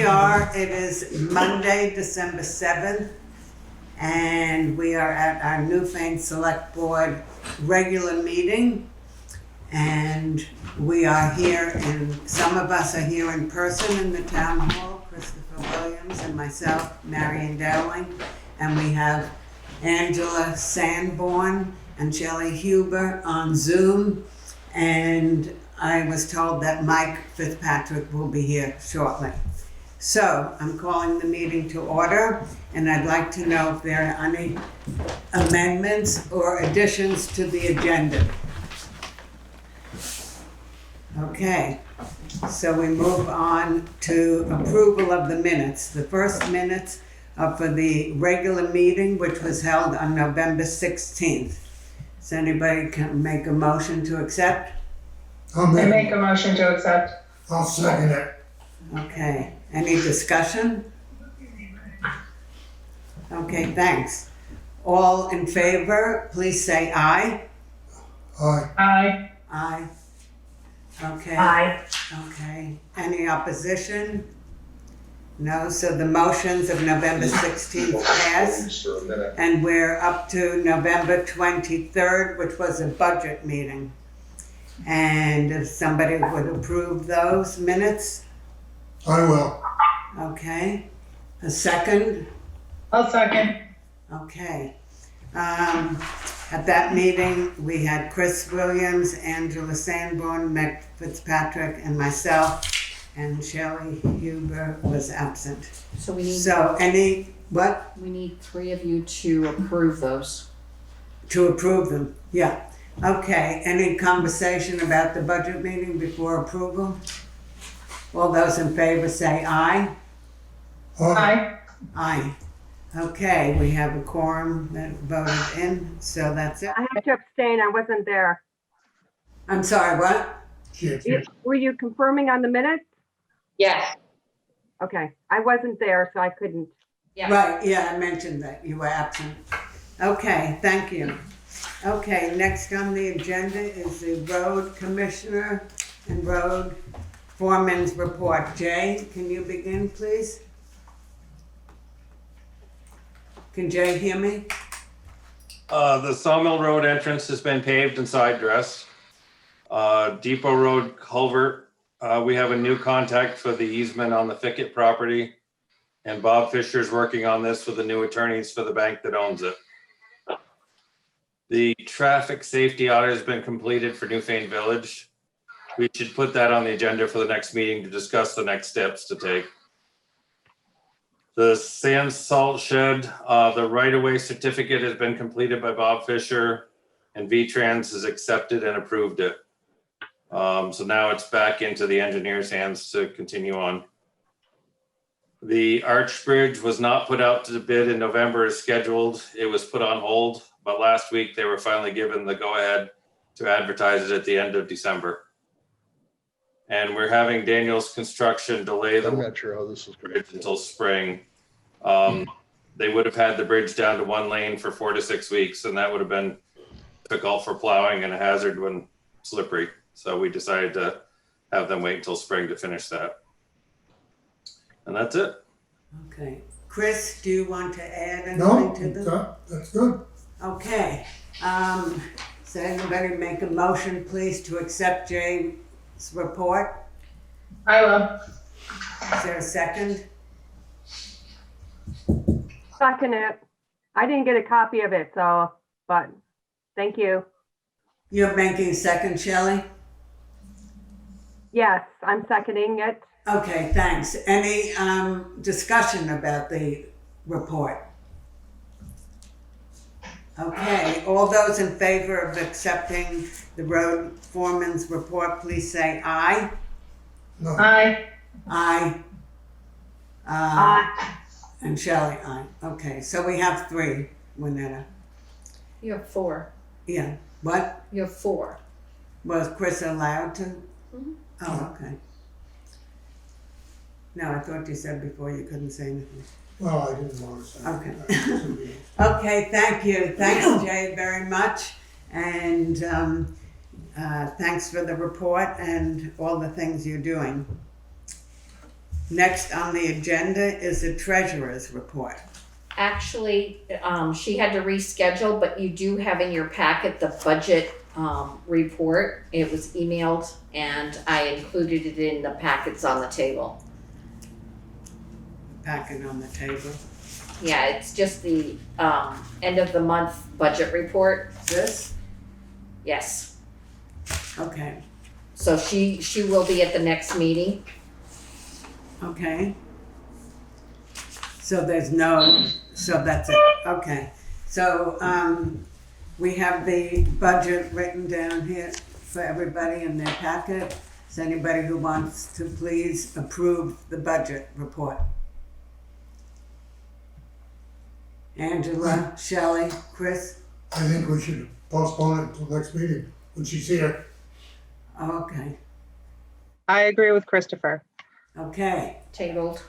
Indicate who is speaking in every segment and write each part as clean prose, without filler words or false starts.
Speaker 1: It is Monday, December 7th, and we are at our Newfane Selectboard regular meeting. And we are here, and some of us are here in person in the town hall, Christopher Williams and myself, Marion Dowling, and we have Angela Sanborn and Shelley Huber on Zoom, and I was told that Mike Fitzpatrick will be here shortly. So I'm calling the meeting to order, and I'd like to know if there are any amendments or additions to the agenda. Okay, so we move on to approval of the minutes. The first minutes are for the regular meeting, which was held on November 16th. Does anybody can make a motion to accept?
Speaker 2: I make a motion to accept.
Speaker 3: I'll second it.
Speaker 1: Okay, any discussion? Okay, thanks. All in favor, please say aye.
Speaker 3: Aye.
Speaker 2: Aye.
Speaker 1: Aye. Okay.
Speaker 2: Aye.
Speaker 1: Okay. Any opposition? No, so the motions of November 16th passed, and we're up to November 23rd, which was a budget meeting. And if somebody would approve those minutes,
Speaker 3: I will.
Speaker 1: okay. A second?
Speaker 2: I'll second.
Speaker 1: Okay. At that meeting, we had Chris Williams, Angela Sanborn, Mick Fitzpatrick, and myself, and Shelley Huber was absent.
Speaker 4: So we need,
Speaker 1: So what?
Speaker 4: we need 3 of you to approve those.
Speaker 1: To approve them, yeah. Okay, any conversation about the budget meeting before approval? All those in favor say aye.
Speaker 2: Aye.
Speaker 1: Aye. Okay, we have a quorum that voted in, so that's it.
Speaker 5: I have to abstain, I wasn't there.
Speaker 1: I'm sorry, what?
Speaker 5: Were you confirming on the minutes?
Speaker 2: Yes.
Speaker 5: Okay, I wasn't there, so I couldn't.
Speaker 1: Right, yeah, I mentioned that you were absent. Okay, thank you. Okay, next on the agenda is the road commissioner and road foreman's report. Jay, can you begin, please? Can Jay hear me?
Speaker 6: The Sawmill Road entrance has been paved and side dressed. Depot Road culvert, we have a new contact for the easement on the Fickett property. And Bob Fisher's working on this with the new attorneys for the bank that owns it. The traffic safety audit has been completed for Newfane Village. We should put that on the agenda for the next meeting to discuss the next steps to take. The sand salt shed, the right-of-way certificate has been completed by Bob Fisher, and V-Trans has accepted and approved it. So now it's back into the engineer's hands to continue on. The Archbridge was not put out to bid in November as scheduled. It was put on hold, but last week they were finally given the go-ahead to advertise it at the end of December. And we're having Daniel's Construction delay the
Speaker 7: I'm not sure how this is going
Speaker 6: bridge until spring. They would have had the bridge down to 1 lane for 4 to 6 weeks, and that would have been difficult for plowing and a hazard when slippery. So we decided to have them wait until spring to finish that. And that's it.
Speaker 1: Okay. Chris, do you want to add
Speaker 3: No,
Speaker 1: anything to this?
Speaker 3: that's good.
Speaker 1: Okay. So anybody make a motion, please, to accept Jay's report?
Speaker 2: I will.
Speaker 1: Is there a second?
Speaker 5: Second it. I didn't get a copy of it, so, but thank you.
Speaker 1: You're making a second, Shelley?
Speaker 5: Yes, I'm seconding it.
Speaker 1: Okay, thanks. Any discussion about the report? Okay, all those in favor of accepting the road foreman's report, please say aye.
Speaker 3: No,
Speaker 2: Aye.
Speaker 1: Aye.
Speaker 2: Aye.
Speaker 1: And Shelley, aye. Okay, so we have 3, Juanetta.
Speaker 4: You have 4.
Speaker 1: Yeah, what?
Speaker 4: You have 4.
Speaker 1: Was Chris allowed to?
Speaker 4: Mhm.
Speaker 1: Oh, okay. No, I thought you said before you couldn't say anything.
Speaker 3: well, I didn't want to say.
Speaker 1: Okay.
Speaker 3: that.
Speaker 1: Okay, thank you. Thanks, Jay, very much. And thanks for the report and all the things you're doing. Next on the agenda is the treasurer's report.
Speaker 4: Actually, she had to reschedule, but you do have in your packet the budget report. It was emailed and I included it in the packets on the table.
Speaker 1: Packet on the table.
Speaker 4: Yeah, it's just the end of the month budget report.
Speaker 1: This?
Speaker 4: Yes.
Speaker 1: Okay,
Speaker 4: So she will be at the next meeting.
Speaker 1: okay. So that's it, okay. So, we have the budget written down here for everybody in their packet. Is anybody who wants to please approve the budget report? Angela, Shelley, Chris?
Speaker 3: I think we should postpone it until next meeting when she's here.
Speaker 1: Okay,
Speaker 7: I agree with Christopher.
Speaker 1: okay.
Speaker 4: Tabled.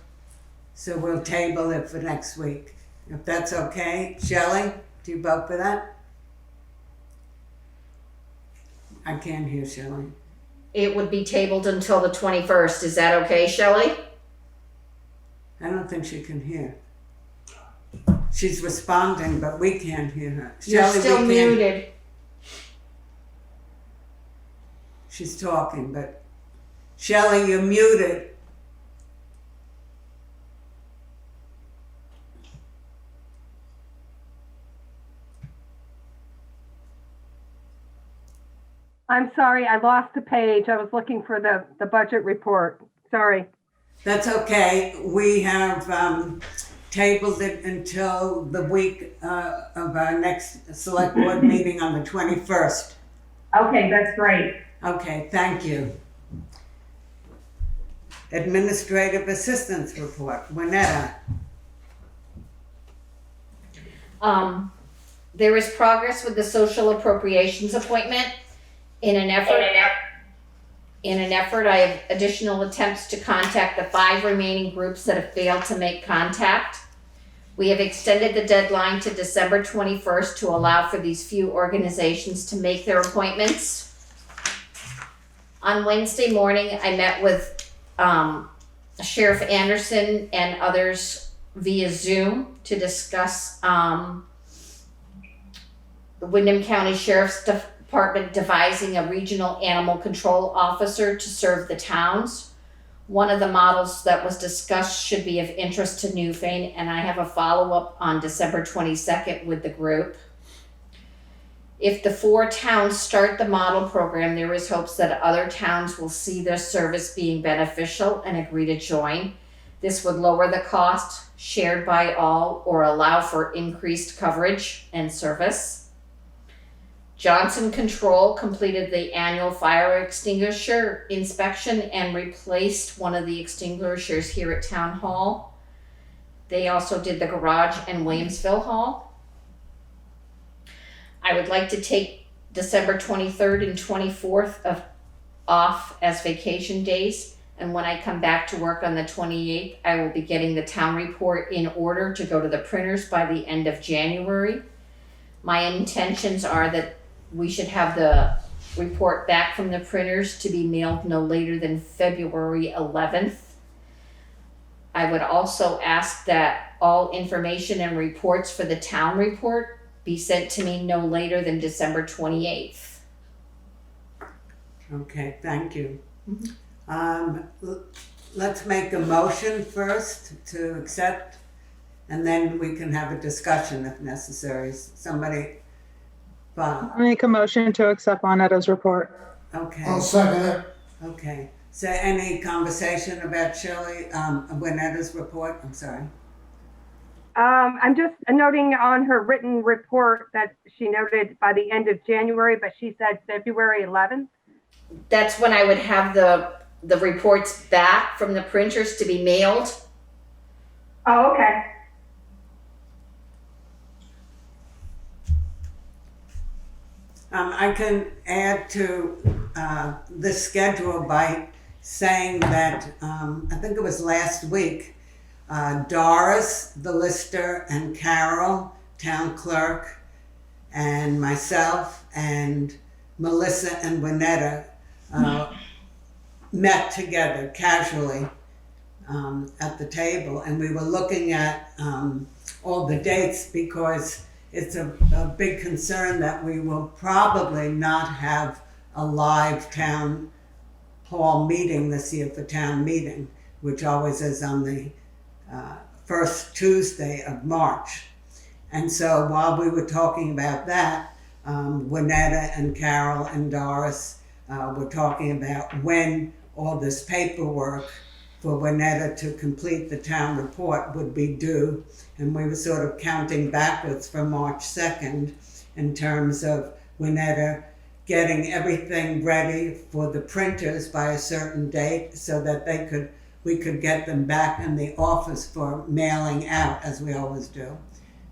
Speaker 1: So we'll table it for next week, if that's okay. Shelley, do you vote for that? I can't hear Shelley.
Speaker 4: It would be tabled until the 21st. Is that okay, Shelley?
Speaker 1: I don't think she can hear. She's responding, but we can't hear her.
Speaker 4: You're
Speaker 1: Shelley,
Speaker 4: still
Speaker 1: we can't-
Speaker 4: muted.
Speaker 1: She's talking, but Shelley, you're muted.
Speaker 5: I'm sorry, I lost the page. I was looking for the budget report. Sorry.
Speaker 1: That's okay. We have tabled it until the week of our next select board meeting on the 21st.
Speaker 5: Okay, that's great.
Speaker 1: Okay, thank you. Administrative assistance report, Juanetta.
Speaker 4: There is progress with the social appropriations appointment. In an effort, I have additional attempts to contact the 5 remaining groups that have failed to make contact. We have extended the deadline to December 21st to allow for these few organizations to make their appointments. On Wednesday morning, I met with Sheriff Anderson and others via Zoom to discuss the Windham County Sheriff's Department devising a regional animal control officer to serve the towns. One of the models that was discussed should be of interest to Newfane, and I have a follow-up on December 22nd with the group. If the 4 towns start the model program, there is hopes that other towns will see their service being beneficial and agree to join. This would lower the cost shared by all or allow for increased coverage and service. Johnson Control completed the annual fire extinguisher inspection and replaced one of the extinguishers here at Town Hall. They also did the garage and Williamsville Hall. I would like to take December 23rd and 24th off as vacation days. And when I come back to work on the 28th, I will be getting the town report in order to go to the printers by the end of January. My intentions are that we should have the report back from the printers to be mailed no later than February 11th. I would also ask that all information and reports for the town report be sent to me no later than December 28th.
Speaker 1: Okay, thank you. Let's make a motion first to accept, and then we can have a discussion if necessary. Somebody,
Speaker 7: I'll make a motion to accept Juanetta's report.
Speaker 1: okay,
Speaker 3: I'll second it.
Speaker 1: okay. So any conversation about Shelley, Juanetta's report? I'm sorry.
Speaker 5: I'm just noting on her written report that she noted by the end of January, but she said February 11th.
Speaker 4: That's when I would have the reports back from the printers to be mailed.
Speaker 5: Oh, okay.
Speaker 1: I can add to the schedule by saying that I think it was last week, Doris, the lister, and Carol, town clerk, and myself, and Melissa and Juanetta met together casually at the table, and we were looking at all the dates because it's a big concern that we will probably not have a live town hall meeting this year for town meeting, which always is on the first Tuesday of March. And so while we were talking about that, Juanetta and Carol and Doris were talking about when all this paperwork for Juanetta to complete the town report would be due. And we were sort of counting backwards from March 2nd in terms of Juanetta getting everything ready for the printers by a certain date so that we could get them back in the office for mailing out, as we always do.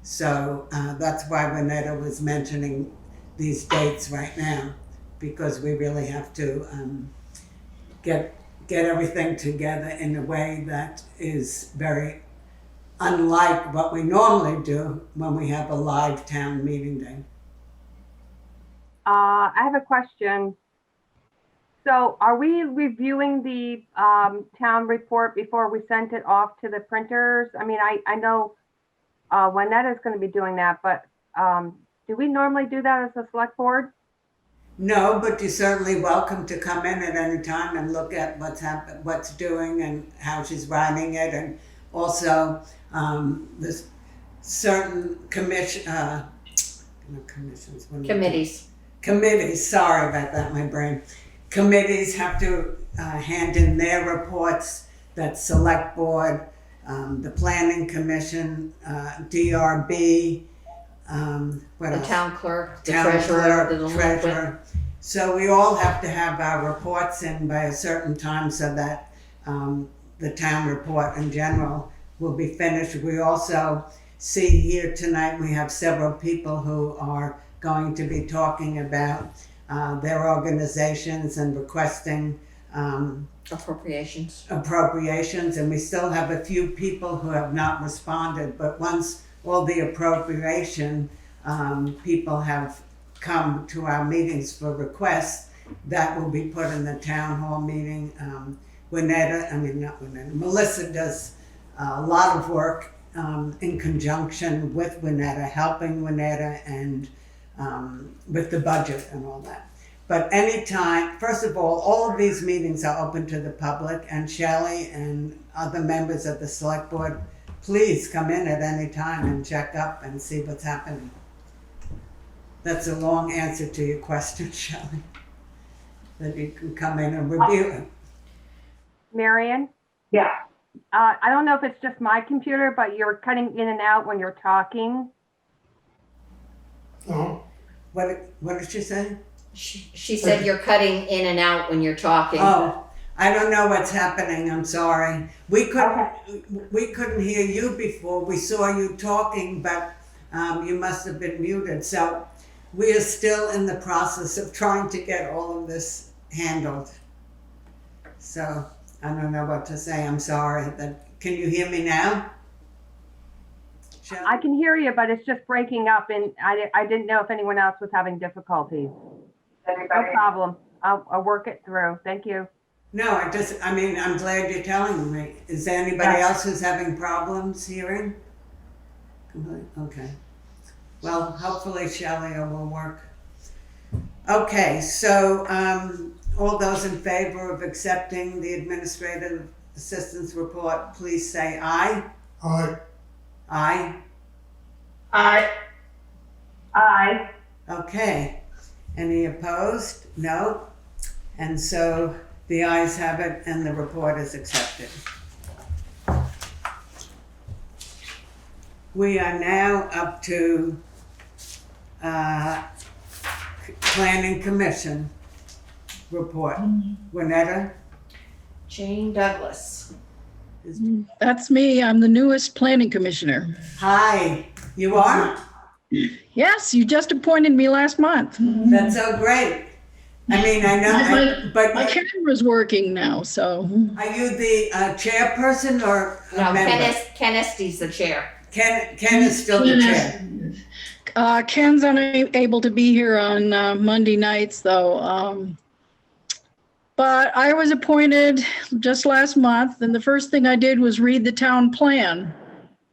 Speaker 1: So that's why Juanetta was mentioning these dates right now, because we really have to get everything together in a way that is very unlike what we normally do when we have a live town meeting day.
Speaker 5: I have a question. So are we reviewing the town report before we send it off to the printers? I mean, I know Juanetta's going to be doing that, but do we normally do that as a select board?
Speaker 1: No, but you're certainly welcome to come in at any time and look at what's doing and how she's writing it, and also there's certain committees. Sorry about that, my brain. Committees have to hand in their reports. That's Select Board, the Planning Commission, DRB. What
Speaker 4: The
Speaker 1: else?
Speaker 4: town clerk, the
Speaker 1: Town
Speaker 4: treasurer,
Speaker 1: clerk,
Speaker 4: the
Speaker 1: treasurer. So we all have to have our reports in by a certain time so that the town report in general will be finished. We also see here tonight, we have several people who are going to be talking about their organizations and requesting
Speaker 4: appropriations.
Speaker 1: And we still have a few people who have not responded, but once all the appropriation people have come to our meetings for requests, that will be put in the town hall meeting. Melissa does a lot of work in conjunction with Juanetta, helping Juanetta and with the budget and all that. But anytime, first of all of these meetings are open to the public, and Shelley and other members of the select board, please come in at any time and check up and see what's happening. That's a long answer to your question, Shelley. That you can come in and review it.
Speaker 5: Marion?
Speaker 2: Yeah.
Speaker 5: I don't know if it's just my computer, but you're cutting in and out when you're talking.
Speaker 3: Oh,
Speaker 1: What did she say?
Speaker 4: She said you're cutting in and out when you're talking.
Speaker 1: Oh, I don't know what's happening. I'm sorry. We couldn't hear you before. We saw you talking, but you must have been muted. So we are still in the process of trying to get all of this handled. So I don't know what to say. I'm sorry. Can you hear me now? Shelley?
Speaker 5: I can hear you, but it's just breaking up, and I didn't know if anyone else was having difficulties. No problem. I'll work it through. Thank you.
Speaker 1: No, I'm glad you're telling me. Is there anybody else who's having problems hearing? Okay. Well, hopefully Shelley will work. Okay, so all those in favor of accepting the administrative assistance report, please say aye.
Speaker 3: aye.
Speaker 1: Aye.
Speaker 2: Aye.
Speaker 1: Okay. Any opposed? No. And so the ayes have it and the report is accepted. We are now up to Planning Commission report. Juanetta?
Speaker 4: Jane Douglas.
Speaker 8: That's me. I'm the newest planning commissioner.
Speaker 1: Hi. You are?
Speaker 8: Yes, you just appointed me last month.
Speaker 1: That's so great. I mean, I know, but
Speaker 8: My camera's working now, so.
Speaker 1: are you the chairperson or a
Speaker 4: No,
Speaker 1: member?
Speaker 4: Ken Estes the chair.
Speaker 1: Ken is still the chair.
Speaker 8: Ken's unable to be here on Monday nights, though. But I was appointed just last month, and the first thing I did was read the town plan,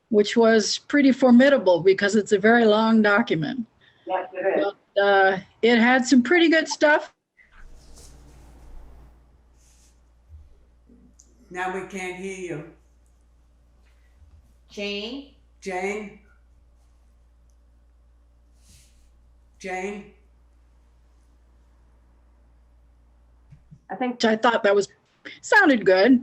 Speaker 8: which was pretty formidable because it's a very long document.
Speaker 5: Yes, it is.
Speaker 8: But, it had some pretty good stuff.
Speaker 1: Now we can't hear you.
Speaker 4: Jane?
Speaker 1: Jane? Jane?
Speaker 5: I think,
Speaker 8: Which I thought that sounded good.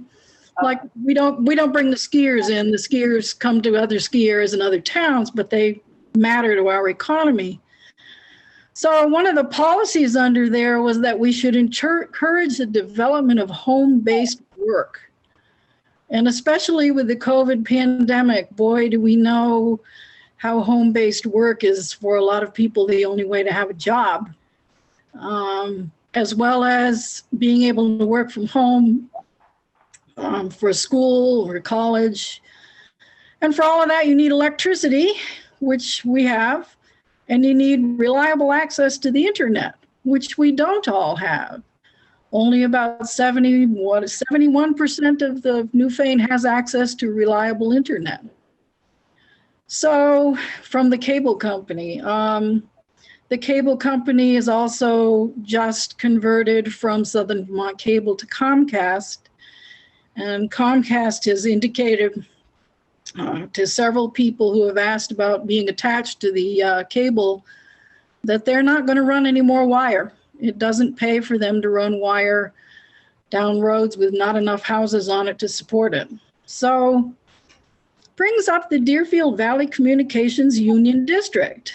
Speaker 8: Like we don't bring the skiers in. The skiers come to other skiers in other towns, but they matter to our economy. So one of the policies under there was that we should encourage the development of home-based work. And especially with the COVID pandemic, boy, do we know how home-based work is for a lot of people the only way to have a job, as well as being able to work from home for school or college. And for all of that, you need electricity, which we have, and you need reliable access to the internet, which we don't all have. Only about 71% of the Newfane has access to reliable internet. So from the cable company, the cable company is also just converted from Southern Vermont Cable to Comcast. And Comcast has indicated to several people who have asked about being attached to the cable that they're not going to run any more wire. It doesn't pay for them to run wire down roads with not enough houses on it to support it. So brings up the Deerfield Valley Communications Union District,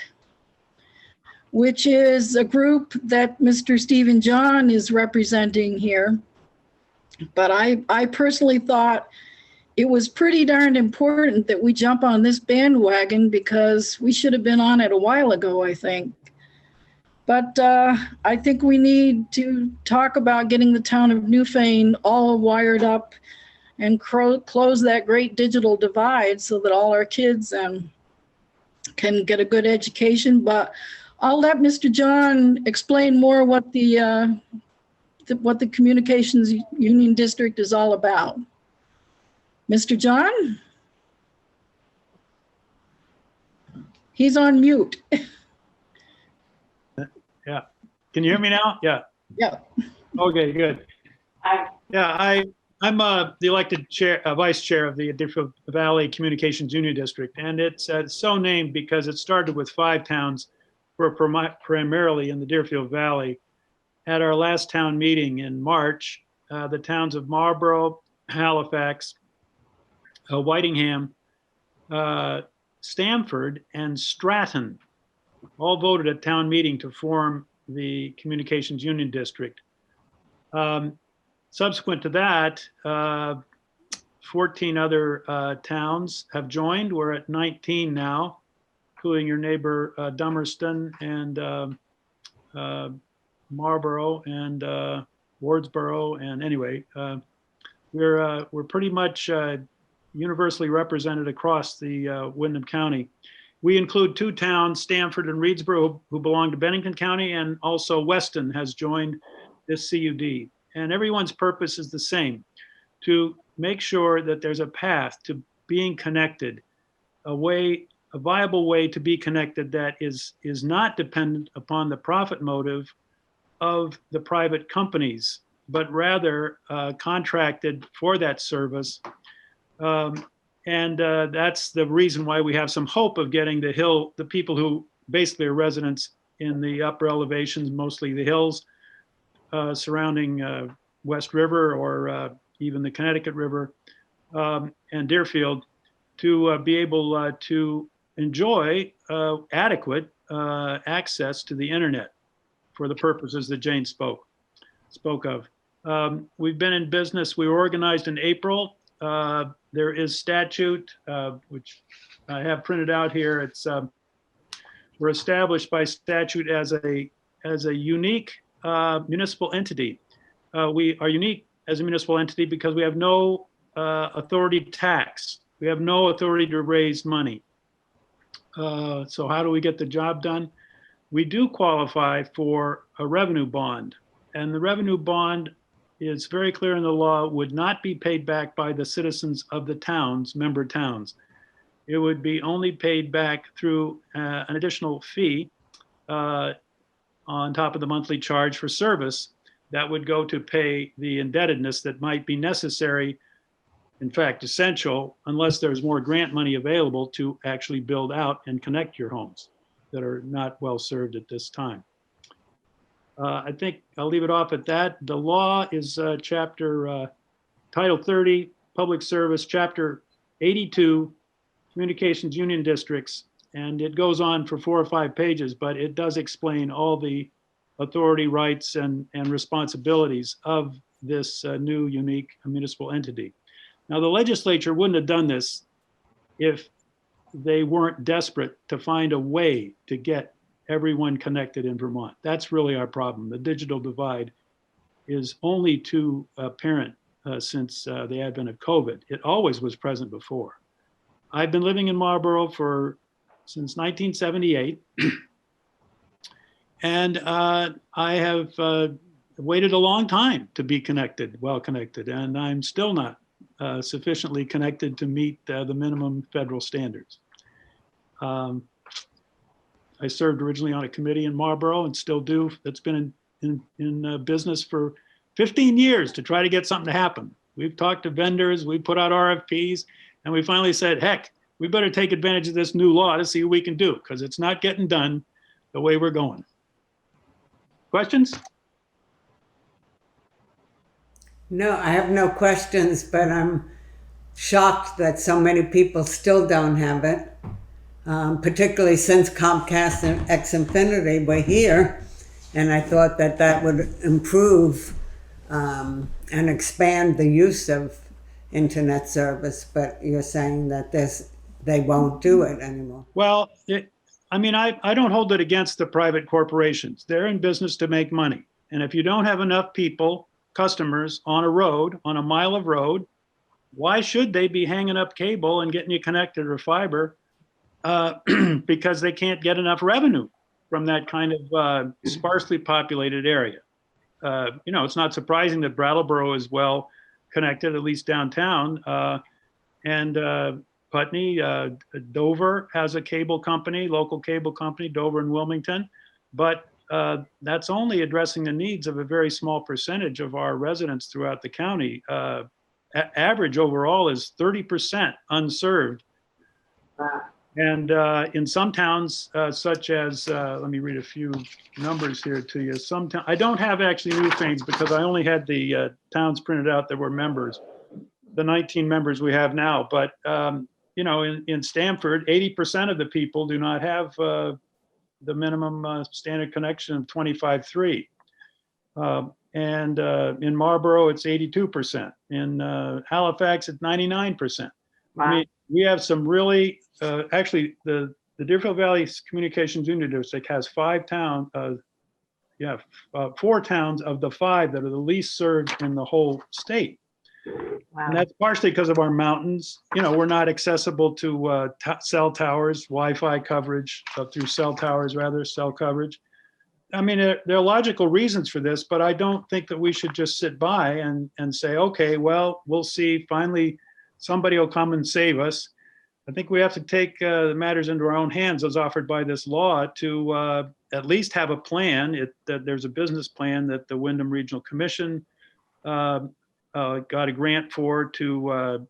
Speaker 8: which is a group that Mr. Stephen John is representing here. But I personally thought it was pretty darn important that we jump on this bandwagon because we should have been on it a while ago, I think. But I think we need to talk about getting the town of Newfane all wired up and close that great digital divide so that all our kids can get a good education. But I'll let Mr. John explain more what the Communications Union District is all about. Mr. John? He's on mute.
Speaker 9: Yeah. Can you hear me now? Yeah.
Speaker 8: Yeah.
Speaker 9: Okay, good.
Speaker 5: I,
Speaker 9: Yeah, I'm the elected chair, vice chair of the Deerfield Valley Communications Union District, and it's so named because it started with 5 towns, were primarily in the Deerfield Valley. At our last town meeting in March, the towns of Marlboro, Halifax, Whitingham, Stamford, and Stratton all voted at town meeting to form the Communications Union District. Subsequent to that, 14 other towns have joined. We're at 19 now, including your neighbor Dummerston and Marlboro and Wardsboro. And anyway, we're pretty much universally represented across the Windham County. We include 2 towns, Stamford and Reedsboro, who belong to Bennington County, and also Weston has joined this CUD. And everyone's purpose is the same, to make sure that there's a path to being connected, a viable way to be connected that is not dependent upon the profit motive of the private companies, but rather contracted for that service. That's the reason why we have some hope of getting the people who basically are residents in the upper elevations, mostly the hills surrounding West River or even the Connecticut River and Deerfield, to be able to enjoy adequate access to the internet for the purposes that Jane spoke of. We've been in business. We were organized in April. There is statute, which I have printed out here. It's we're established by statute as a unique municipal entity. We are unique as a municipal entity because we have no authority to tax. We have no authority to raise money. So how do we get the job done? We do qualify for a revenue bond, and the revenue bond it's very clear in the law, would not be paid back by the citizens of the towns, member towns. It would be only paid back through an additional fee on top of the monthly charge for service that would go to pay the indebtedness that might be necessary, in fact, essential, unless there's more grant money available to actually build out and connect your homes that are not well served at this time. I think I'll leave it off at that. The law is Title 30, Public Service, Chapter 82, Communications Union Districts, and it goes on for 4 or 5 pages, but it does explain all the authority, rights, and responsibilities of this new unique municipal entity. Now, the legislature wouldn't have done this if they weren't desperate to find a way to get everyone connected in Vermont. That's really our problem. The digital divide is only too apparent since the advent of COVID. It always was present before. I've been living in Marlboro since 1978. And I have waited a long time to be connected, well connected, and I'm still not sufficiently connected to meet the minimum federal standards. I served originally on a committee in Marlboro and still do. That's been in business for 15 years to try to get something to happen. We've talked to vendors, we put out RFPs, and we finally said, heck, we better take advantage of this new law to see what we can do, because it's not getting done the way we're going. Questions?
Speaker 1: No, I have no questions, but I'm shocked that so many people still don't have it, particularly since Comcast and Xfinity were here. And I thought that that would improve and expand the use of internet service, but you're saying that they won't do it anymore.
Speaker 9: Well, I don't hold it against the private corporations. They're in business to make money. And if you don't have enough people, customers on a road, on a mile of road, why should they be hanging up cable and getting you connected or fiber? Because they can't get enough revenue from that kind of sparsely populated area. It's not surprising that Brattleboro is well connected, at least downtown. And Putney, Dover has a cable company, local cable company, Dover and Wilmington. But that's only addressing the needs of a very small percentage of our residents throughout the county. Average overall is 30% unserved. And in some towns, such as, let me read a few numbers here to you. I don't have actually Newfane's because I only had the towns printed out that were members, the 19 members we have now. But, in Stamford, 80% of the people do not have the minimum standard connection of 25.3. And in Marlboro, it's 82%. In Halifax, it's 99%.
Speaker 5: Wow.
Speaker 9: I mean, we have some really, actually, the Deerfield Valley Communications Union District has 4 towns of the 5 that are the least served in the whole state.
Speaker 5: Wow.
Speaker 9: And that's partially because of our mountains. We're not accessible to cell towers, Wi-Fi coverage, through cell towers, rather, cell coverage. I mean, there are logical reasons for this, but I don't think that we should just sit by and say, okay, well, we'll see. Finally, somebody will come and save us. I think we have to take the matters into our own hands as offered by this law to at least have a plan. That there's a business plan that the Wyndham Regional Commission got a grant for to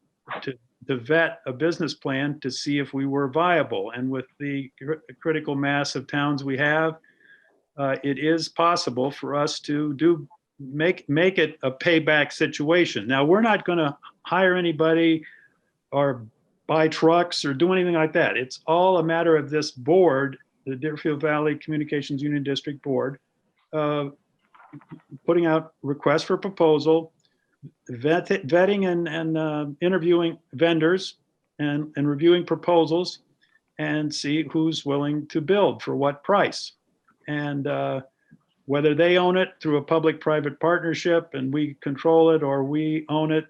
Speaker 9: vet a business plan to see if we were viable. And with the critical mass of towns we have, it is possible for us to make it a payback situation. Now, we're not going to hire anybody or buy trucks or do anything like that. It's all a matter of this board, the Deerfield Valley Communications Union District Board, putting out requests for proposal, vetting and interviewing vendors and reviewing proposals and see who's willing to build for what price. And whether they own it through a public-private partnership and we control it, or we own it,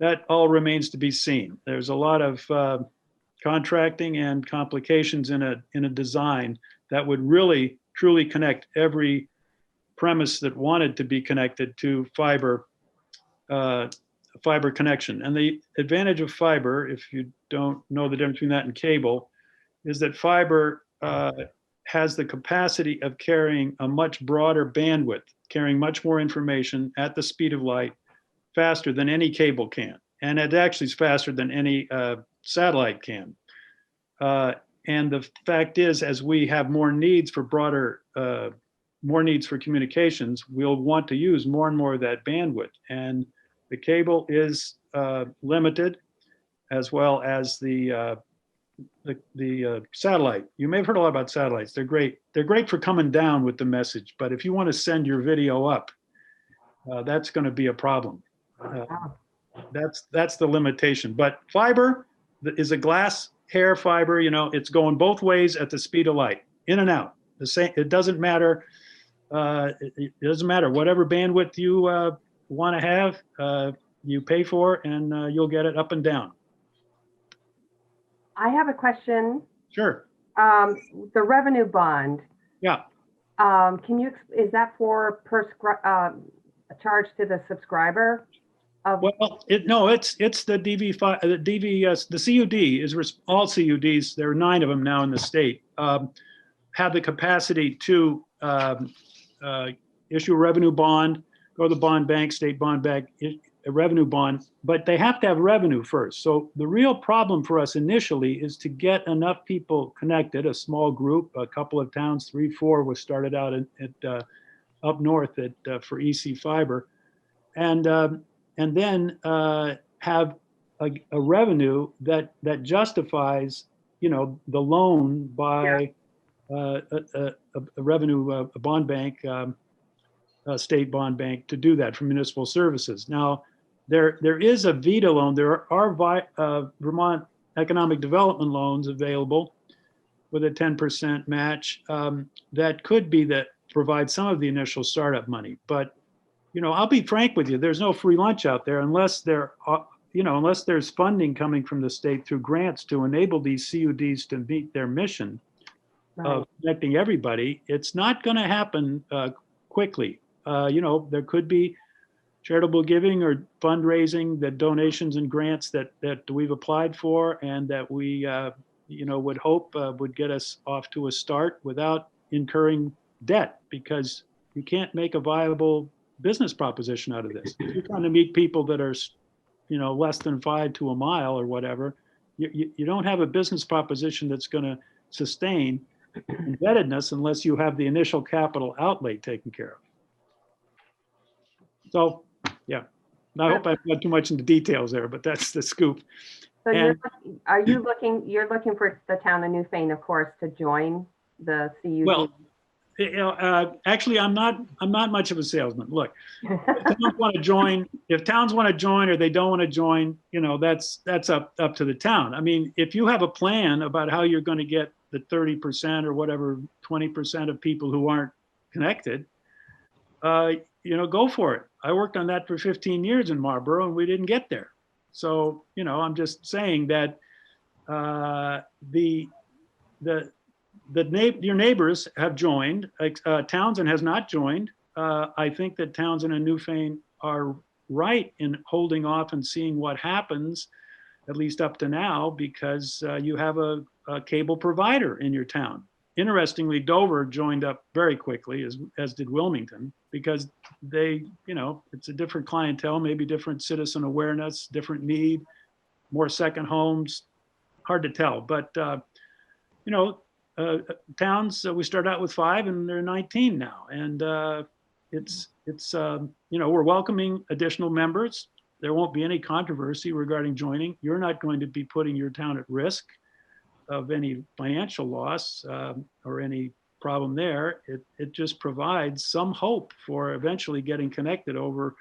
Speaker 9: that all remains to be seen. There's a lot of contracting and complications in a design that would really, truly connect every premise that wanted to be connected to fiber fiber connection. And the advantage of fiber, if you don't know the difference between that and cable, is that fiber has the capacity of carrying a much broader bandwidth, carrying much more information at the speed of light faster than any cable can. And it actually is faster than any satellite can. And the fact is, as we have more needs for more needs for communications, we'll want to use more and more of that bandwidth. And the cable is limited, as well as the satellite. You may have heard a lot about satellites. They're great. They're great for coming down with the message. But if you want to send your video up, that's going to be a problem. That's the limitation. But fiber is a glass hair fiber. You know, it's going both ways at the speed of light, in and out. The same. It doesn't matter. It doesn't matter. Whatever bandwidth you want to have, you pay for, and you'll get it up and down.
Speaker 5: I have a question.
Speaker 9: Sure.
Speaker 5: The revenue bond,
Speaker 9: Yeah.
Speaker 5: is that for a charge to the subscriber?
Speaker 9: Well, it's the DV5, the CUD is all CUDs. There are 9 of them now in the state. Have the capacity to issue a revenue bond, go to the bond bank, state bond bank, a revenue bond, but they have to have revenue first. So the real problem for us initially is to get enough people connected, a small group, a couple of towns, 3, 4 was started out at up north for EC Fiber, and then have a revenue that justifies, you know, the loan by a revenue a bond bank, a state bond bank, to do that for municipal services. Now, there is a VEDA loan. There are Vermont economic development loans available with a 10% match that could be that provide some of the initial startup money. But, you know, I'll be frank with you, there's no free lunch out there unless unless there's funding coming from the state through grants to enable these CUDs to meet their mission of connecting everybody. It's not going to happen quickly. You know, there could be charitable giving or fundraising, that donations and grants that we've applied for, and that we would hope would get us off to a start without incurring debt, because you can't make a viable business proposition out of this. If you're trying to meet people that are, you know, less than 5 to a mile or whatever, you don't have a business proposition that's going to sustain indebtedness unless you have the initial capital outlay taken care of. So, yeah, I hope I've got too much into details there, but that's the scoop.
Speaker 5: So
Speaker 9: And-
Speaker 5: you're looking for the town of Newfane, of course, to join the CUD?
Speaker 9: Well, you know, actually, I'm not much of a salesman. Look, if towns want to join or they don't want to join, you know, that's up to the town. I mean, if you have a plan about how you're going to get the 30% or whatever, 20% of people who aren't connected, you know, go for it. I worked on that for 15 years in Marlboro, and we didn't get there. So, you know, I'm just saying that your neighbors have joined. Townsend has not joined. I think that Townsend and Newfane are right in holding off and seeing what happens, at least up to now, because you have a cable provider in your town. Interestingly, Dover joined up very quickly, as did Wilmington, because they, you know, it's a different clientele, maybe different citizen awareness, different need, more second homes, hard to tell. But, you know, towns, we start out with 5 and they're 19 now. And it's you know, we're welcoming additional members. There won't be any controversy regarding joining. You're not going to be putting your town at risk of any financial loss or any problem there. It just provides some hope for eventually getting connected over.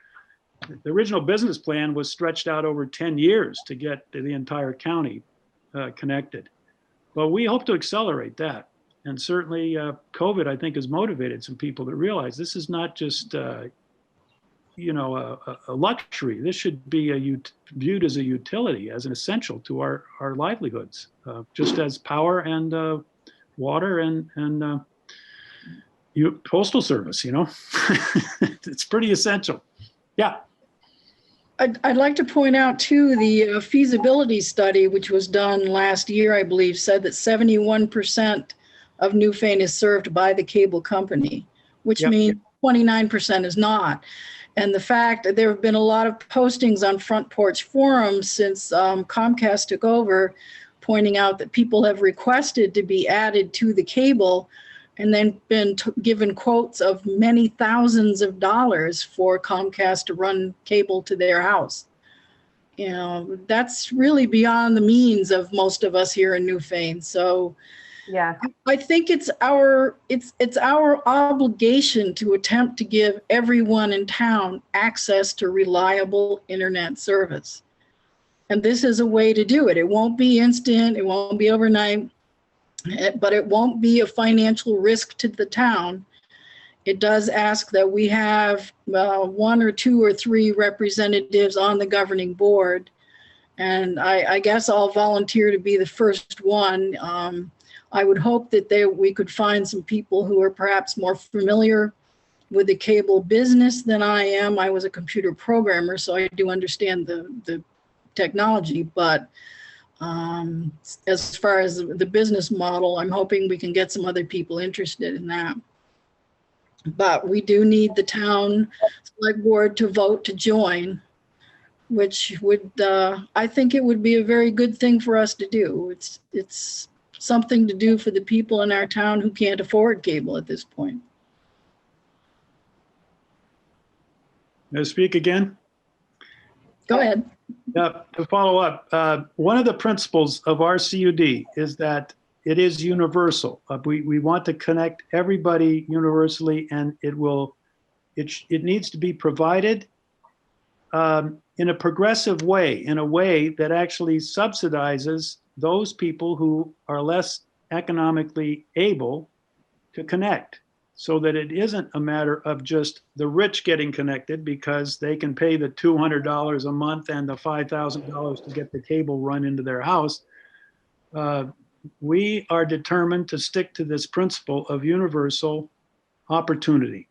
Speaker 9: The original business plan was stretched out over 10 years to get the entire county connected. But we hope to accelerate that. And certainly COVID, I think, has motivated some people to realize this is not just, you know, a luxury. This should be viewed as a utility, as an essential to our livelihoods, just as power and water and postal service, you know. It's pretty essential. Yeah.
Speaker 8: I'd like to point out too, the feasibility study, which was done last year, I believe, said that 71% of Newfane is served by the cable company, which
Speaker 9: Yep.
Speaker 8: means 29% is not. And the fact that there have been a lot of postings on Front Porch Forums since Comcast took over, pointing out that people have requested to be added to the cable and then been given quotes of many thousands of dollars for Comcast to run cable to their house. You know, that's really beyond the means of most of us here in Newfane. So
Speaker 5: Yes.
Speaker 8: I think it's our obligation to attempt to give everyone in town access to reliable internet service. And this is a way to do it. It won't be instant, it won't be overnight, but it won't be a financial risk to the town. It does ask that we have 1 or 2 or 3 representatives on the governing board. And I guess I'll volunteer to be the first one. I would hope that we could find some people who are perhaps more familiar with the cable business than I am. I was a computer programmer, so I do understand the technology, but as far as the business model, I'm hoping we can get some other people interested in that. But we do need the town select board to vote to join, which would, I think it would be a very good thing for us to do. It's something to do for the people in our town who can't afford cable at this point.
Speaker 9: May I speak again?
Speaker 8: Go ahead.
Speaker 9: To follow up, one of the principles of our CUD is that it is universal. We want to connect everybody universally, and it needs to be provided in a progressive way, in a way that actually subsidizes those people who are less economically able to connect, so that it isn't a matter of just the rich getting connected because they can pay the $200 a month and the $5,000 to get the cable run into their house. We are determined to stick to this principle of universal opportunity.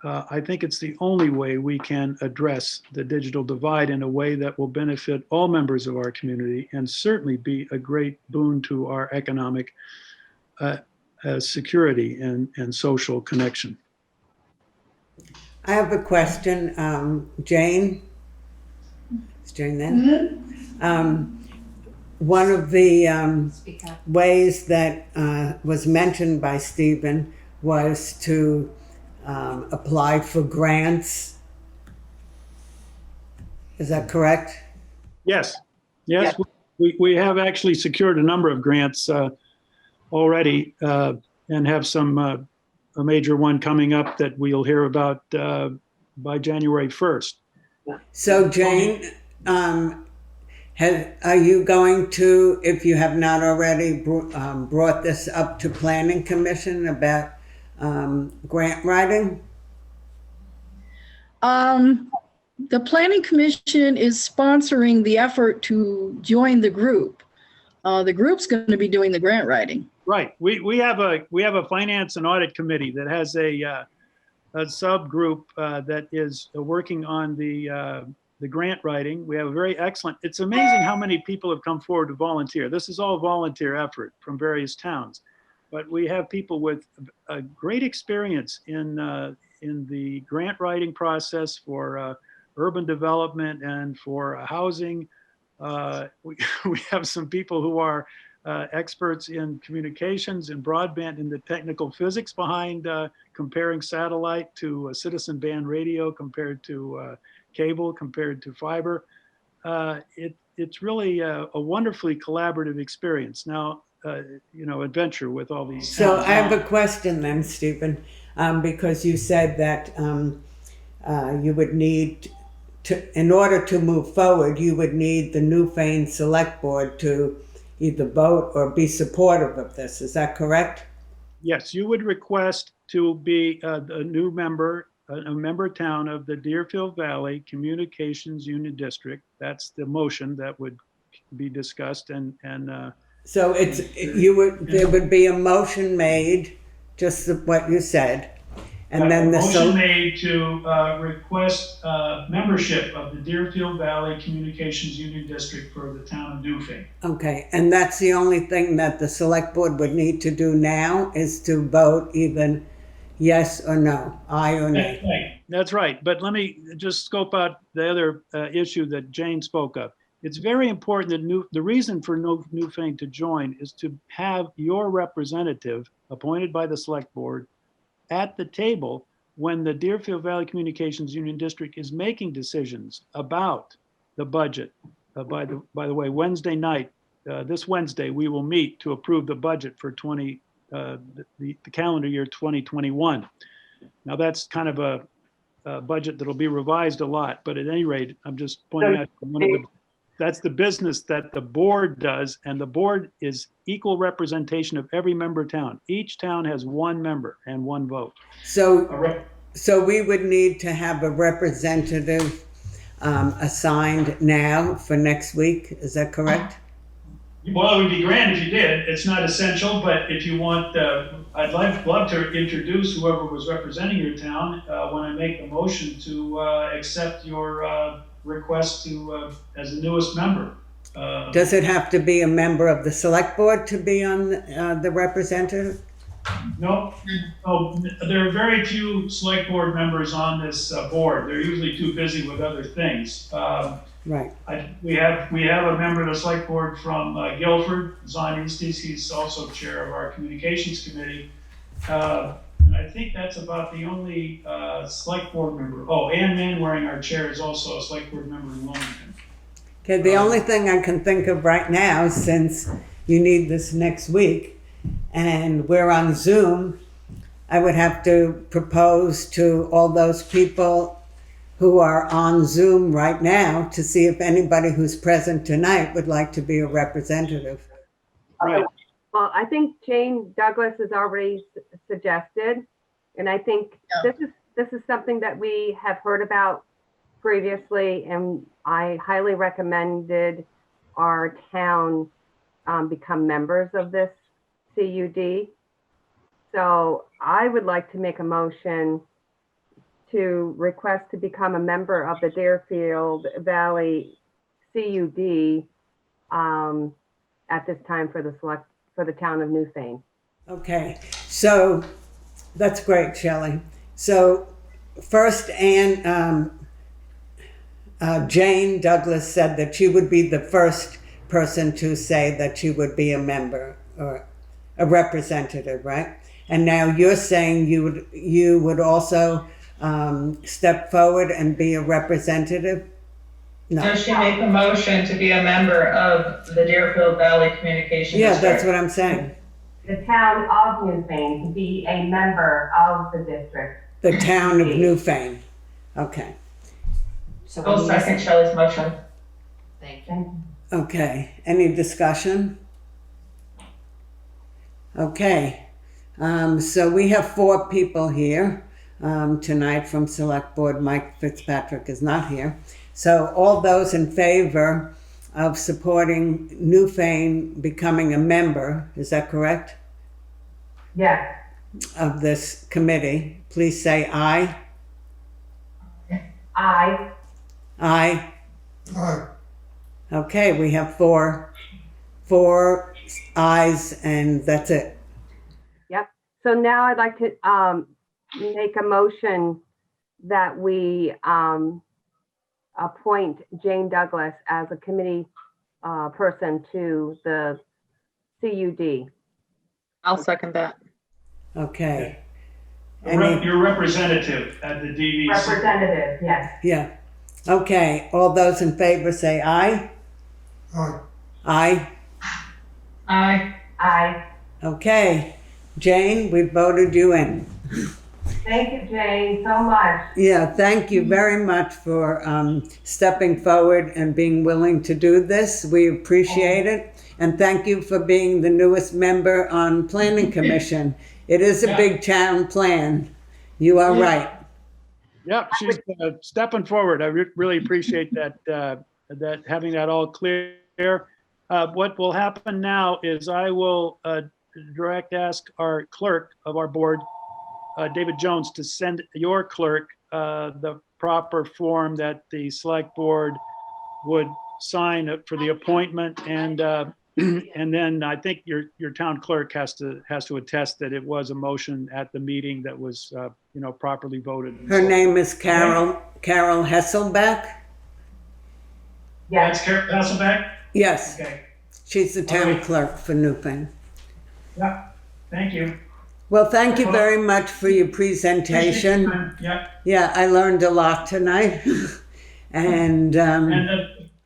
Speaker 9: I think it's the only way we can address the digital divide in a way that will benefit all members of our community and certainly be a great boon to our economic security and social connection.
Speaker 1: I have a question, Jane. Is Jane there? One of the ways that was mentioned by Stephen was to apply for grants. Is that correct?
Speaker 9: Yes, we have actually secured a number of grants already and have some a major one coming up that we'll hear about by January 1st.
Speaker 1: So Jane, are you going to, if you have not already brought this up to Planning Commission about grant writing?
Speaker 8: The Planning Commission is sponsoring the effort to join the group. The group's going to be doing the grant writing.
Speaker 9: Right. We have a finance and audit committee that has a subgroup that is working on the grant writing. We have a very excellent. It's amazing how many people have come forward to volunteer. This is all volunteer effort from various towns, but we have people with a great experience in the grant writing process for urban development and for housing. We have some people who are experts in communications and broadband and the technical physics behind comparing satellite to citizen band radio compared to cable, compared to fiber. It's really a wonderfully collaborative experience. Now, adventure with all these.
Speaker 1: So I have a question then, Stephen, because you said that you would need to, in order to move forward, you would need the Newfane Select Board to either vote or be supportive of this. Is that correct?
Speaker 9: Yes, you would request to be a new member, a member town of the Deerfield Valley Communications Union District. That's the motion that would be discussed and
Speaker 1: so there would be a motion made, just what you said, And then the,
Speaker 9: Motion made to request membership of the Deerfield Valley Communications Union District for the town of Newfane.
Speaker 1: okay, and that's the only thing that the select board would need to do now is to vote even yes or no, aye or nay.
Speaker 9: That's right. That's right. But let me just scope out the other issue that Jane spoke of. It's very important that the reason for Newfane to join is to have your representative appointed by the select board at the table when the Deerfield Valley Communications Union District is making decisions about the budget. By the way, Wednesday night, this Wednesday, we will meet to approve the budget for the calendar year 2021. Now that's kind of a budget that'll be revised a lot, but at any rate, I'm just pointing out that's the business that the board does, and the board is equal representation of every member of town. Each town has one member and one vote.
Speaker 1: So we would need to have a representative assigned now for next week, is that correct?
Speaker 9: Well, it would be grand if you did. It's not essential, but if you want, I'd love to introduce whoever was representing your town when I make the motion to accept your request to as the newest member.
Speaker 1: Does it have to be a member of the select board to be on the representative?
Speaker 9: No, there are very few select board members on this board. They're usually too busy with other things.
Speaker 1: Right.
Speaker 9: We have a member of the select board from Guilford, Zon Estes. He's also chair of our communications committee. And I think that's about the only select board member. Oh, Ann Manwaring, our chair, is also a select board member in Wilmington.
Speaker 1: Okay, the only thing I can think of right now, since you need this next week, and we're on Zoom, I would have to propose to all those people who are on Zoom right now to see if anybody who's present tonight would like to be a representative.
Speaker 9: Right.
Speaker 5: Well, I think Jane Douglas has already suggested, and I think this is something that we have heard about previously, and I highly recommended our town become members of this CUD. So I would like to make a motion to request to become a member of the Deerfield Valley CUD at this time for the town of Newfane.
Speaker 1: Okay, so that's great, Shelley. So first, Jane Douglas said that she would be the first person to say that she would be a member or a representative, right? And now you're saying you would also step forward and be a representative? No.
Speaker 2: Does she make a motion to be a member of the Deerfield Valley Communications
Speaker 1: Yeah,
Speaker 2: District?
Speaker 1: that's what I'm saying.
Speaker 5: The town of Newfane to be a member of the district.
Speaker 1: The town of Newfane. Okay.
Speaker 4: So
Speaker 2: I'll
Speaker 4: we need a
Speaker 2: second Shelley's motion.
Speaker 4: Thank you.
Speaker 1: Okay. Any discussion? Okay. So we have 4 people here tonight from Select Board. Mike Fitzpatrick is not here. So all those in favor of supporting Newfane becoming a member, is that correct?
Speaker 5: Yes.
Speaker 1: Of this committee, please say aye.
Speaker 5: Aye.
Speaker 1: Aye.
Speaker 3: Aye.
Speaker 1: Okay, we have four ayes, and that's it.
Speaker 5: Yep. So now I'd like to make a motion that we appoint Jane Douglas as a committee person to the CUD.
Speaker 7: I'll second that.
Speaker 1: Okay.
Speaker 9: Your representative at the DVC.
Speaker 5: Representative, yes.
Speaker 1: Yeah. Okay, all those in favor say aye.
Speaker 3: Aye.
Speaker 1: Aye.
Speaker 2: Aye.
Speaker 5: Aye.
Speaker 1: Okay. Jane, we voted you in.
Speaker 5: Thank you, Jane, so much.
Speaker 1: Yeah, thank you very much for stepping forward and being willing to do this. We appreciate it. And thank you for being the newest member on Planning Commission. It is a big town plan. You are right.
Speaker 9: Yeah, she's stepping forward. I really appreciate that, that having that all clear. What will happen now is I will ask our clerk of our board David Jones, to send your clerk the proper form that the select board would sign for the appointment, and and then I think your town clerk has to attest that it was a motion at the meeting that was properly voted.
Speaker 1: Her name is Carol Hesselbeck.
Speaker 2: Yeah.
Speaker 9: That's Carol Hasselbeck?
Speaker 1: Yes,
Speaker 9: Okay,
Speaker 1: she's the town
Speaker 9: Alright.
Speaker 1: clerk for Newfane.
Speaker 9: yeah, thank you.
Speaker 1: Well, thank you very much for your presentation.
Speaker 9: Yeah,
Speaker 1: Yeah, I learned a lot tonight. And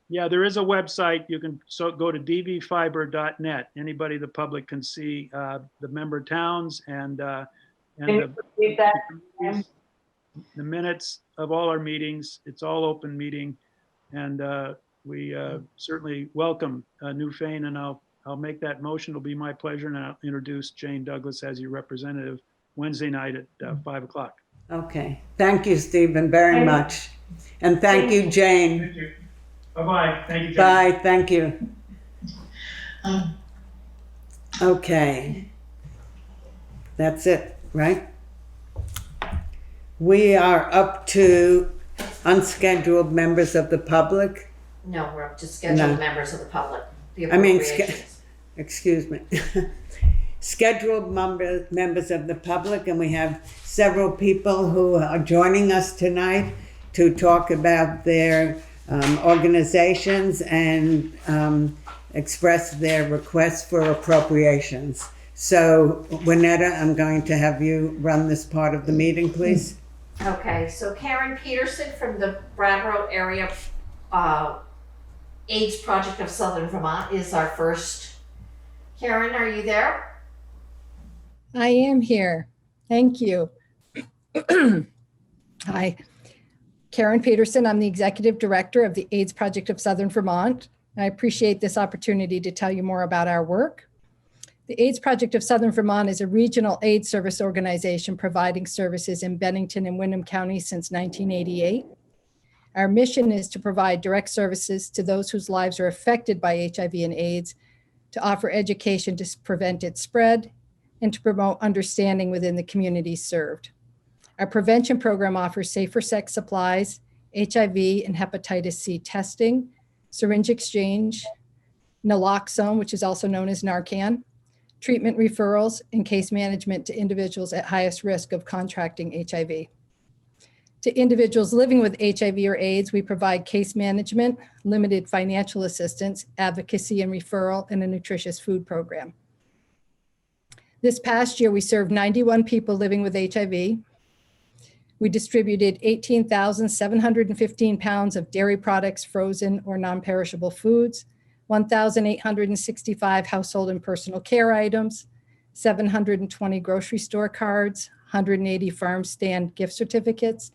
Speaker 9: yeah, there is a website. You can go to dbfiber.net. Anybody, the public, can see the member towns and the minutes of all our meetings. It's all open meeting, and we certainly welcome Newfane, and I'll make that motion. It'll be my pleasure, and I'll introduce Jane Douglas as your representative Wednesday night at 5 o'clock.
Speaker 1: okay, thank you, Stephen, very much. And thank you, Jane.
Speaker 9: Thank you. Bye-bye. Thank you, Jane.
Speaker 1: Bye, thank you. Okay. That's it, right? We are up to unscheduled members of the public.
Speaker 4: No, we're up to scheduled
Speaker 1: No.
Speaker 4: members of the public. The
Speaker 1: I mean,
Speaker 4: appropriations.
Speaker 1: Excuse me. Scheduled members of the public, and we have several people who are joining us tonight to talk about their organizations and express their requests for appropriations. So, Juanetta, I'm going to have you run this part of the meeting, please.
Speaker 4: Okay, so Karen Peterson from the Brattleboro area AIDS Project of Southern Vermont is our first. Karen, are you there?
Speaker 10: I am here. Thank you. Hi, Karen Peterson. I'm the Executive Director of the AIDS Project of Southern Vermont. I appreciate this opportunity to tell you more about our work. The AIDS Project of Southern Vermont is a regional AIDS service organization providing services in Bennington and Windham counties since 1988. Our mission is to provide direct services to those whose lives are affected by HIV and AIDS, to offer education to prevent its spread, and to promote understanding within the communities served. Our prevention program offers safer sex supplies, HIV and hepatitis C testing, syringe exchange, naloxone, which is also known as Narcan, treatment referrals, and case management to individuals at highest risk of contracting HIV. To individuals living with HIV or AIDS, we provide case management, limited financial assistance, advocacy and referral, and a nutritious food program. This past year, we served 91 people living with HIV. We distributed 18,715 pounds of dairy products, frozen or non-perishable foods, 1,865 household and personal care items, 720 grocery store cards, 180 farm stand gift certificates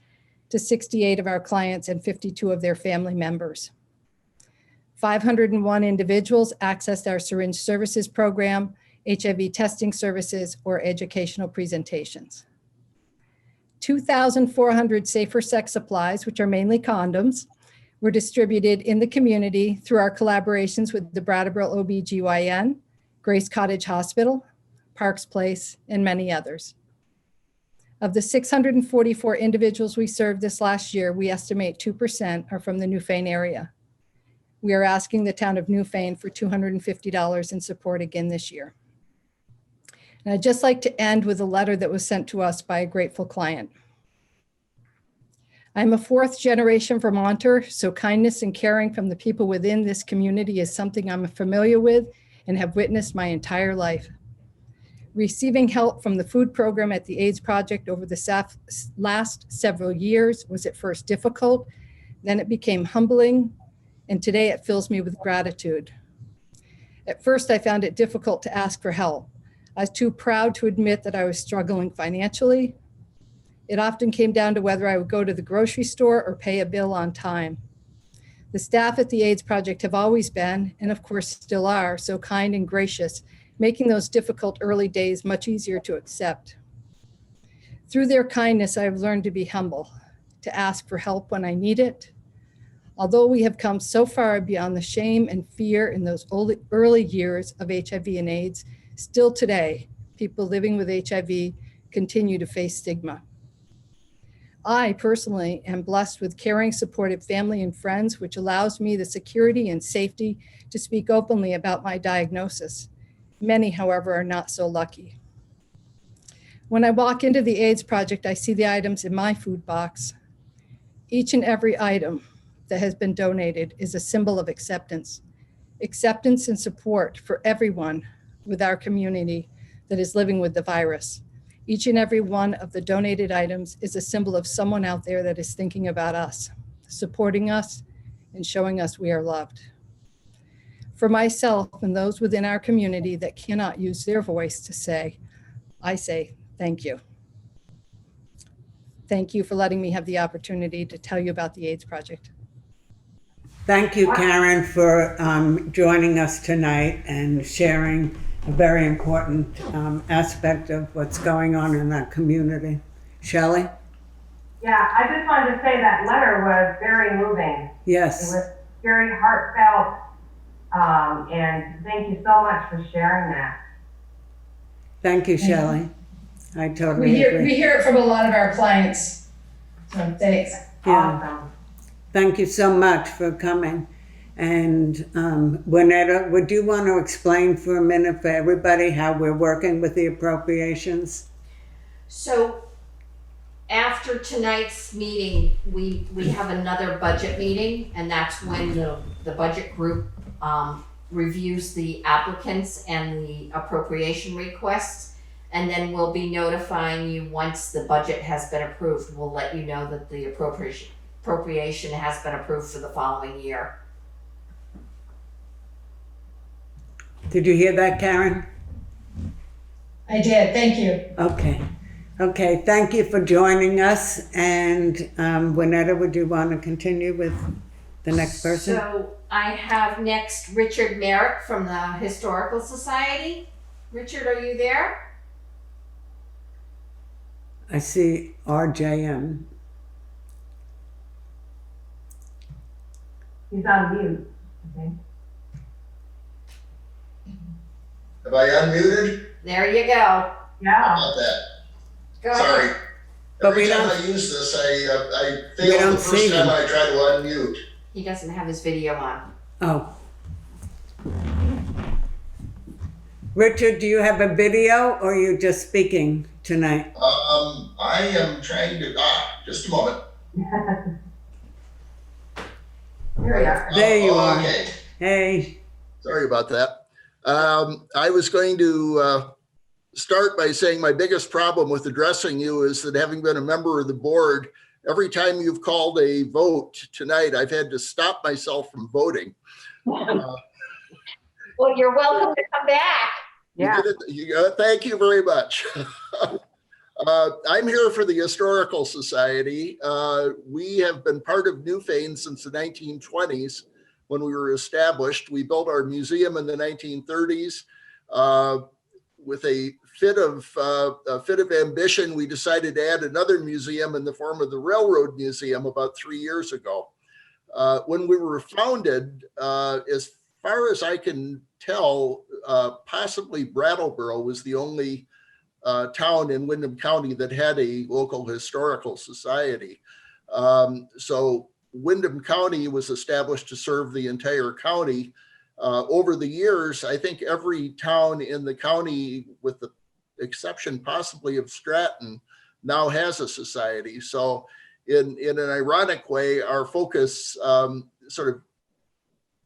Speaker 10: to 68 of our clients and 52 of their family members. 501 individuals accessed our syringe services program, HIV testing services, or educational presentations. 2,400 safer sex supplies, which are mainly condoms, were distributed in the community through our collaborations with the Brattleboro OBGYN, Grace Cottage Hospital, Parks Place, and many others. Of the 644 individuals we served this last year, we estimate 2% are from the Newfane area. We are asking the town of Newfane for $250 in support again this year. And I'd just like to end with a letter that was sent to us by a grateful client. I'm a fourth generation Vermonter, so kindness and caring from the people within this community is something I'm familiar with and have witnessed my entire life. Receiving help from the food program at the AIDS Project over the last several years was at first difficult, then it became humbling, and today it fills me with gratitude. At first, I found it difficult to ask for help. I was too proud to admit that I was struggling financially. It often came down to whether I would go to the grocery store or pay a bill on time. The staff at the AIDS Project have always been, and of course still are, so kind and gracious, making those difficult early days much easier to accept. Through their kindness, I've learned to be humble, to ask for help when I need it. Although we have come so far beyond the shame and fear in those early years of HIV and AIDS, still today, people living with HIV continue to face stigma. I personally am blessed with caring, supportive family and friends, which allows me the security and safety to speak openly about my diagnosis. Many, however, are not so lucky. When I walk into the AIDS Project, I see the items in my food box. Each and every item that has been donated is a symbol of acceptance and support for everyone with our community that is living with the virus. Each and every one of the donated items is a symbol of someone out there that is thinking about us, supporting us, and showing us we are loved. For myself and those within our community that cannot use their voice to say, I say thank you. Thank you for letting me have the opportunity to tell you about the AIDS Project.
Speaker 1: Thank you, Karen, for joining us tonight and sharing a very important aspect of what's going on in that community. Shelley?
Speaker 5: Yeah, I just wanted to say that letter was very moving.
Speaker 1: Yes.
Speaker 5: It was very heartfelt, and thank you so much for sharing that.
Speaker 1: Thank you, Shelley. I totally agree.
Speaker 10: We hear it from a lot of our clients. So thanks.
Speaker 1: Yeah.
Speaker 5: Awesome.
Speaker 1: Thank you so much for coming. And Juanetta, would you want to explain for a minute for everybody how we're working with the appropriations?
Speaker 4: So after tonight's meeting, we have another budget meeting, and that's when the budget group reviews the applicants and the appropriation requests. And then we'll be notifying you once the budget has been approved. We'll let you know that the appropriation has been approved for the following year.
Speaker 1: Did you hear that, Karen?
Speaker 10: I did, thank you.
Speaker 1: Okay, thank you for joining us. And Juanetta, would you want to continue with the next person?
Speaker 4: So I have next Richard Marek from the Historical Society. Richard, are you there?
Speaker 1: I see RJM.
Speaker 5: He's on mute, I think.
Speaker 11: Have I unmuted?
Speaker 4: There you go.
Speaker 11: How
Speaker 5: Yeah.
Speaker 11: about that?
Speaker 4: Go ahead.
Speaker 11: Sorry.
Speaker 1: But
Speaker 11: Every
Speaker 1: we
Speaker 11: time
Speaker 1: don't-
Speaker 11: I use this, I
Speaker 1: We
Speaker 11: fail
Speaker 1: don't
Speaker 11: the
Speaker 1: see
Speaker 11: first time
Speaker 1: him.
Speaker 11: I try to unmute.
Speaker 4: He doesn't have his video on.
Speaker 1: Oh. Richard, do you have a video or are you just speaking tonight?
Speaker 11: I am trying to, just a moment.
Speaker 5: Here we are.
Speaker 1: There you are.
Speaker 11: Okay.
Speaker 1: Hey,
Speaker 11: Sorry about that. I was going to start by saying my biggest problem with addressing you is that having been a member of the board, every time you've called a vote tonight, I've had to stop myself from voting.
Speaker 4: Well, you're welcome to come back.
Speaker 5: Yeah.
Speaker 11: Thank you very much. I'm here for the Historical Society. We have been part of Newfane since the 1920s when we were established. We built our museum in the 1930s. With a fit of ambition, we decided to add another museum in the form of the Railroad Museum about 3 years ago. When we were founded, as far as I can tell, possibly Brattleboro was the only town in Windham County that had a local historical society. So Windham County was established to serve the entire county. Over the years, I think every town in the county, with the exception possibly of Stratton, now has a society. So in an ironic way, our focus sort of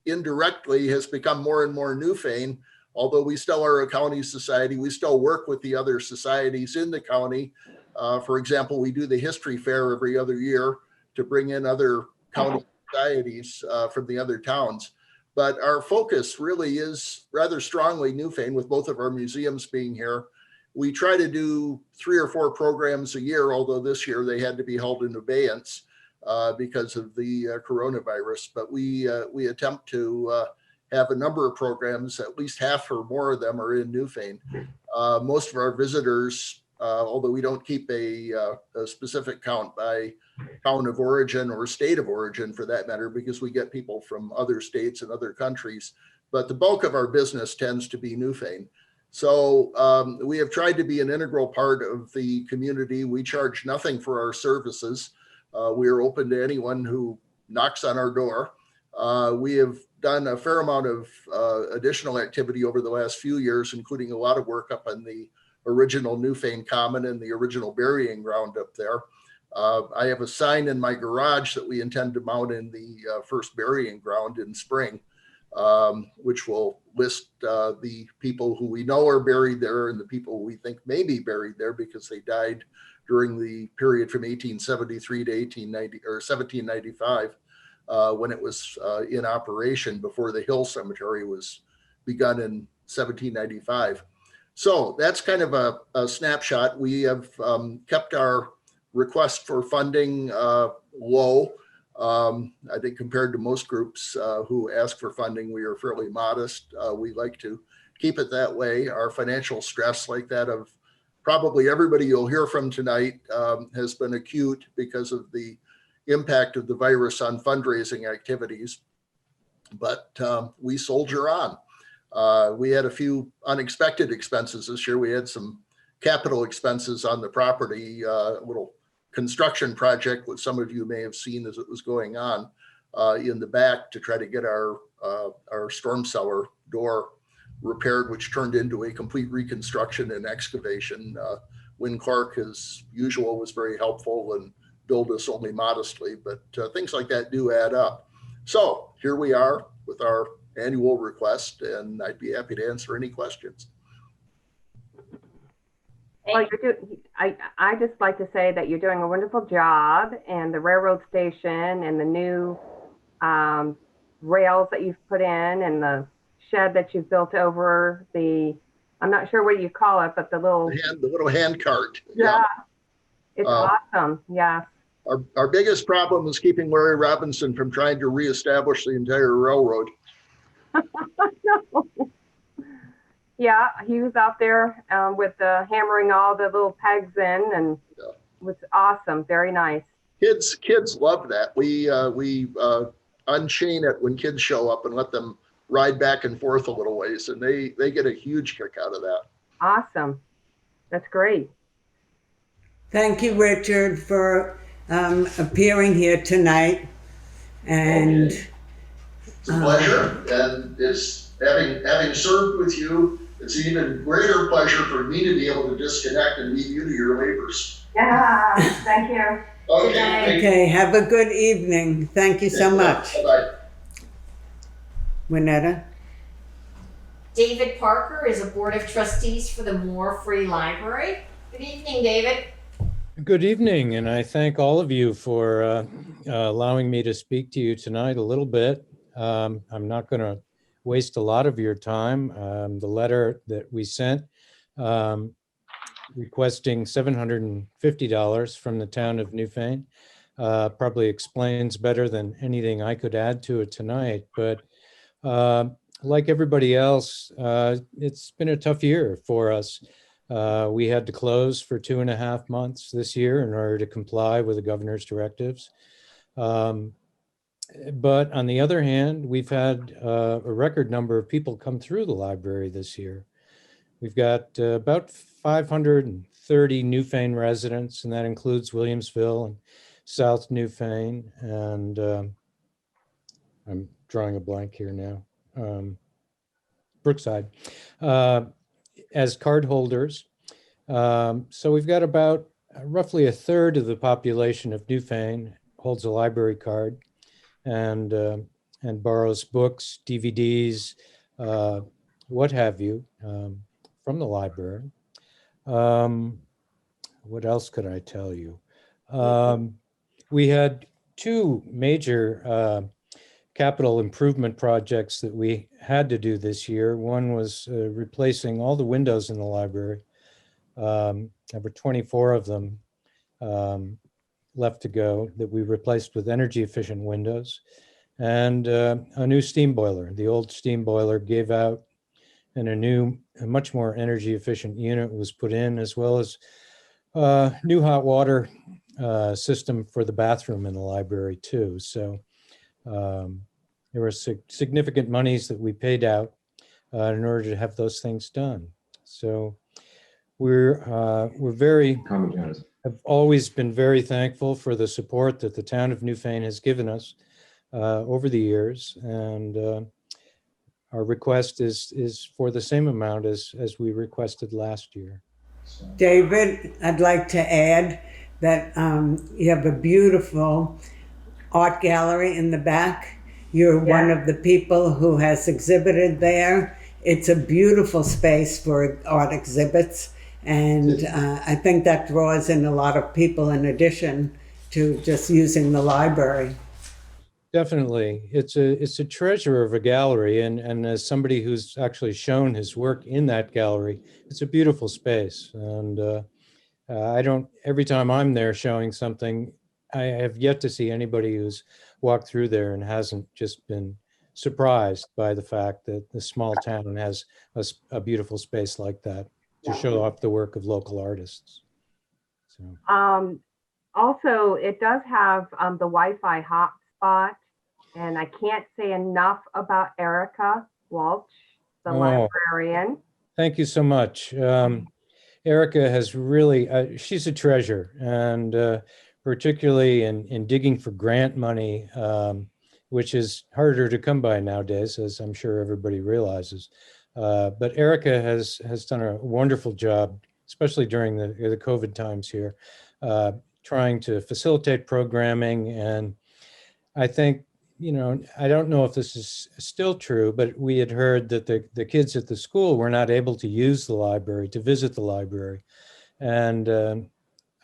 Speaker 11: indirectly has become more and more Newfane. Although we still are a county society, we still work with the other societies in the county. For example, we do the history fair every other year to bring in other county societies from the other towns. But our focus really is rather strongly Newfane, with both of our museums being here. We try to do 3 or 4 programs a year, although this year they had to be held in abeyance because of the coronavirus. But we attempt to have a number of programs. At least half or more of them are in Newfane. Most of our visitors, although we don't keep a specific count by town of origin or state of origin for that matter, because we get people from other states and other countries, but the bulk of our business tends to be Newfane. So we have tried to be an integral part of the community. We charge nothing for our services. We are open to anyone who knocks on our door. We have done a fair amount of additional activity over the last few years, including a lot of work up on the original Newfane Common and the original burying ground up there. I have a sign in my garage that we intend to mount in the first burying ground in spring, which will list the people who we know are buried there and the people we think may be buried there because they died during the period from 1873 to 1890 or 1795, when it was in operation before the Hill Cemetery was begun in 1795. So that's kind of a snapshot. We have kept our request for funding low. I think compared to most groups who ask for funding, we are fairly modest. We like to keep it that way. Our financial stress, like that of probably everybody you'll hear from tonight, has been acute because of the impact of the virus on fundraising activities. But we soldier on. We had a few unexpected expenses this year. We had some capital expenses on the property, a little construction project, which some of you may have seen as it was going on in the back to try to get our storm cellar door repaired, which turned into a complete reconstruction and excavation. Win Clark, as usual, was very helpful and billed us only modestly, but things like that do add up. So here we are with our annual request, and I'd be happy to answer any questions.
Speaker 5: Well, I just like to say that you're doing a wonderful job, and the railroad station and the new rails that you've put in and the shed that you've built over the, I'm not sure what you call it, but the little
Speaker 11: hand cart.
Speaker 5: Yeah. It's awesome. Yeah.
Speaker 11: Our biggest problem is keeping Larry Robinson from trying to reestablish the entire railroad.
Speaker 5: No. Yeah, he was out there with hammering all the little pegs in, and it was awesome. Very nice.
Speaker 11: Kids love that. We unchain it when kids show up and let them ride back and forth a little ways, and they get a huge kick out of that.
Speaker 5: Awesome. That's great.
Speaker 1: Thank you, Richard, for appearing here tonight. And
Speaker 11: it's a pleasure, and it's having served with you. It's an even greater pleasure for me to be able to disconnect and leave you to your labors.
Speaker 5: Yeah, thank you.
Speaker 1: Okay, have a good evening. Thank you so much.
Speaker 11: Bye-bye.
Speaker 1: Juanetta?
Speaker 4: David Parker is a Board of Trustees for the Moore Free Library. Good evening, David.
Speaker 12: Good evening, and I thank all of you for allowing me to speak to you tonight a little bit. I'm not going to waste a lot of your time. The letter that we sent requesting $750 from the town of Newfane probably explains better than anything I could add to it tonight. But like everybody else, it's been a tough year for us. We had to close for 2.5 months this year in order to comply with the governor's directives. But on the other hand, we've had a record number of people come through the library this year. We've got about 530 Newfane residents, and that includes Williamsville and South Newfane, and I'm drawing a blank here now, Brookside, as card holders. So we've got about roughly a third of the population of Newfane holds a library card and borrows books, DVDs, what have you, from the library. What else could I tell you? We had 2 major capital improvement projects that we had to do this year. One was replacing all the windows in the library. There were 24 of them left to go that we replaced with energy efficient windows, and a new steam boiler. The old steam boiler gave out, and a much more energy efficient unit was put in, as well as new hot water system for the bathroom in the library too. So there were significant monies that we paid out in order to have those things done. So we're very, have always been very thankful for the support that the town of Newfane has given us over the years. And our request is for the same amount as we requested last year.
Speaker 1: David, I'd like to add that you have a beautiful art gallery in the back. You're one of the people who has exhibited there. It's a beautiful space for art exhibits. And I think that draws in a lot of people in addition to just using the library.
Speaker 12: Definitely. It's a treasure of a gallery. And as somebody who's actually shown his work in that gallery, it's a beautiful space. And every time I'm there showing something, I have yet to see anybody who's walked through there and hasn't just been surprised by the fact that the small town has a beautiful space like that to show off the work of local artists. So.
Speaker 5: Also, it does have the Wi-Fi hotspot, and I can't say enough about Erica Walsh, the librarian.
Speaker 12: Thank you so much. Erica has really, she's a treasure, and particularly in digging for grant money, which is harder to come by nowadays, as I'm sure everybody realizes. But Erica has done a wonderful job, especially during the COVID times here, trying to facilitate programming. And I think, I don't know if this is still true, but we had heard that the kids at the school were not able to use the library, to visit the library. And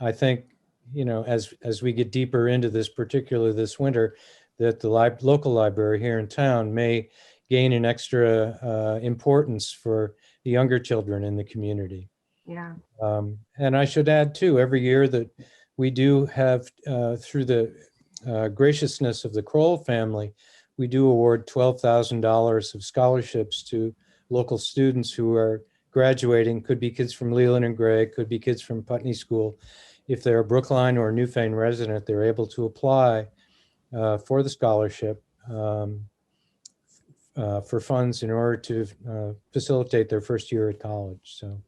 Speaker 12: I think, as we get deeper into this, particularly this winter, that the local library here in town may gain an extra importance for the younger children in the community.
Speaker 5: Yeah.
Speaker 12: And I should add too, every year that we do have, through the graciousness of the Kroll family, we do award $12,000 of scholarships to local students who are graduating. Could be kids from Leland and Gray, could be kids from Putney School. If they're a Brookline or Newfane resident, they're able to apply for the scholarship for funds in order to facilitate their first year at college. So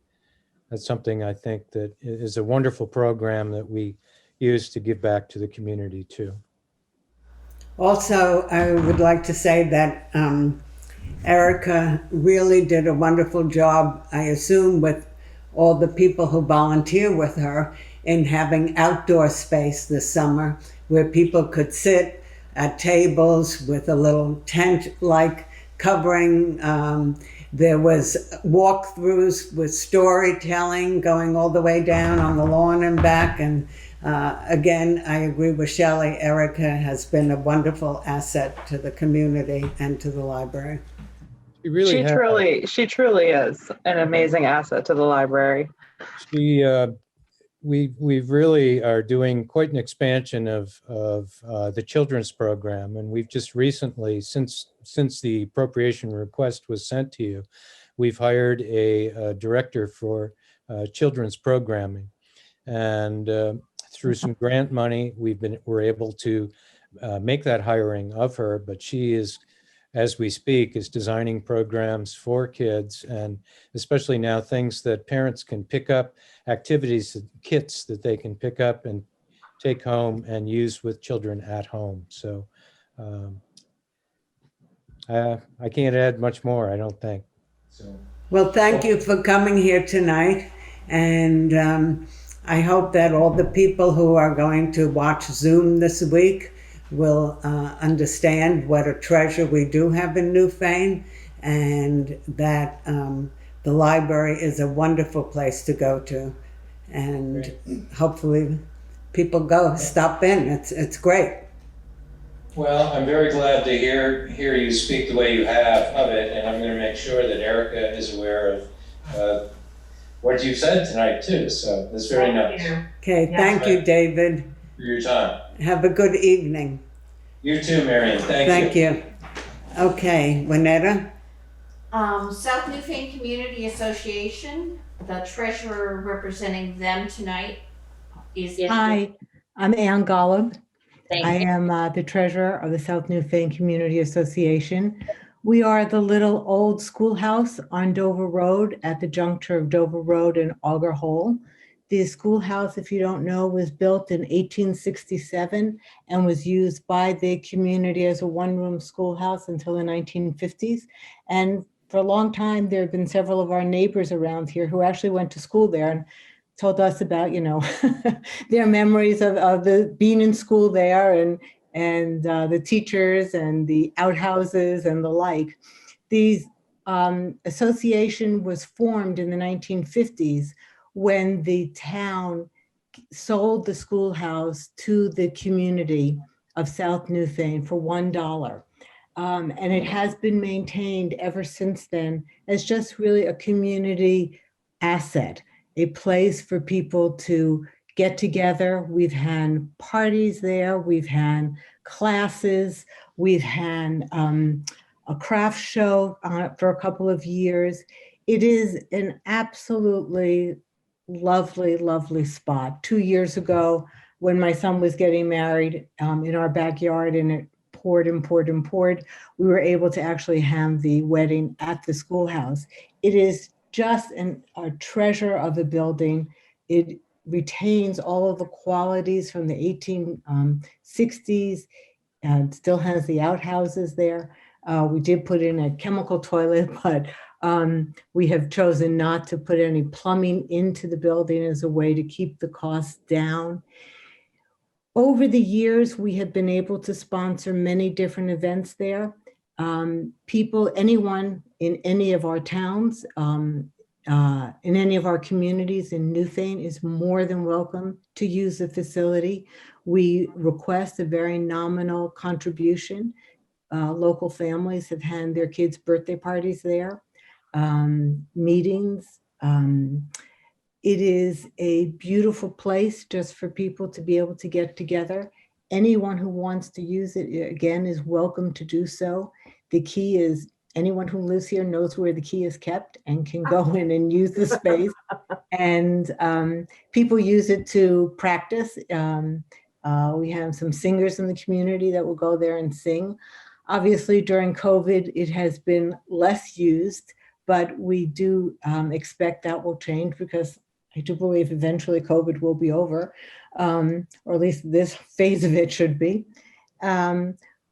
Speaker 12: that's something I think that is a wonderful program that we use to give back to the community too.
Speaker 1: Also, I would like to say that Erica really did a wonderful job, I assume, with all the people who volunteer with her in having outdoor space this summer where people could sit at tables with a little tent-like covering. There was walkthroughs with storytelling going all the way down on the lawn and back. And again, I agree with Shelley. Erica has been a wonderful asset to the community and to the library.
Speaker 2: She truly is an amazing asset to the library.
Speaker 12: We really are doing quite an expansion of the children's program, and we've just recently, since the appropriation request was sent to you, we've hired a director for children's programming, and through some grant money, we're able to make that hiring of her. But she is, as we speak, is designing programs for kids, and especially now things that parents can pick up, activities, kits that they can pick up and take home and use with children at home. So I can't add much more, I don't think. So.
Speaker 1: Well, thank you for coming here tonight. And I hope that all the people who are going to watch Zoom this week will understand what a treasure we do have in Newfane, and that the library is a wonderful place to go to. And hopefully people stop in. It's great.
Speaker 12: Well, I'm very glad to hear you speak the way you have of it, and I'm going to make sure that Erica is aware of what you said tonight too. So that's very nice.
Speaker 1: Okay, thank you, David.
Speaker 12: For your time.
Speaker 1: Have a good evening.
Speaker 12: You too, Marion.
Speaker 1: Thank you. Okay, Juanetta?
Speaker 4: South Newfane Community Association, the treasurer representing them tonight is.
Speaker 13: Hi, I'm Ann Golob.
Speaker 4: Thank
Speaker 13: I
Speaker 4: you.
Speaker 13: am the treasurer of the South Newfane Community Association. We are the little old schoolhouse on Dover Road at the juncture of Dover Road and Auger Hole. The schoolhouse, if you don't know, was built in 1867 and was used by the community as a one-room schoolhouse until the 1950s. And for a long time, there have been several of our neighbors around here who actually went to school there and told us about, their memories of the being in school there and the teachers and the outhouses and the like. These association was formed in the 1950s when the town sold the schoolhouse to the community of South Newfane for $1. And it has been maintained ever since then as just really a community asset, a place for people to get together. We've had parties there, we've had classes, we've had a craft show for a couple of years. It is an absolutely lovely, lovely spot. 2 years ago, when my son was getting married in our backyard and it poured and poured and poured, we were able to actually have the wedding at the schoolhouse. It is just a treasure of a building. It retains all of the qualities from the 1860s and still has the outhouses there. We did put in a chemical toilet, but we have chosen not to put any plumbing into the building as a way to keep the costs down. Over the years, we have been able to sponsor many different events there. Anyone in any of our towns, in any of our communities in Newfane is more than welcome to use the facility. We request a very nominal contribution. Local families have had their kids' birthday parties there, meetings. It is a beautiful place just for people to be able to get together. Anyone who wants to use it, again, is welcome to do so. The key is anyone who lives here knows where the key is kept and can go in and use the space. And people use it to practice. We have some singers in the community that will go there and sing. Obviously, during COVID, it has been less used, but we do expect that will change because I do believe eventually COVID will be over, or at least this phase of it should be.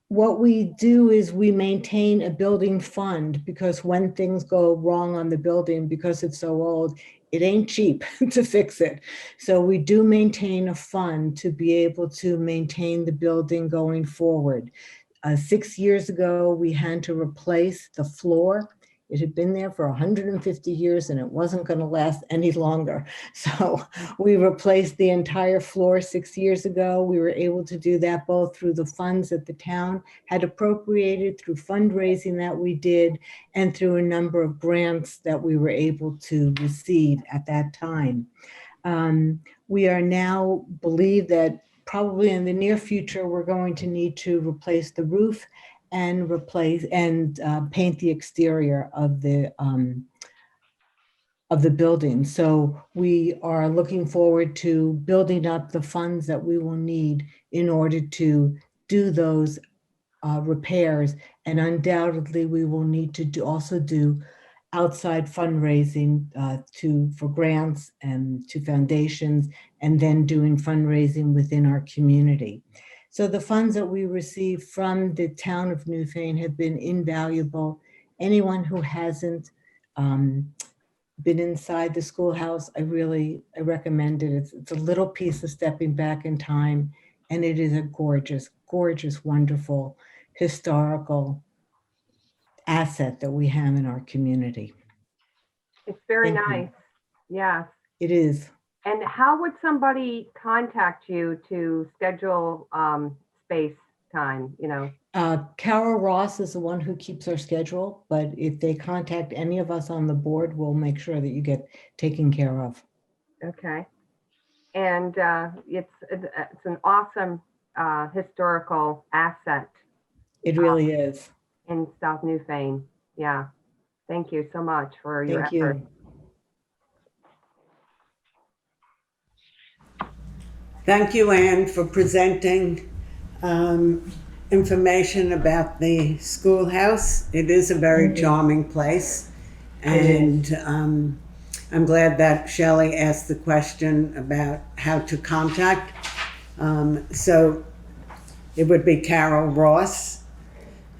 Speaker 13: What we do is we maintain a building fund because when things go wrong on the building, because it's so old, it ain't cheap to fix it. So we do maintain a fund to be able to maintain the building going forward. 6 years ago, we had to replace the floor. It had been there for 150 years and it wasn't going to last any longer. So we replaced the entire floor 6 years ago. We were able to do that both through the funds that the town had appropriated, through fundraising that we did, and through a number of grants that we were able to receive at that time. We are now believe that probably in the near future, we're going to need to replace the roof and paint the exterior of the building. So we are looking forward to building up the funds that we will need in order to do those repairs. And undoubtedly, we will need to also do outside fundraising for grants and to foundations, and then doing fundraising within our community. So the funds that we receive from the town of Newfane have been invaluable. Anyone who hasn't been inside the schoolhouse, I recommend it. It's a little piece of stepping back in time, and it is a gorgeous, gorgeous, wonderful, historical asset that we have in our community.
Speaker 5: It's very
Speaker 13: Thank you.
Speaker 5: nice. Yes.
Speaker 13: It is.
Speaker 5: And how would somebody contact you to schedule space time,
Speaker 13: Carol Ross is the one who keeps our schedule, but if they contact any of us on the board, we'll make sure that you get taken care of.
Speaker 5: Okay. And it's an awesome historical asset.
Speaker 13: It really is.
Speaker 5: In South Newfane. Yeah. Thank you so much for your
Speaker 13: Thank
Speaker 5: effort.
Speaker 13: you.
Speaker 1: Thank you, Anne, for presenting. information about the schoolhouse. It is a very charming place. And I'm glad that Shelley asked the question about how to contact. So it would be Carol Ross.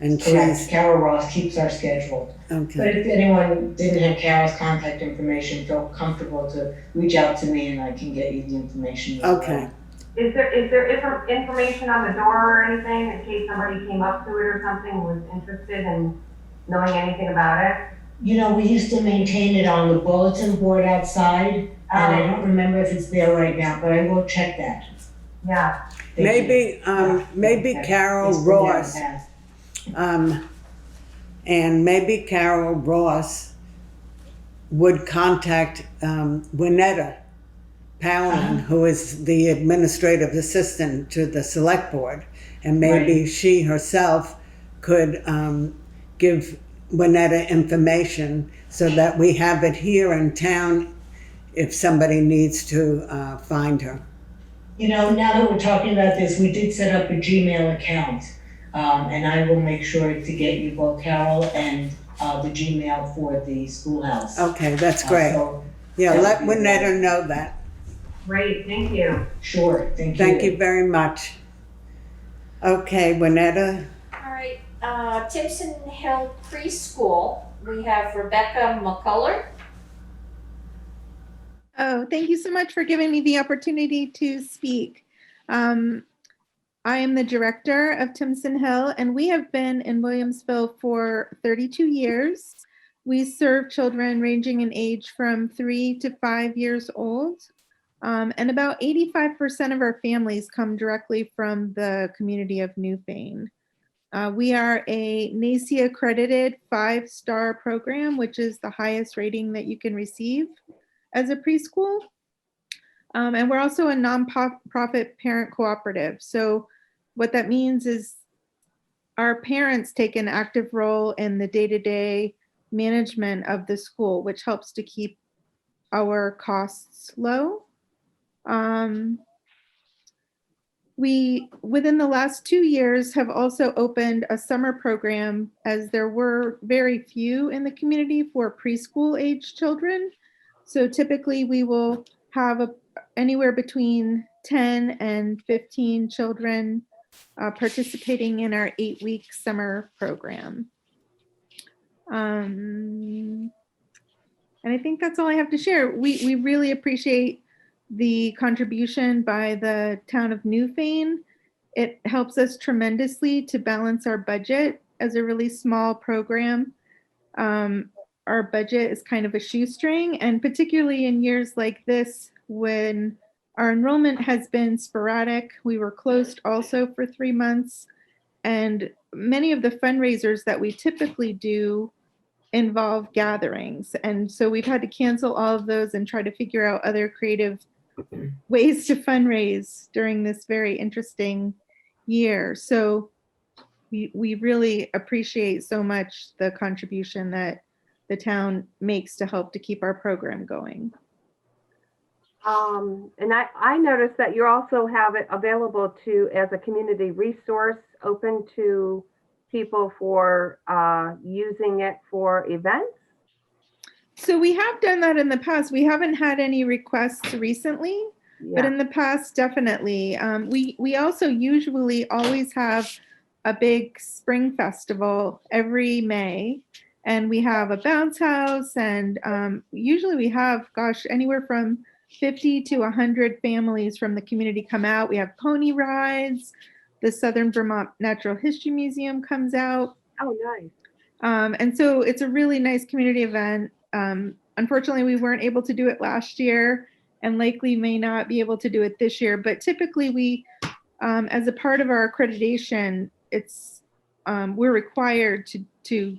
Speaker 1: And
Speaker 13: Correct.
Speaker 1: she's,
Speaker 13: Carol Ross keeps our schedule. But
Speaker 1: okay,
Speaker 13: if anyone didn't have Carol's contact information, feel comfortable to reach out to me and I can get you the information. as well.
Speaker 1: okay.
Speaker 5: Is there information on the door or anything in case somebody came up to it or something, was interested in knowing anything about it?
Speaker 13: You know, we used to maintain it on the bulletin board outside, and I don't remember if it's there right now, but I will check that.
Speaker 5: Yeah.
Speaker 13: Thank you.
Speaker 1: Maybe Carol
Speaker 13: It's been there in the
Speaker 1: Ross,
Speaker 13: past.
Speaker 1: and maybe Carol Ross would contact Juanetta Powlin, who is the administrative assistant to the select board. And maybe she herself could give Juanetta information so that we have it here in town if somebody needs to find her.
Speaker 13: You know, now that we're talking about this, we did set up a Gmail account, and I will make sure to get you both Carol and the Gmail for the schoolhouse.
Speaker 1: Okay, that's great.
Speaker 13: So
Speaker 1: Yeah,
Speaker 13: that
Speaker 1: let
Speaker 13: would be
Speaker 1: Juanetta know that.
Speaker 5: Great, thank you.
Speaker 13: Sure, thank you.
Speaker 1: Thank you very much. Okay, Juanetta.
Speaker 4: All right, Timson Hill Preschool, we have Rebecca McCuller.
Speaker 14: Oh, thank you so much for giving me the opportunity to speak. I am the director of Timson Hill, and we have been in Williamsville for 32 years. We serve children ranging in age from 3 to 5 years old. And about 85% of our families come directly from the community of Newfane. We are a NACI accredited 5-star program, which is the highest rating that you can receive as a preschool. And we're also a nonprofit parent cooperative. So what that means is our parents take an active role in the day-to-day management of the school, which helps to keep our costs low. We, within the last 2 years, have also opened a summer program, as there were very few in the community for preschool age children. So typically we will have anywhere between 10 and 15 children participating in our 8-week summer program. And I think that's all I have to share. We really appreciate the contribution by the town of Newfane. It helps us tremendously to balance our budget as a really small program. Our budget is kind of a shoestring, and particularly in years like this, when our enrollment has been sporadic, we were closed also for 3 months, and many of the fundraisers that we typically do involve gatherings. And so we've had to cancel all of those and try to figure out other creative ways to fundraise during this very interesting year. So we really appreciate so much the contribution that the town makes to help to keep our program going.
Speaker 5: And I noticed that you also have it available to, as a community resource, open to people for using it for events.
Speaker 14: So we have done that in the past. We haven't had any requests recently, but in the past, definitely. We also usually always have a big spring festival every May, and we have a bounce house, and usually we have, gosh, anywhere from 50 to 100 families from the community come out. We have pony rides. The Southern Vermont Natural History Museum comes out.
Speaker 5: Oh, nice.
Speaker 14: And so it's a really nice community event. Unfortunately, we weren't able to do it last year and likely may not be able to do it this year. But typically we, as a part of our accreditation, we're required to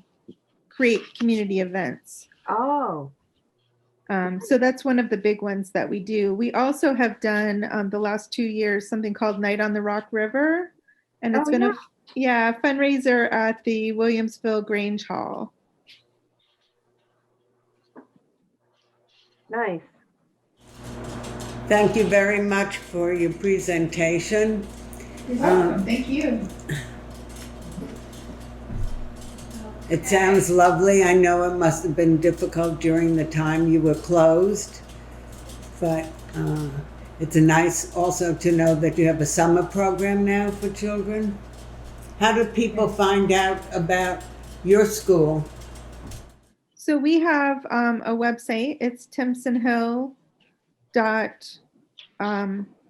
Speaker 14: create community events.
Speaker 5: Oh.
Speaker 14: So that's one of the big ones that we do. We also have done the last 2 years something called Night on the Rock River, and it's been a fundraiser at the Williamsville Grange Hall.
Speaker 5: Nice.
Speaker 1: Thank you very much for your presentation.
Speaker 14: You're welcome. Thank you.
Speaker 1: It sounds lovely. I know it must have been difficult during the time you were closed, but it's nice also to know that you have a summer program now for children. How do people find out about your school?
Speaker 14: So we have a website. It's timsonhill.org,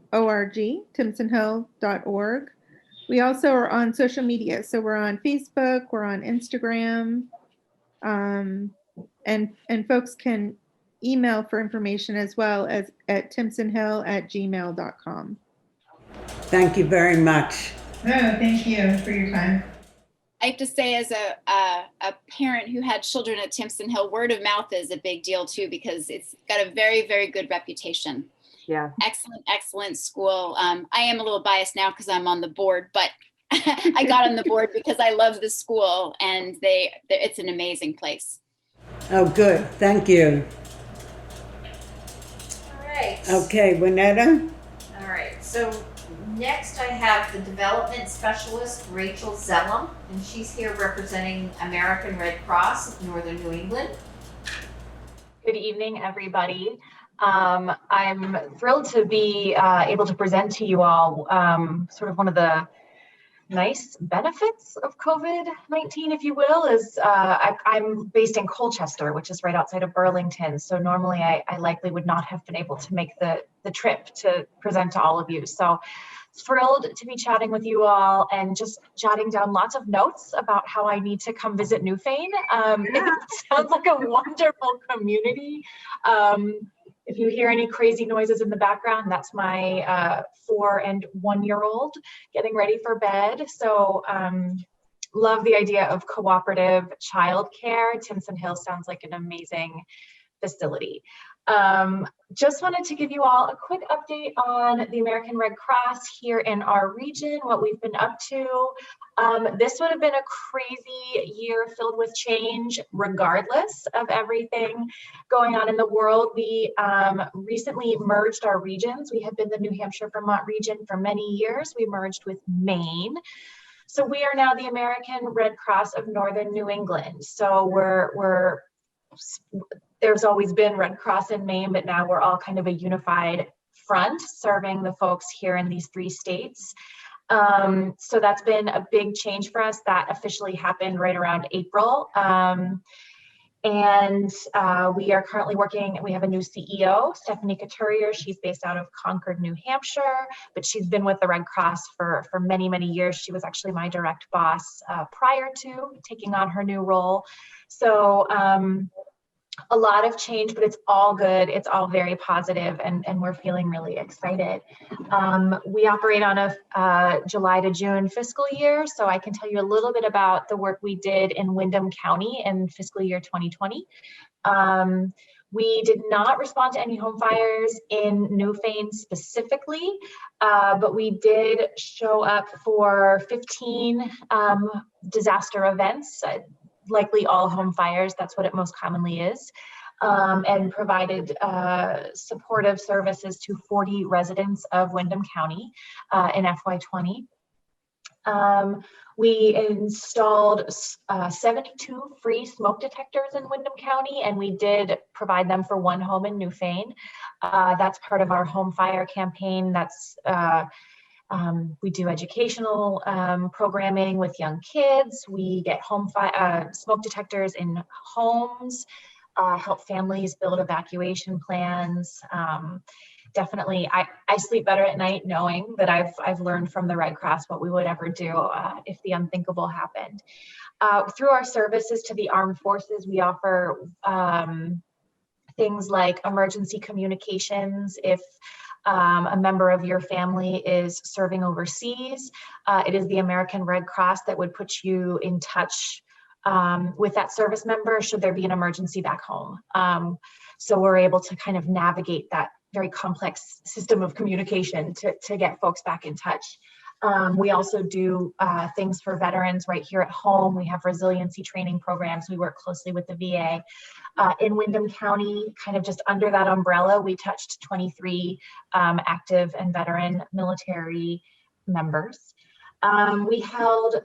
Speaker 14: timsonhill.org. We also are on social media. So we're on Facebook, we're on Instagram, and folks can email for information as well as at timsonhill@gmail.com.
Speaker 1: Thank you very much.
Speaker 2: No, thank you for your time.
Speaker 15: I have to say, as a parent who had children at Timson Hill, word of mouth is a big deal too, because it's got a very, very good reputation.
Speaker 5: Yeah.
Speaker 15: Excellent school. I am a little biased now because I'm on the board, but I got on the board because I love the school, and it's an amazing place.
Speaker 1: Oh, good. Thank you.
Speaker 4: All right.
Speaker 1: Okay, Juanetta?
Speaker 4: All right, so next I have the development specialist, Rachel Zellum, and she's here representing American Red Cross of Northern New England.
Speaker 16: Good evening, everybody. I'm thrilled to be able to present to you all sort of one of the nice benefits of COVID-19, if you will, is I'm based in Colchester, which is right outside of Burlington. So normally I likely would not have been able to make the trip to present to all of you. So thrilled to be chatting with you all and just jotting down lots of notes about how I need to come visit Newfane. It sounds like a wonderful community. If you hear any crazy noises in the background, that's my 4 and 1 year old getting ready for bed. So love the idea of cooperative childcare. Timson Hill sounds like an amazing facility. Just wanted to give you all a quick update on the American Red Cross here in our region, what we've been up to. This would have been a crazy year filled with change, regardless of everything going on in the world. We recently merged our regions. We had been the New Hampshire, Vermont region for many years. We merged with Maine. So we are now the American Red Cross of Northern New England. So there's always been Red Cross in Maine, but now we're all kind of a unified front serving the folks here in these 3 states. So that's been a big change for us. That officially happened right around April. And we are currently working, we have a new CEO, Stephanie Couturier. She's based out of Concord, New Hampshire, but she's been with the Red Cross for many, many years. She was actually my direct boss prior to taking on her new role. So a lot of change, but it's all good. It's all very positive, and we're feeling really excited. We operate on a July to June fiscal year, so I can tell you a little bit about the work we did in Windham County in fiscal year 2020. We did not respond to any home fires in Newfane specifically, but we did show up for 15 disaster events, likely all home fires, that's what it most commonly is, and provided supportive services to 40 residents of Windham County in FY20. We installed 72 free smoke detectors in Windham County, and we did provide them for 1 home in Newfane. That's part of our home fire campaign. That's we do educational programming with young kids. We get smoke detectors in homes, help families build evacuation plans. Definitely, I sleep better at night knowing that I've learned from the Red Cross what we would ever do if the unthinkable happened. Through our services to the armed forces, we offer things like emergency communications. If a member of your family is serving overseas, it is the American Red Cross that would put you in touch with that service member should there be an emergency back home. So we're able to kind of navigate that very complex system of communication to get folks back in touch. We also do things for veterans right here at home. We have resiliency training programs. We work closely with the VA. In Windham County, kind of just under that umbrella, we touched 23 active and veteran military members. We held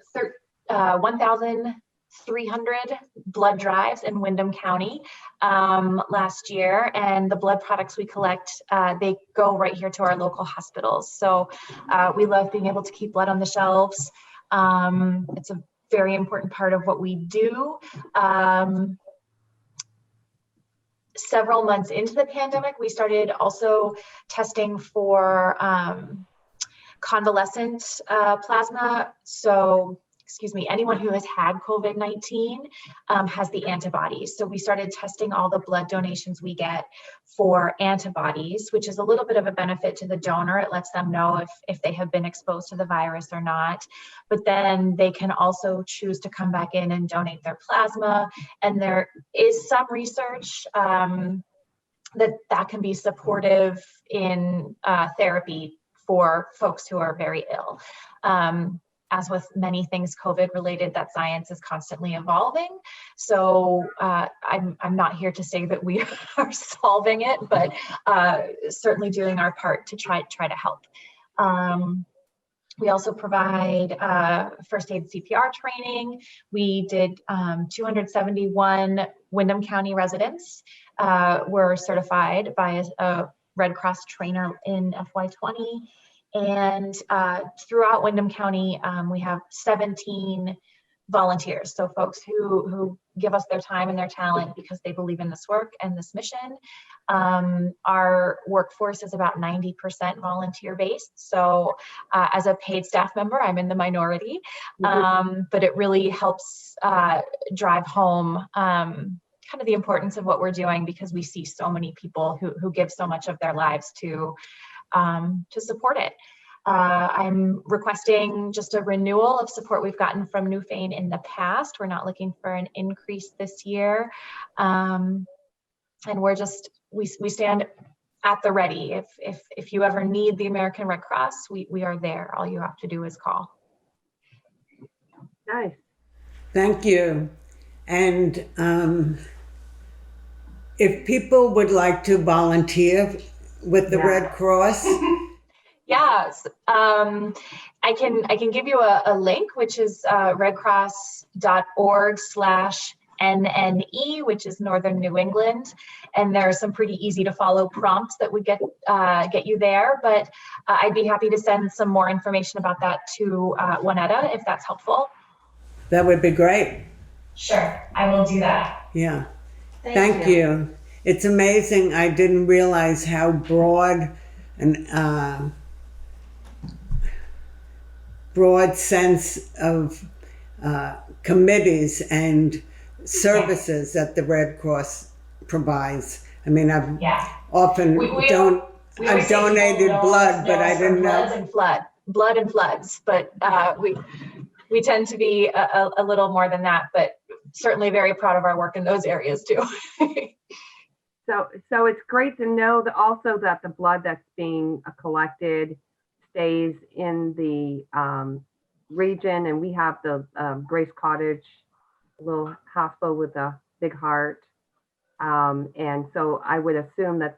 Speaker 16: 300 blood drives in Windham County last year, and the blood products we collect, they go right here to our local hospitals. So we love being able to keep blood on the shelves. It's a very important part of what we do. Several months into the pandemic, we started also testing for convalescent plasma. So, anyone who has had COVID-19 has the antibodies. So we started testing all the blood donations we get for antibodies, which is a little bit of a benefit to the donor. It lets them know if they have been exposed to the virus or not. But then they can also choose to come back in and donate their plasma. And there is some research that can be supportive in therapy for folks who are very ill. As with many things COVID related, that science is constantly evolving. So I'm not here to say that we are solving it, but certainly doing our part to try to help. We also provide first aid CPR training. We did 271 Windham County residents were certified by a Red Cross trainer in FY20. And throughout Windham County, we have 17 volunteers. So folks who give us their time and their talent because they believe in this work and this mission. Our workforce is about 90% volunteer based. So as a paid staff member, I'm in the minority, but it really helps drive home kind of the importance of what we're doing, because we see so many people who give so much of their lives to support it. I'm requesting just a renewal of support we've gotten from Newfane in the past. We're not looking for an increase this year. And we stand at the ready. If you ever need the American Red Cross, we are there. All you have to do is call.
Speaker 5: Nice.
Speaker 1: Thank you. And if people would like to volunteer with the Red Cross.
Speaker 16: Yes, I can give you a link, which is redcross.org/NNE, which is Northern New England. And there are some pretty easy to follow prompts that would get you there. But I'd be happy to send some more information about that to Juanetta, if that's helpful.
Speaker 1: That would be great.
Speaker 16: Sure, I will do that.
Speaker 1: Yeah. Thank you. It's amazing. I didn't realize how broad and broad sense of committees and services that the Red Cross provides. I mean, I've often I've donated blood, but I didn't know.
Speaker 16: Blood and floods, but we tend to be a little more than that, but certainly very proud of our work in those areas too.
Speaker 5: So it's great to know that also that the blood that's being collected stays in the region, and we have the Grace Cottage, little hospital with a big heart, and so I would assume that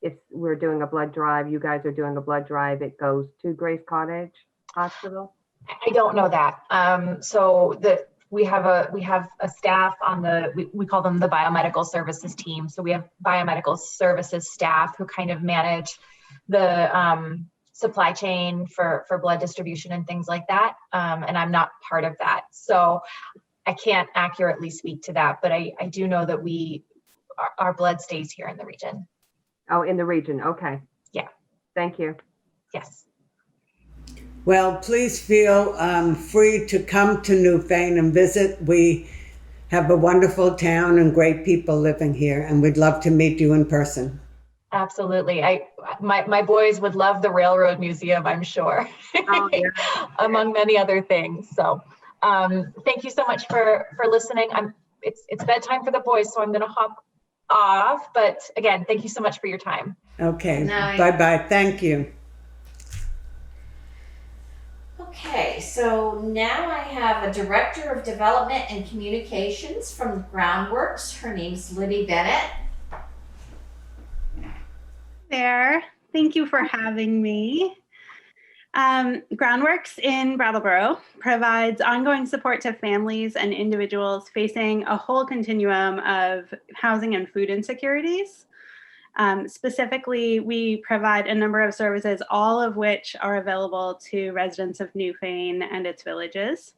Speaker 5: if we're doing a blood drive, you guys are doing a blood drive, it goes to Grace Cottage Hospital.
Speaker 16: I don't know that. So we have a staff on we call them the biomedical services team. So we have biomedical services staff who kind of manage the supply chain for blood distribution and things like that. And I'm not part of that. So I can't accurately speak to that, but I do know that our blood stays here in the region.
Speaker 5: Oh, in the region. Okay.
Speaker 16: Yeah.
Speaker 5: Thank you.
Speaker 16: Yes.
Speaker 1: Well, please feel free to come to Newfane and visit. We have a wonderful town and great people living here, and we'd love to meet you in person.
Speaker 16: Absolutely. My boys would love the Railroad Museum, I'm sure, among many other things. So thank you so much for listening. It's bedtime for the boys, so I'm going to hop off. But again, thank you so much for your time.
Speaker 1: Okay. Bye-bye. Thank you.
Speaker 4: Okay, so now I have a Director of Development and Communications from Groundworks. Her name's Libby Bennett.
Speaker 17: There. Thank you for having me. Groundworks in Brattleboro provides ongoing support to families and individuals facing a whole continuum of housing and food insecurities. Specifically, we provide a number of services, all of which are available to residents of Newfane and its villages.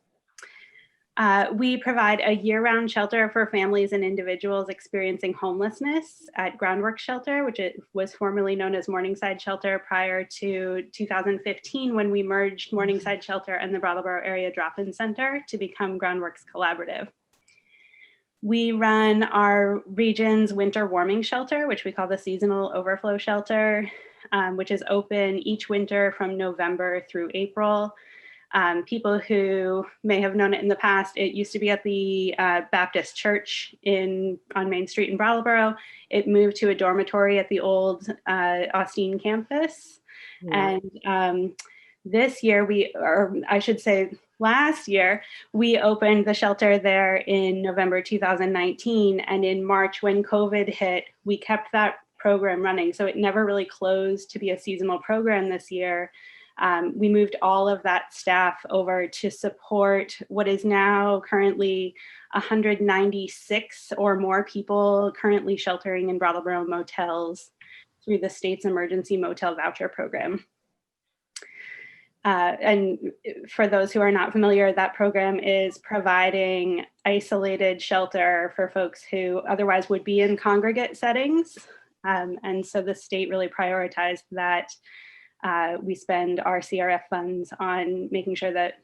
Speaker 17: We provide a year-round shelter for families and individuals experiencing homelessness at Groundworks Shelter, which it was formerly known as Morningside Shelter prior to 2015, when we merged Morningside Shelter and the Brattleboro Area Drop-In Center to become Groundworks Collaborative. We run our region's winter warming shelter, which we call the Seasonal Overflow Shelter, which is open each winter from November through April. People who may have known it in the past, it used to be at the Baptist Church on Main Street in Brattleboro. It moved to a dormitory at the old Austin campus. Yeah. And this year last year, we opened the shelter there in November 2019. And in March, when COVID hit, we kept that program running. So it never really closed to be a seasonal program this year. We moved all of that staff over to support what is now currently 196 or more people currently sheltering in Brattleboro motels through the state's emergency motel voucher program. And for those who are not familiar, that program is providing isolated shelter for folks who otherwise would be in congregate settings. And so the state really prioritized that. We spend our CRF funds on making sure that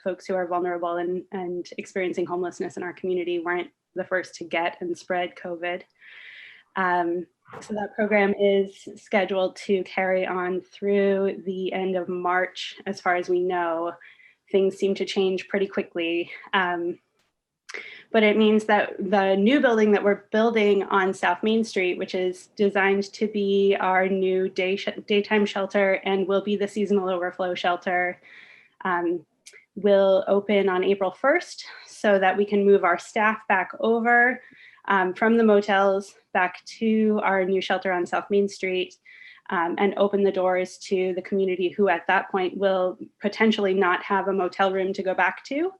Speaker 17: folks who are vulnerable and experiencing homelessness in our community weren't the first to get and spread COVID. So that program is scheduled to carry on through the end of March, as far as we know. Things seem to change pretty quickly. But it means that the new building that we're building on South Main Street, which is designed to be our new daytime shelter and will be the seasonal overflow shelter, will open on April 1st so that we can move our staff back over from the motels back to our new shelter on South Main Street, and open the doors to the community who at that point will potentially not have a motel room to go back to.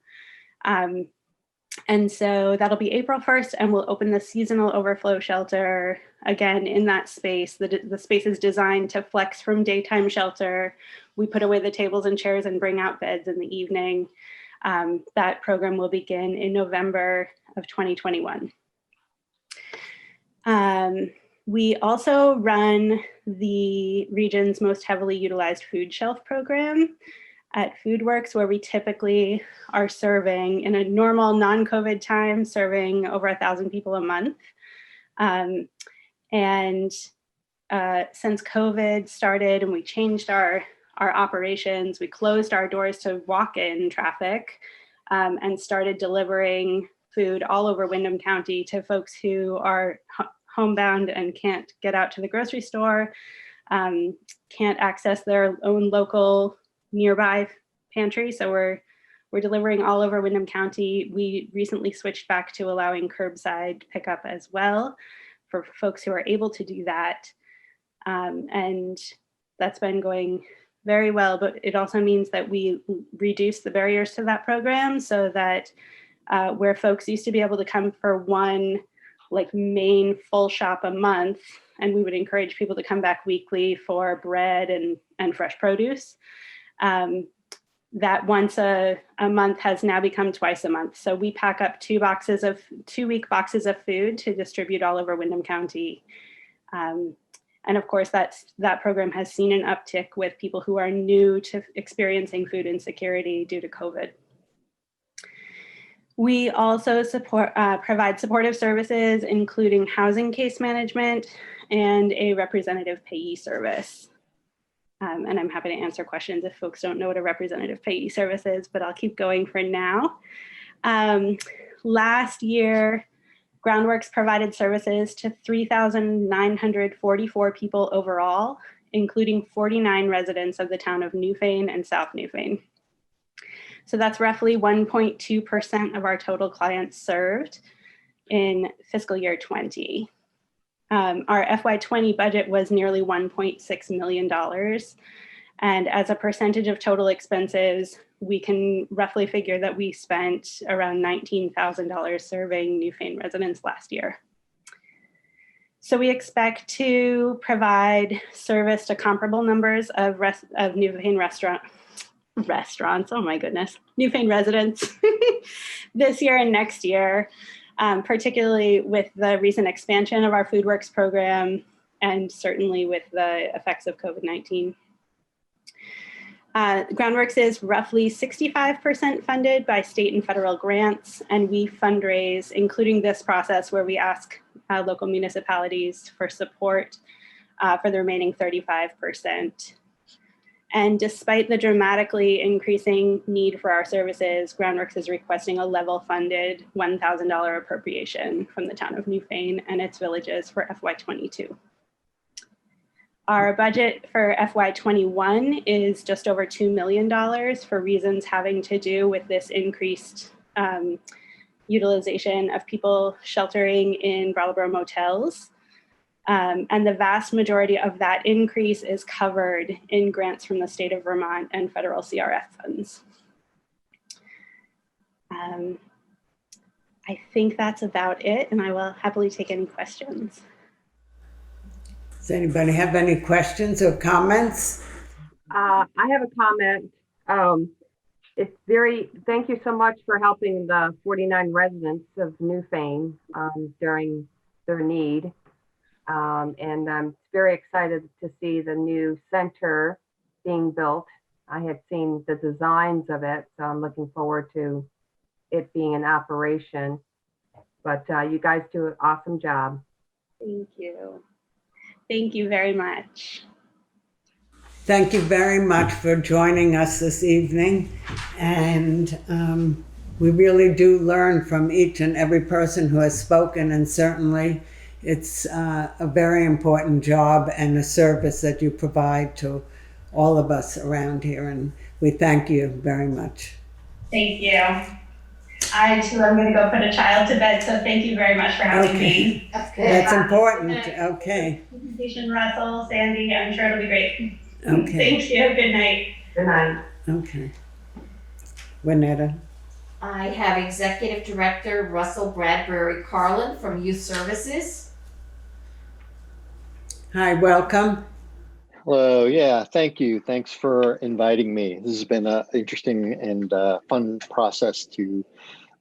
Speaker 17: And so that'll be April 1st, and we'll open the seasonal overflow shelter again in that space. The space is designed to flex from daytime shelter. We put away the tables and chairs and bring out beds in the evening. That program will begin in November of 2021. We also run the region's most heavily utilized food shelf program at FoodWorks, where we typically are serving, in a normal non-COVID time, serving over 1,000 people a month. And since COVID started and we changed our operations, we closed our doors to walk-in traffic and started delivering food all over Windham County to folks who are homebound and can't get out to the grocery store, can't access their own local nearby pantry. So we're delivering all over Windham County. We recently switched back to allowing curbside pickup as well for folks who are able to do that. And that's been going very well, but it also means that we reduce the barriers to that program so that where folks used to be able to come for one main full shop a month, and we would encourage people to come back weekly for bread and fresh produce. That once a month has now become twice a month. So we pack up 2-week boxes of food to distribute all over Windham County. And of course, that program has seen an uptick with people who are new to experiencing food insecurity due to COVID. We also provide supportive services, including housing case management and a representative payee service. And I'm happy to answer questions if folks don't know what a representative payee service is, but I'll keep going for now. Last year, Groundworks provided services to 3,944 people overall, including 49 residents of the town of Newfane and South Newfane. So that's roughly 1.2% of our total clients served in fiscal year 20. Our FY20 budget was nearly $1.6 million. And as a percentage of total expenses, we can roughly figure that we spent around $19,000 serving Newfane residents last year. So we expect to provide service to comparable numbers of Newfane restaurants, oh my goodness, Newfane residents this year and next year, particularly with the recent expansion of our FoodWorks program and certainly with the effects of COVID-19. Groundworks is roughly 65% funded by state and federal grants, and we fundraise, including this process where we ask local municipalities for support for the remaining 35%. And despite the dramatically increasing need for our services, Groundworks is requesting a level funded $1,000 appropriation from the town of Newfane and its villages for FY22. Our budget for FY21 is just over $2 million for reasons having to do with this increased utilization of people sheltering in Brattleboro motels. And the vast majority of that increase is covered in grants from the state of Vermont and federal CRF funds. I think that's about it, and I will happily take any questions.
Speaker 1: Does anybody have any questions or comments?
Speaker 5: I have a comment. Thank you so much for helping the 49 residents of Newfane during their need. And I'm very excited to see the new center being built. I had seen the designs of it, so I'm looking forward to it being in operation. But you guys do an awesome job.
Speaker 17: Thank you. Thank you very much.
Speaker 1: Thank you very much for joining us this evening. And we really do learn from each and every person who has spoken, and certainly it's a very important job and a service that you provide to all of us around here, and we thank you very much.
Speaker 17: Thank you. I too am going to go put a child to bed, so thank you very much for having me.
Speaker 1: That's important. Okay.
Speaker 17: Presentation, Russell, Sandy, I'm sure it'll be great.
Speaker 1: Okay.
Speaker 17: Thank you. Good night.
Speaker 5: Good night.
Speaker 1: Okay. Juanetta.
Speaker 4: I have Executive Director Russell Bradbury-Carlin from Youth Services.
Speaker 1: Hi, welcome.
Speaker 18: Hello, yeah, thank you. Thanks for inviting me. This has been an interesting and fun process to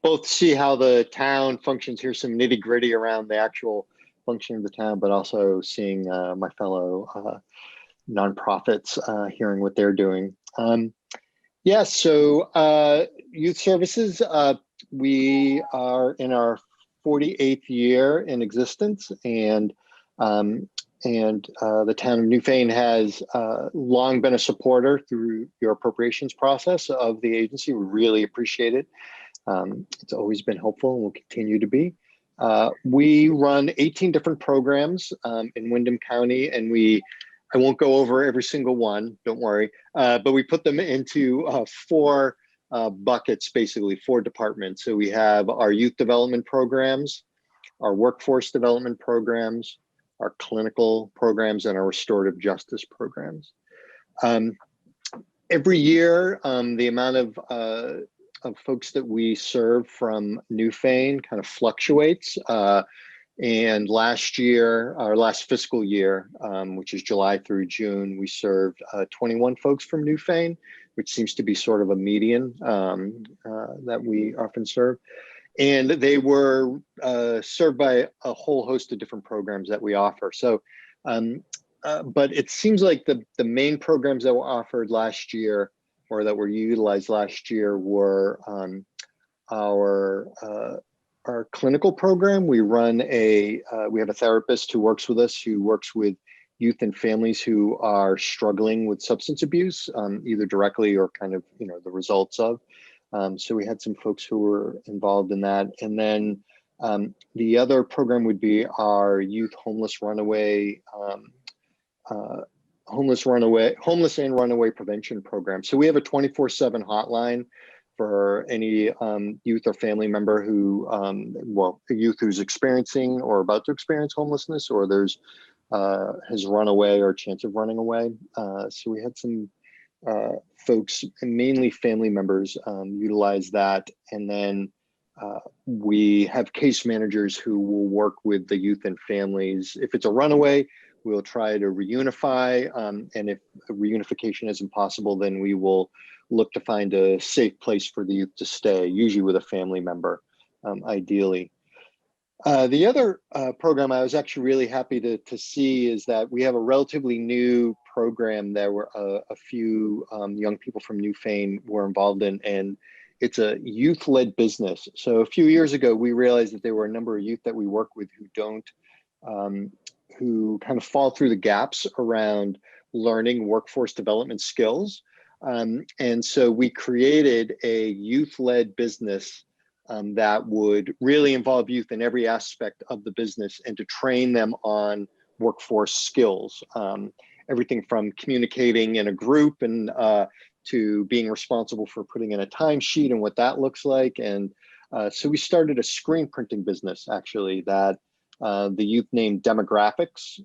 Speaker 18: both see how the town functions, hear some nitty gritty around the actual function of the town, but also seeing my fellow nonprofits, hearing what they're doing. Yeah, so Youth Services, we are in our 48th year in existence, and the town of Newfane has long been a supporter through your appropriations process of the agency. We really appreciate it. It's always been helpful and will continue to be. We run 18 different programs in Windham County, and I won't go over every single one, don't worry, but we put them into 4 buckets, basically 4 departments. So we have our youth development programs, our workforce development programs, our clinical programs, and our restorative justice programs. Every year, the amount of folks that we serve from Newfane kind of fluctuates. And last year, our last fiscal year, which is July through June, we served 21 folks from Newfane, which seems to be sort of a median that we often serve. And they were served by a whole host of different programs that we offer. So, but it seems like the main programs that were offered last year, or that were utilized last year, were our clinical program. We run we have a therapist who works with us, who works with youth and families who are struggling with substance abuse, either directly or kind of, the results of. So we had some folks who were involved in that. And then the other program would be our youth homeless and runaway prevention program. So we have a 24/7 hotline for any youth or family member who, a youth who's experiencing or about to experience homelessness, or has run away or a chance of running away. So we had some folks, mainly family members, utilize that. And then we have case managers who will work with the youth and families. If it's a runaway, we'll try to reunify. And if reunification isn't possible, then we will look to find a safe place for the youth to stay, usually with a family member, ideally. The other program I was actually really happy to see is that we have a relatively new program that were a few young people from Newfane were involved in, and it's a youth-led business. So a few years ago, we realized that there were a number of youth that we work with who don't, who kind of fall through the gaps around learning workforce development skills. And so we created a youth-led business that would really involve youth in every aspect of the business and to train them on workforce skills. Everything from communicating in a group and to being responsible for putting in a timesheet and what that looks like. And so we started a screen printing business, actually, that the youth named Demographics.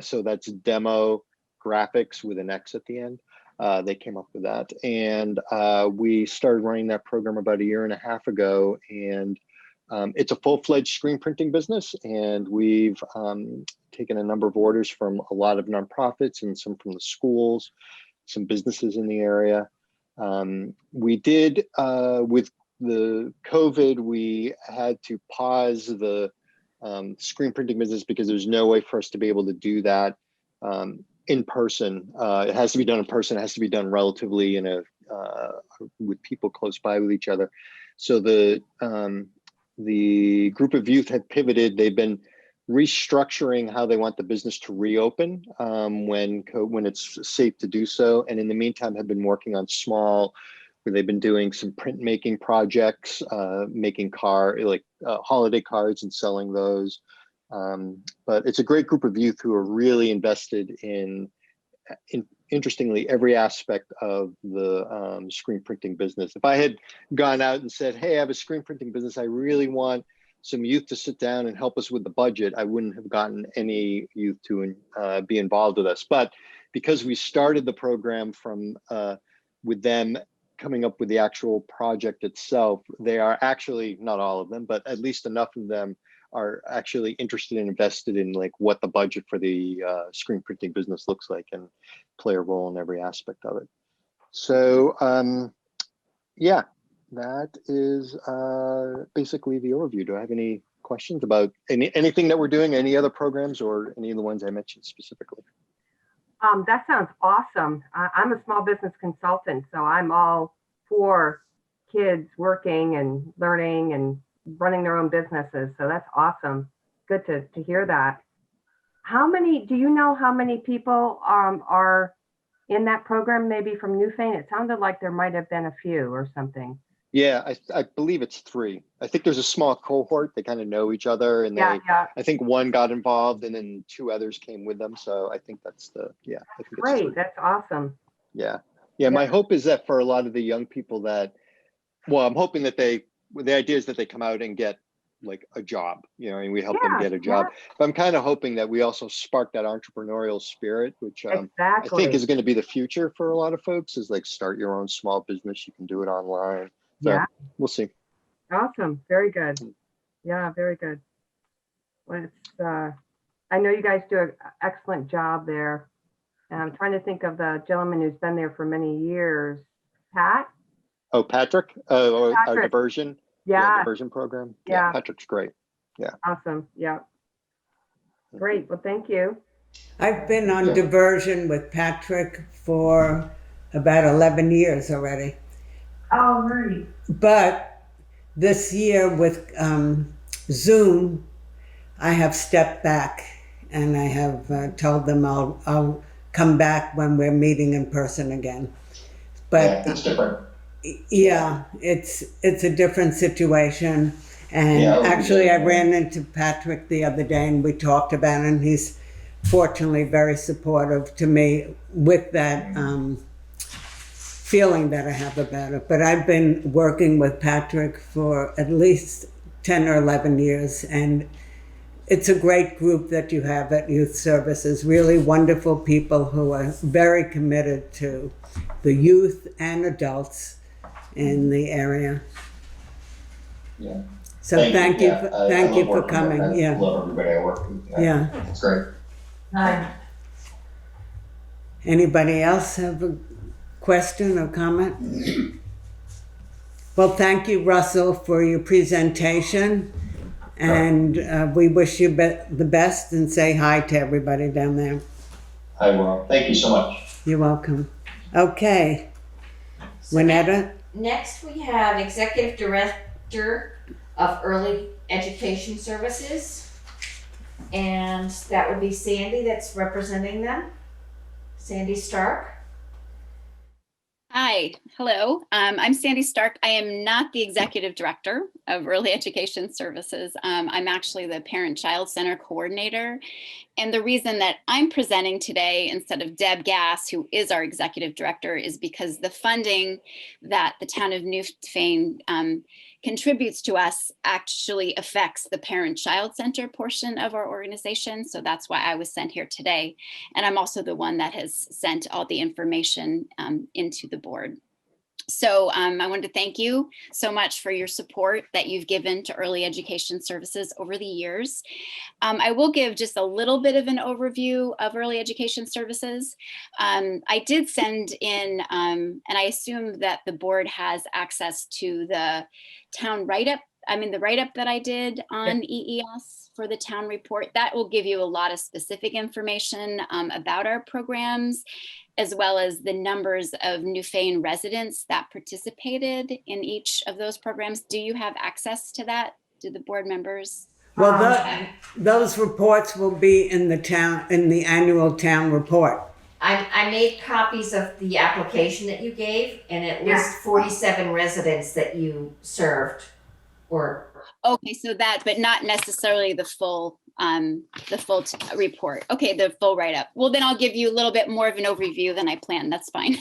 Speaker 18: So that's demo graphics with an X at the end. They came up with that. And we started running that program about 1.5 years ago. And it's a full-fledged screen printing business. And we've taken a number of orders from a lot of nonprofits and some from the schools, some businesses in the area. We did, with the COVID, we had to pause the screen printing business because there's no way for us to be able to do that in person. It has to be done in person. It has to be done relatively in a with people close by with each other. So the group of youth had pivoted. They've been restructuring how they want the business to reopen when it's safe to do so. And in the meantime, have been working on small, where they've been doing some printmaking projects, making holiday cards and selling those. But it's a great group of youth who are really invested in interestingly, every aspect of the screen printing business. If I had gone out and said, hey, I have a screen printing business, I really want some youth to sit down and help us with the budget, I wouldn't have gotten any youth to be involved with us. But because we started the program from with them coming up with the actual project itself, they are actually, not all of them, but at least enough of them are actually interested and invested in like what the budget for the screen printing business looks like and play a role in every aspect of it. So yeah, that is basically the overview. Do I have any questions about anything that we're doing, any other programs or any of the ones I mentioned specifically?
Speaker 5: That sounds awesome. I'm a small business consultant, so I'm all for kids working and learning and running their own businesses. So that's awesome. Good to hear that. Do you know how many people are in that program, maybe from Newfane? It sounded like there might have been a few or something.
Speaker 18: Yeah, I believe it's 3. I think there's a small cohort. They kind of know each other, and I think one got involved, and then 2 others came with them. So I think that's I think
Speaker 5: great. That's awesome.
Speaker 18: Yeah. My hope is that for a lot of the young people that, well, I'm hoping that the idea is that they come out and get like a job, and we help them get a job. But I'm kind of hoping that we also spark that entrepreneurial spirit, which I think is going to be the future for a lot of folks, is like start your own small business. You can do it online. So we'll see.
Speaker 5: Awesome. Very good. Yeah, very good. Well, I know you guys do an excellent job there. And I'm trying to think of the gentleman who's been there for many years. Pat?
Speaker 18: Oh, Patrick? Our diversion.
Speaker 5: Yeah.
Speaker 18: Diversion program. Yeah. Patrick's great. Yeah.
Speaker 5: Awesome. Yeah. Great. Well, thank you.
Speaker 1: I've been on diversion with Patrick for about 11 years already.
Speaker 5: Oh, right.
Speaker 1: But this year with Zoom, I have stepped back and I have told them I'll come back when we're meeting in person again. But
Speaker 19: it's different.
Speaker 1: Yeah, it's a different situation. And actually I ran into Patrick the other day and we talked about it, and he's fortunately very supportive to me with that feeling that I have about it. But I've been working with Patrick for at least 10 or 11 years, and it's a great group that you have at Youth Services, really wonderful people who are very committed to the youth and adults in the area.
Speaker 19: Yeah.
Speaker 1: So thank you for
Speaker 19: working
Speaker 1: coming.
Speaker 19: there. I
Speaker 1: Yeah.
Speaker 19: love everybody I work with.
Speaker 1: Yeah.
Speaker 19: It's great.
Speaker 1: Hi. Anybody else have a question or comment? Well, thank you, Russell, for your presentation. And we wish you the best, and say hi to everybody down there.
Speaker 19: I will. Thank you so much.
Speaker 1: You're welcome. Okay. Juanetta?
Speaker 4: Next, we have Executive Director of Early Education Services. And that would be Sandy that's representing them. Sandy Stark.
Speaker 15: Hi, hello. I'm Sandy Stark. I am not the Executive Director of Early Education Services. I'm actually the Parent-Child Center Coordinator. And the reason that I'm presenting today instead of Deb Gass, who is our Executive Director, is because the funding that the town of Newfane contributes to us actually affects the Parent-Child Center portion of our organization. So that's why I was sent here today. And I'm also the one that has sent all the information into the board. So I wanted to thank you so much for your support that you've given to early education services over the years. I will give just a little bit of an overview of early education services. I did send in, and I assume that the board has access to the town write-up, the write-up that I did on EES for the town report. That will give you a lot of specific information about our programs, as well as the numbers of Newfane residents that participated in each of those programs. Do you have access to that? Do the board members?
Speaker 1: Well, those reports will be in the annual town report.
Speaker 4: I made copies of the application that you gave, and it lists 47 residents that you served.
Speaker 15: Okay, so that, but not necessarily the full report. Okay, the full write-up. Well, then I'll give you a little bit more of an overview than I planned. That's fine.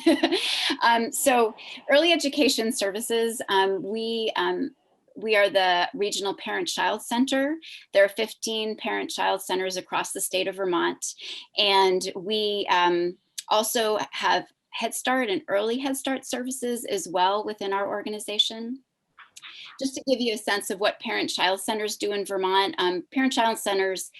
Speaker 15: So early education services, we are the regional parent-child center. There are 15 parent-child centers across the state of Vermont. And we also have Head Start and early Head Start services as well within our organization. Just to give you a sense of what parent-child centers do in Vermont, parent-child centers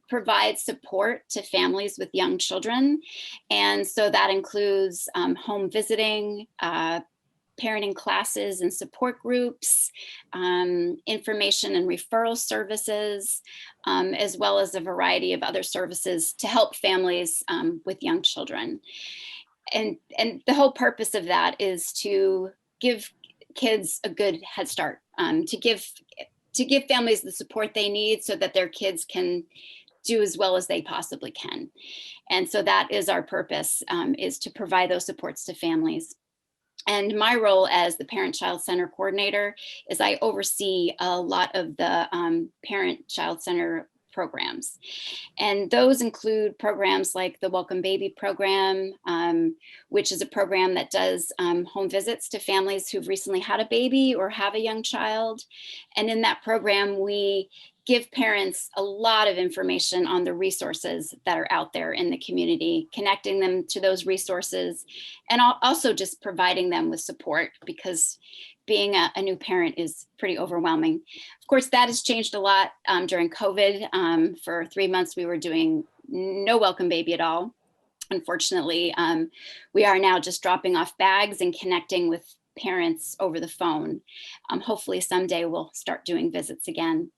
Speaker 15: provide support to families with young children. And so that includes home visiting, parenting classes and support groups, information and referral services, as well as a variety of other services to help families with young children. And the whole purpose of that is to give kids a good head start, to give families the support they need so that their kids can do as well as they possibly can. And so that is our purpose, is to provide those supports to families. And my role as the Parent-Child Center Coordinator is I oversee a lot of the Parent-Child Center programs. And those include programs like the Welcome Baby program, which is a program that does home visits to families who've recently had a baby or have a young child. And in that program, we give parents a lot of information on the resources that are out there in the community, connecting them to those resources, and also just providing them with support, because being a new parent is pretty overwhelming. Of course, that has changed a lot during COVID. For 3 months, we were doing no Welcome Baby at all. Unfortunately, we are now just dropping off bags and connecting with parents over the phone. Hopefully someday we'll start doing visits again.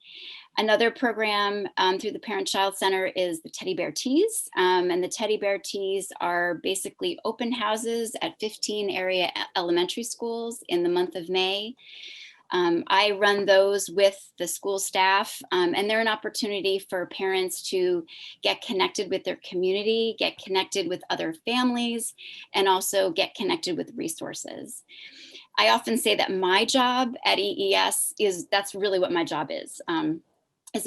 Speaker 15: Another program through the Parent-Child Center is the Teddy Bear Teas. And the Teddy Bear Teas are basically open houses at 15 area elementary schools in the month of May. I run those with the school staff, and they're an opportunity for parents to get connected with their community, get connected with other families, and also get connected with resources. I often say that my job at EES that's really what my job is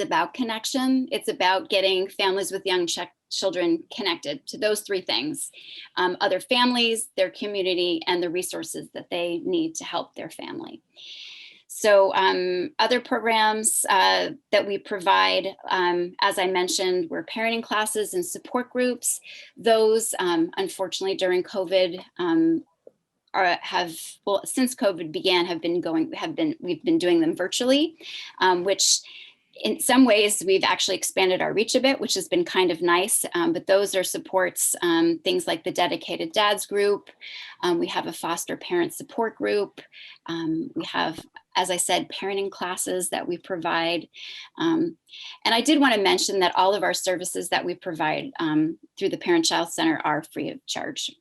Speaker 15: about connection. It's about getting families with young children connected to those three things: other families, their community, and the resources that they need to help their family. So other programs that we provide, as I mentioned, were parenting classes and support groups. Those, unfortunately, during COVID, since COVID began, we've been doing them virtually, which in some ways we've actually expanded our reach a bit, which has been kind of nice. But those are supports, things like the Dedicated Dads group. We have a foster parent support group. We have, as I said, parenting classes that we provide. And I did want to mention that all of our services that we provide through the Parent Child Center are free of charge.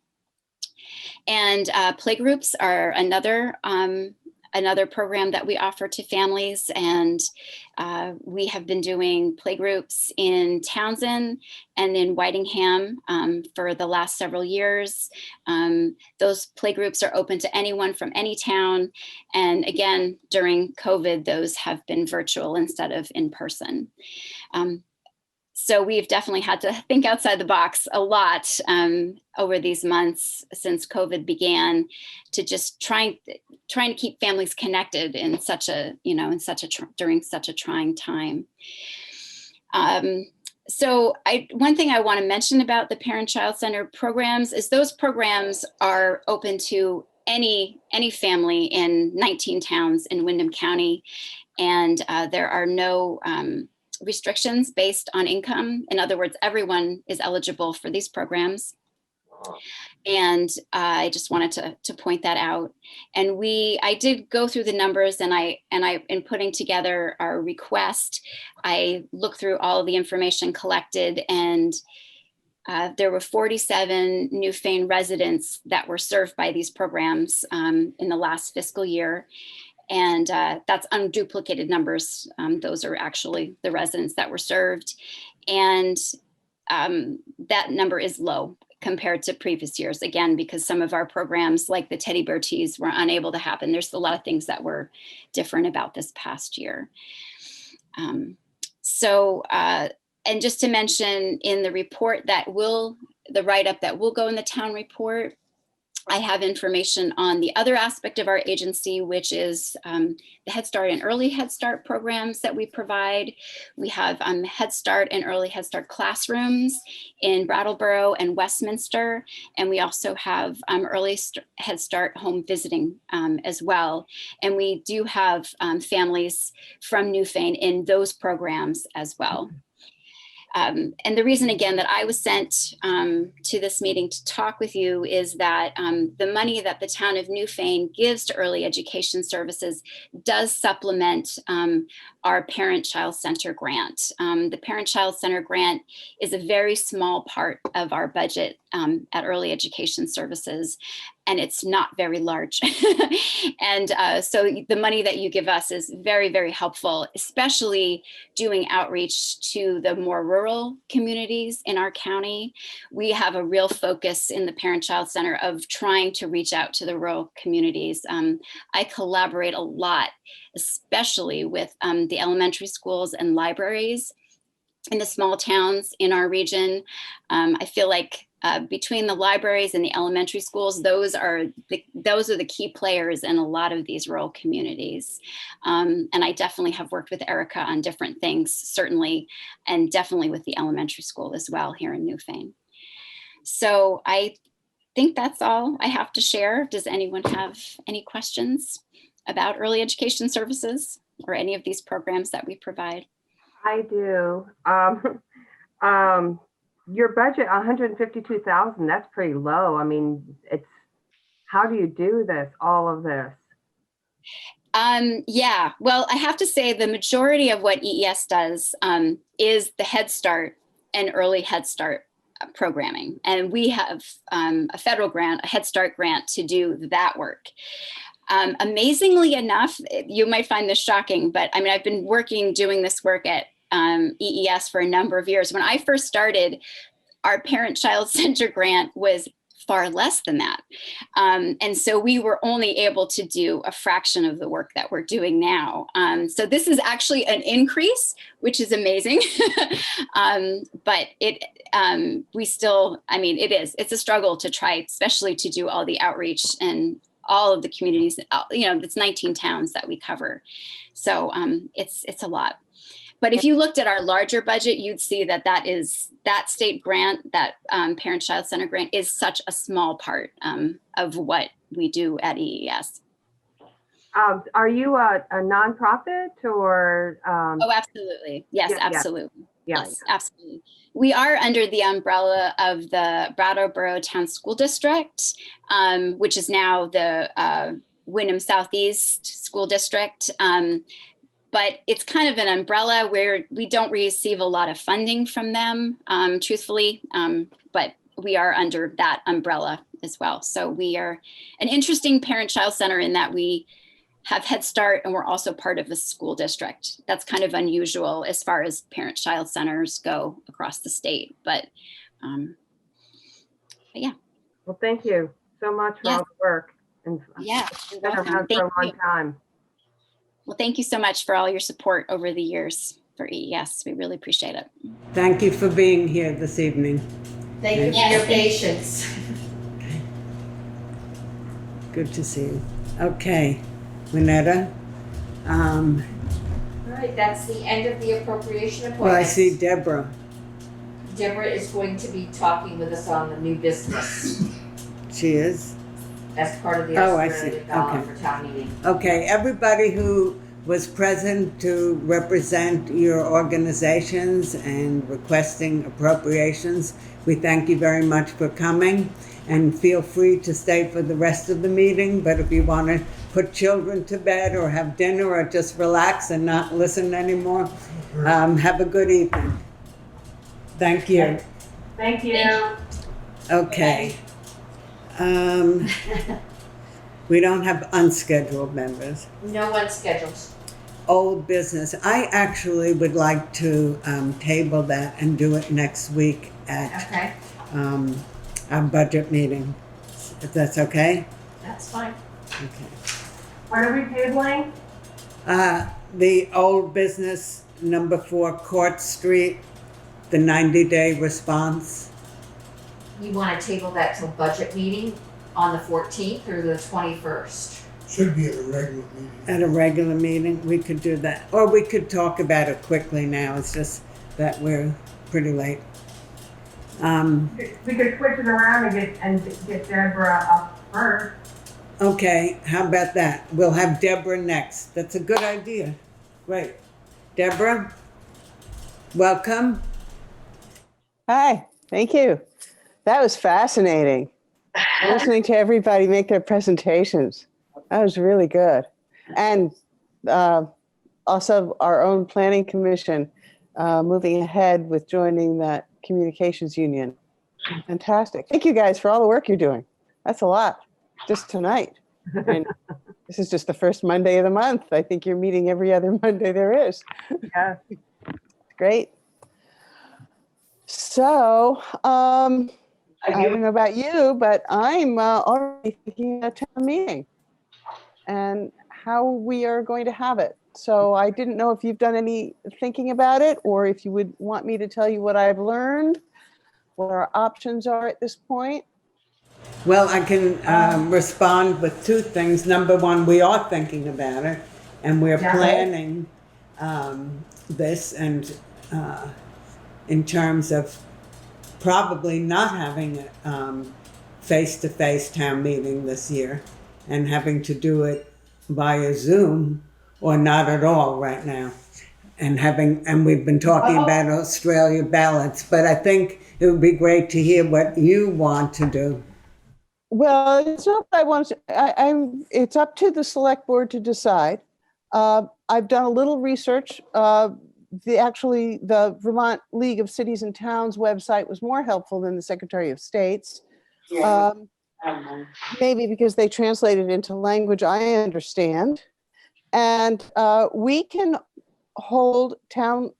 Speaker 15: And playgroups are another program that we offer to families. And we have been doing playgroups in Townsend and in Whitingham for the last several years. Those playgroups are open to anyone from any town. And again, during COVID, those have been virtual instead of in person. So we've definitely had to think outside the box a lot over these months since COVID began, to just trying to keep families connected in during such a trying time. So one thing I want to mention about the Parent Child Center programs is those programs are open to any family in 19 towns in Windham County, and there are no restrictions based on income. In other words, everyone is eligible for these programs. And I just wanted to point that out. And I did go through the numbers, and in putting together our request, I looked through all of the information collected, and there were 47 Newfane residents that were served by these programs in the last fiscal year. And that's unduplicated numbers. Those are actually the residents that were served. And that number is low compared to previous years, again, because some of our programs like the teddy bear teas were unable to happen. There's a lot of things that were different about this past year. And just to mention, in the report the write-up that will go in the town report, I have information on the other aspect of our agency, which is the Head Start and Early Head Start programs that we provide. We have Head Start and Early Head Start classrooms in Brattleboro and Westminster. And we also have Early Head Start home visiting as well. And we do have families from Newfane in those programs as well. And the reason, again, that I was sent to this meeting to talk with you is that the money that the town of Newfane gives to early education services does supplement our Parent Child Center grant. The Parent Child Center grant is a very small part of our budget at early education services, and it's not very large. And so the money that you give us is very, very helpful, especially doing outreach to the more rural communities in our county. We have a real focus in the Parent Child Center of trying to reach out to the rural communities. I collaborate a lot, especially with the elementary schools and libraries in the small towns in our region. I feel like between the libraries and the elementary schools, those are the key players in a lot of these rural communities. And I definitely have worked with Erica on different things, certainly, and definitely with the elementary school as well here in Newfane. So I think that's all I have to share. Does anyone have any questions about early education services or any of these programs that we provide?
Speaker 5: I do. Your budget, 152,000, that's pretty low. I mean, how do you do all of this?
Speaker 15: Yeah, well, I have to say the majority of what EES does is the Head Start and Early Head Start programming. And we have a federal grant, a Head Start grant to do that work. Amazingly enough, you might find this shocking, but I mean, I've been doing this work at EES for a number of years. When I first started, our Parent Child Center grant was far less than that. And so we were only able to do a fraction of the work that we're doing now. So this is actually an increase, which is amazing. But it's a struggle to try, especially to do all the outreach and all of the communities, it's 19 towns that we cover. So it's a lot. But if you looked at our larger budget, you'd see that state grant, that Parent-Child Center grant is such a small part of what we do at EES.
Speaker 5: Are you a nonprofit or?
Speaker 15: Oh, absolutely. Yes,
Speaker 5: yeah,
Speaker 15: absolutely.
Speaker 5: Yeah.
Speaker 15: Yes, absolutely. We are under the umbrella of the Brattleboro Town School District, which is now the Wyndham Southeast School District. But it's kind of an umbrella where we don't receive a lot of funding from them, truthfully, but we are under that umbrella as well. So we are an interesting parent-child center in that we have Head Start and we're also part of the school district. That's kind of unusual as far as parent-child centers go across the state, but yeah.
Speaker 5: Well, thank you so much for all the work. And
Speaker 15: yeah,
Speaker 5: it's been around for a long time.
Speaker 15: Well, thank you so much for all your support over the years for EES. We really appreciate it.
Speaker 1: Thank you for being here this evening.
Speaker 4: Thank you for your patience.
Speaker 1: Good to see you. Okay, Juanetta.
Speaker 4: All right, that's the end of the appropriation appointments.
Speaker 1: Well, I see Deborah.
Speaker 4: Deborah is going to be talking with us on the new business.
Speaker 1: She is?
Speaker 4: As part of the
Speaker 1: I see.
Speaker 4: Australia ballot
Speaker 1: Okay.
Speaker 4: for town meeting.
Speaker 1: Okay, everybody who was present to represent your organizations and requesting appropriations, we thank you very much for coming, and feel free to stay for the rest of the meeting. But if you want to put children to bed or have dinner or just relax and not listen anymore, have a good evening. Thank you.
Speaker 5: Thank you.
Speaker 1: Okay. We don't have unscheduled members.
Speaker 4: No unscheduled.
Speaker 1: Old business. I actually would like to table that and do it next week at our budget meeting, if that's okay.
Speaker 4: That's fine.
Speaker 1: Okay.
Speaker 5: What are we tabling?
Speaker 1: The old business, number 4 Court Street, the 90-day response.
Speaker 4: You want to table that till budget meeting on the 14th or the 21st?
Speaker 3: Should be at a regular meeting.
Speaker 1: At a regular meeting, we could do that. Or we could talk about it quickly now. It's just that we're pretty late.
Speaker 5: We could switch it around and get Deborah up first.
Speaker 1: Okay, how about that? We'll have Deborah next. That's a good idea. Great. Deborah, welcome.
Speaker 20: Hi, thank you. That was fascinating. Listening to everybody make their presentations. That was really good. And also our own planning commission moving ahead with joining that communications union. Fantastic. Thank you guys for all the work you're doing. That's a lot just tonight. And this is just the first Monday of the month. I think you're meeting every other Monday there is.
Speaker 5: Yeah.
Speaker 20: Great. So, I don't know about you, but I'm already thinking of town meeting and how we are going to have it. So I didn't know if you've done any thinking about it, or if you would want me to tell you what I've learned, what our options are at this point.
Speaker 1: Well, I can respond with 2 things. Number 1, we are thinking about it, and we're planning this, and in terms of probably not having a face-to-face town meeting this year and having to do it via Zoom or not at all right now. And we've been talking about Australia ballots, but I think it would be great to hear what you want to do.
Speaker 20: Well, it's not what I want to, it's up to the select board to decide. I've done a little research. The Vermont League of Cities and Towns website was more helpful than the Secretary of State's. Maybe because they translated into language I understand. And we can hold town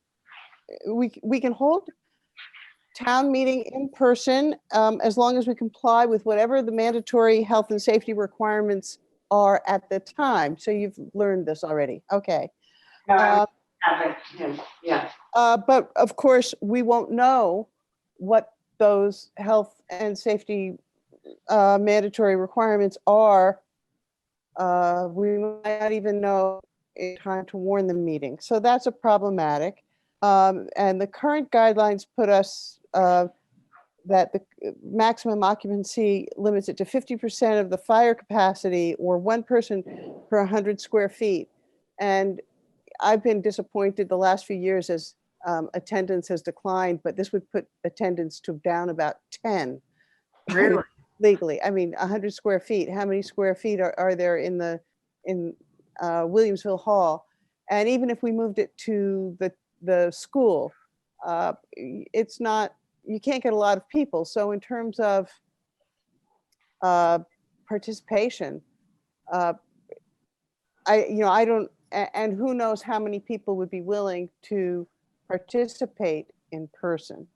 Speaker 20: meeting in person as long as we comply with whatever the mandatory health and safety requirements are at the time. So you've learned this already. Okay. But of course, we won't know what those health and safety mandatory requirements are we might not even know in time to warn the meeting. So that's a problematic. And the current guidelines put us that the maximum occupancy limits it to 50% of the fire capacity or one person per 100 square feet. And I've been disappointed the last few years as attendance has declined, but this would put attendance to down about 10.
Speaker 1: Really?
Speaker 20: Legally. I mean, 100 square feet. How many square feet are there in Williamsville Hall? And even if we moved it to the school, it's not, you can't get a lot of people. So in terms of participation, I don't, and who knows how many people would be willing to participate in person.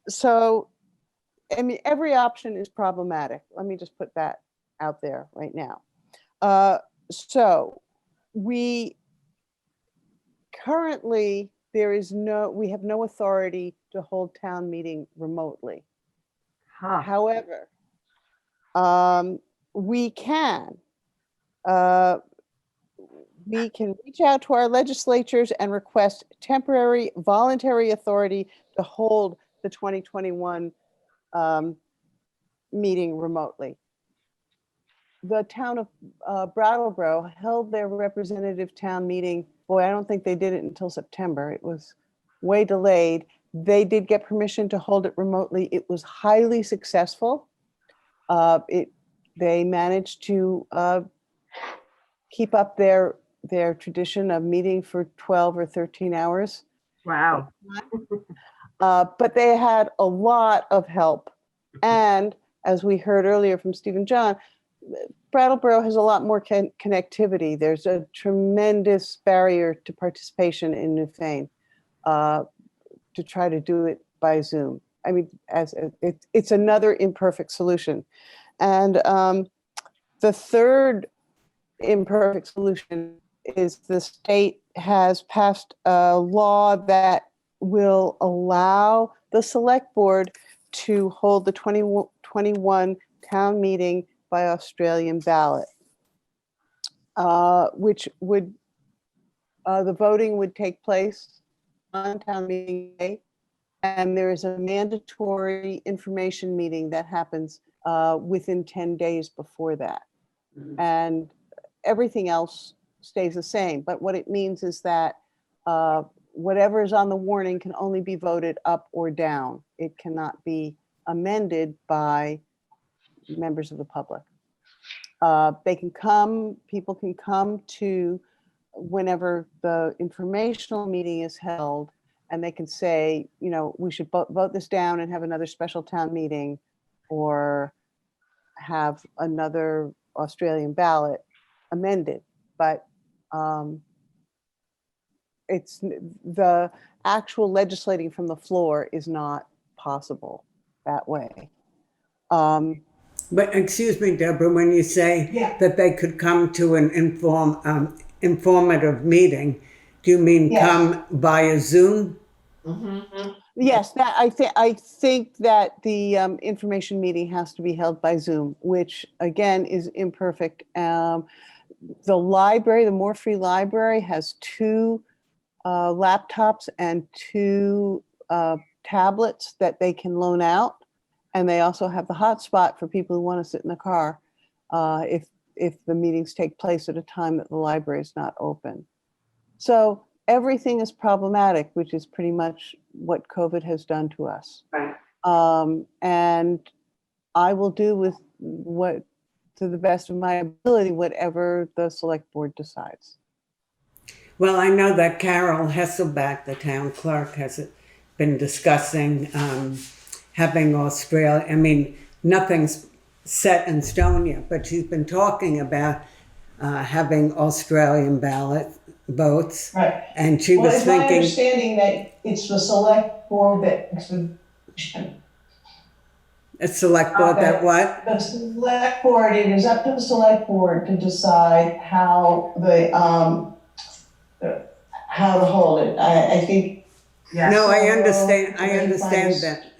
Speaker 20: So, I mean, every option is problematic. Let me just put that out there right now. So we currently, we have no authority to hold town meeting remotely. However, we can reach out to our legislatures and request temporary voluntary authority to hold the 2021 meeting remotely. The town of Brattleboro held their representative town meeting. Boy, I don't think they did it until September. It was way delayed. They did get permission to hold it remotely. It was highly successful. They managed to keep up their tradition of meeting for 12 or 13 hours.
Speaker 1: Wow.
Speaker 20: But they had a lot of help. And as we heard earlier from Steve and John, Brattleboro has a lot more connectivity. There's a tremendous barrier to participation in Newfane to try to do it by Zoom. I mean, it's another imperfect solution. And the third imperfect solution is the state has passed a law that will allow the select board to hold the 2021 town meeting by Australian ballot, which would, the voting would take place on town meeting day, and there is a mandatory information meeting that happens within 10 days before that. And everything else stays the same. But what it means is that whatever is on the warning can only be voted up or down. It cannot be amended by members of the public. They can come, people can come to whenever the informational meeting is held, and they can say, you know, we should vote this down and have another special town meeting, or have another Australian ballot amended. But it's the actual legislating from the floor is not possible that way.
Speaker 1: But excuse me, Deborah, when you say that they could come to an informative meeting, do you mean come via Zoom?
Speaker 20: Yes, that I think that the information meeting has to be held by Zoom, which again is imperfect. The library, the More Free Library, has 2 laptops and 2 tablets that they can loan out. And they also have the hotspot for people who want to sit in the car if the meetings take place at a time that the library is not open. So everything is problematic, which is pretty much what COVID has done to us.
Speaker 1: Right.
Speaker 20: And I will do to the best of my ability, whatever the select board decides.
Speaker 1: Well, I know that Carol Hesselback, the town clerk, has been discussing having Australia. I mean, nothing's set in stone yet, but she's been talking about having Australian ballot votes.
Speaker 21: Right.
Speaker 1: And she was
Speaker 21: it's my
Speaker 1: thinking.
Speaker 21: understanding that it's the select board that
Speaker 1: A select board that what?
Speaker 21: The select board, it is up to the select board to decide how how to hold it. I think.
Speaker 1: Yeah. No, I understand that.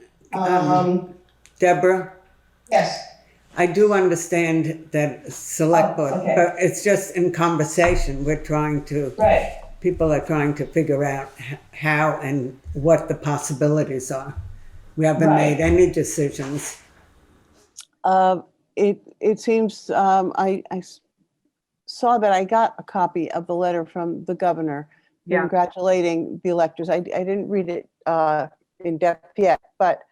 Speaker 1: Deborah?
Speaker 21: Yes.
Speaker 1: I do understand that select board,
Speaker 21: okay.
Speaker 1: but it's just in conversation. We're trying to,
Speaker 21: Right.
Speaker 1: people are trying to figure out how and what the possibilities are. We haven't
Speaker 21: Right.
Speaker 1: made any decisions.
Speaker 20: It seems, saw that I got a copy of the letter from the governor
Speaker 5: Yeah.
Speaker 20: congratulating the electors. I didn't read it in depth yet, but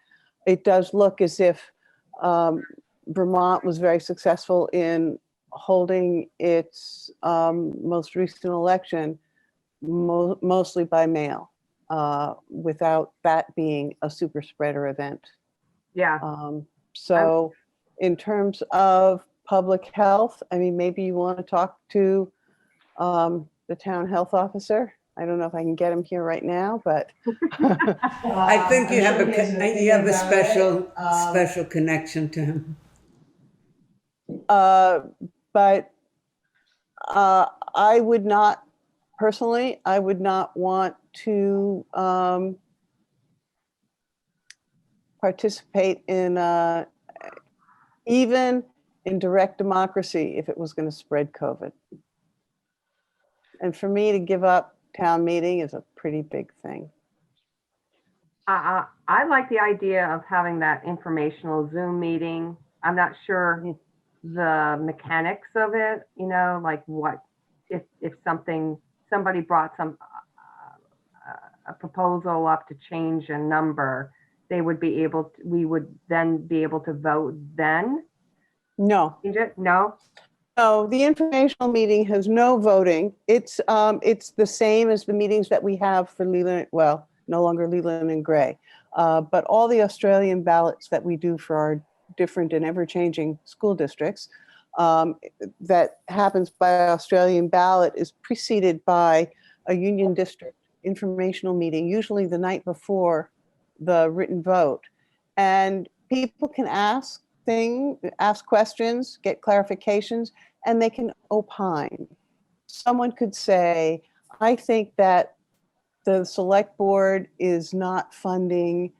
Speaker 20: it does look as if Vermont was very successful in holding its most recent election mostly by mail, without that being a super spreader event.
Speaker 5: Yeah.
Speaker 20: So in terms of public health, I mean, maybe you want to talk to the town health officer. I don't know if I can get him here right now, but
Speaker 1: I think you have
Speaker 21: I'm sure he has an
Speaker 1: you have a
Speaker 21: opinion about it.
Speaker 1: special connection to him.
Speaker 20: But I would not, personally, I would not want to participate in even in direct democracy if it was going to spread COVID. And for me to give up town meeting is a pretty big thing.
Speaker 5: I like the idea of having that informational Zoom meeting. I'm not sure the mechanics of it, you know, like what, if somebody brought a proposal up to change a number, we would then be able to vote then?
Speaker 20: No.
Speaker 5: No?
Speaker 20: No, the informational meeting has no voting. It's the same as the meetings that we have for Leland, well, no longer Leland and Gray, but all the Australian ballots that we do for our different and ever-changing school districts, that happens by Australian ballot is preceded by a union district informational meeting, usually the night before the written vote. And people can ask questions, get clarifications, and they can opine. Someone could say, I think that the select board is not funding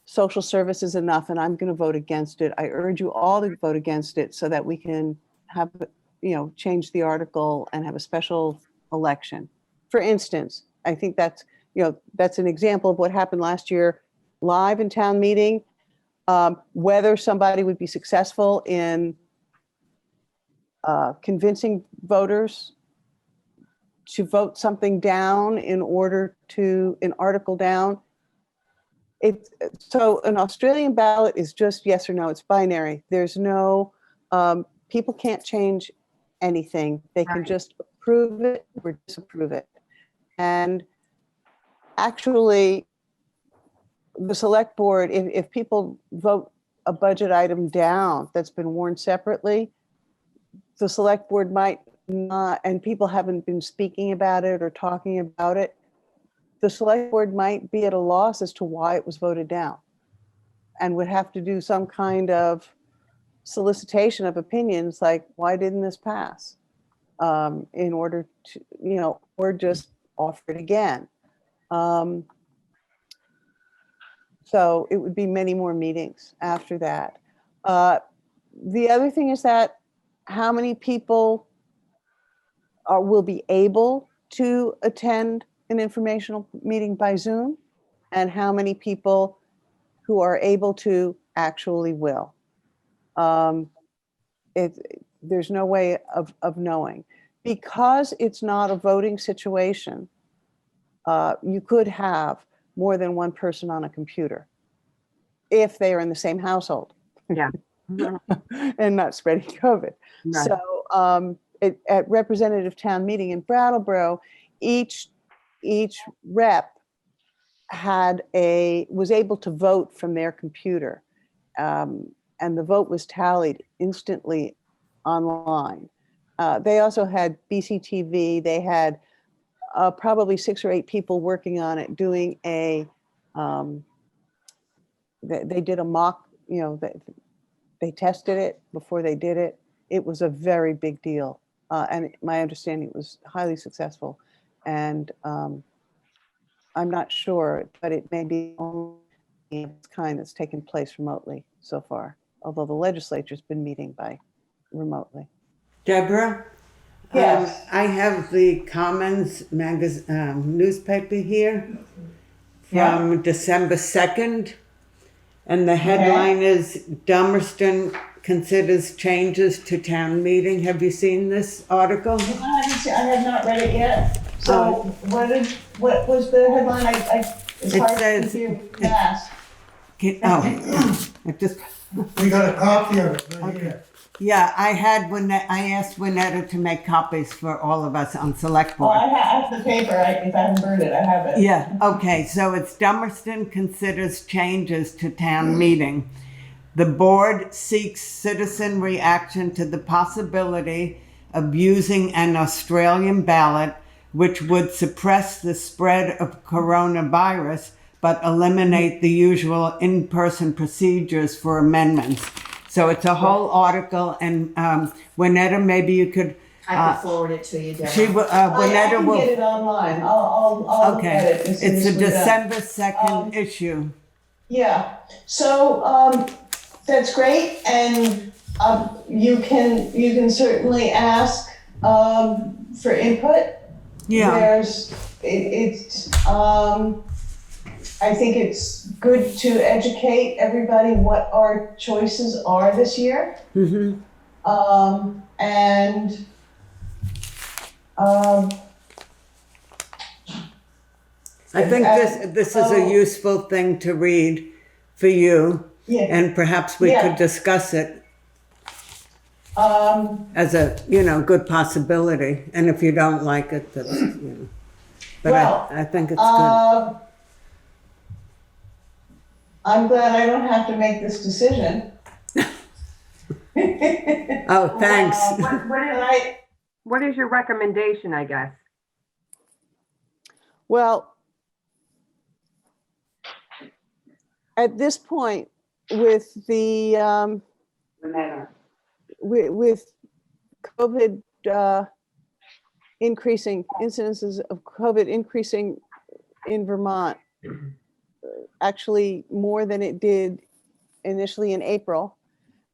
Speaker 20: social services enough, and I'm going to vote against it. I urge you all to vote against it so that we can have, change the article and have a special election. For instance, I think that's an example of what happened last year live in town meeting. Whether somebody would be successful in convincing voters to vote something down in order to, an article down. So an Australian ballot is just yes or no, it's binary. There's no, people can't change anything. They can just approve it or disapprove it. And actually, the select board, if people vote a budget item down that's been warned separately, the select board might not, and people haven't been speaking about it or talking about it, the select board might be at a loss as to why it was voted down and would have to do some kind of solicitation of opinions like, why didn't this pass? In order to, or just offer it again. So it would be many more meetings after that. The other thing is that how many people will be able to attend an informational meeting by Zoom, and how many people who are able to actually will. There's no way of knowing. Because it's not a voting situation, you could have more than one person on a computer if they are in the same household.
Speaker 5: Yeah.
Speaker 20: And not spreading COVID.
Speaker 5: Right.
Speaker 20: So at representative town meeting in Brattleboro, each rep was able to vote from their computer, and the vote was tallied instantly online. They also had BCTV. They had probably 6 or 8 people working on it, doing they did a mock, they tested it before they did it. It was a very big deal. And my understanding, it was highly successful. And I'm not sure, but it may be only its kind that's taken place remotely so far. although the legislature's been meeting by remotely.
Speaker 1: Deborah?
Speaker 20: Yes.
Speaker 1: I have the Commons newspaper here from December 2nd. And the headline is Dummerston considers changes to town meeting. Have you seen this article?
Speaker 21: I have not read it yet. So what was the headline? It's
Speaker 1: It
Speaker 21: hard
Speaker 1: says-
Speaker 21: to hear fast.
Speaker 1: It just.
Speaker 3: We got a copy of it right here.
Speaker 1: Yeah, I asked Juanetta to make copies for all of us on Select
Speaker 21: Oh,
Speaker 1: Board.
Speaker 21: I have the paper. If I haven't burned it, I have it.
Speaker 1: Yeah, okay, so it's Dummerston considers changes to town meeting. The board seeks citizen reaction to the possibility of using an Australian ballot, which would suppress the spread of coronavirus, but eliminate the usual in-person procedures for amendments. So it's a whole article, and Juanetta, maybe you could.
Speaker 4: I can forward it to you, Deborah.
Speaker 21: I
Speaker 1: Juanetta
Speaker 21: can
Speaker 1: will.
Speaker 21: get it online. I'll look at it as soon
Speaker 1: It's
Speaker 21: as
Speaker 1: a
Speaker 21: we're done.
Speaker 1: December 2nd issue.
Speaker 21: Yeah, so that's great, and you can certainly ask for input.
Speaker 1: Yeah.
Speaker 21: I think it's good to educate everybody what our choices are this year.
Speaker 1: Mm-hmm. I think this is a useful thing to read for you, and perhaps we could discuss it as a good possibility. And if you don't like it, that's But I think it's good.
Speaker 21: I'm glad I don't have to make this decision.
Speaker 1: Oh, thanks.
Speaker 5: What is your recommendation, I guess?
Speaker 20: Well, at this point, with the with COVID increasing, incidences of COVID increasing in Vermont, actually more than it did initially in April,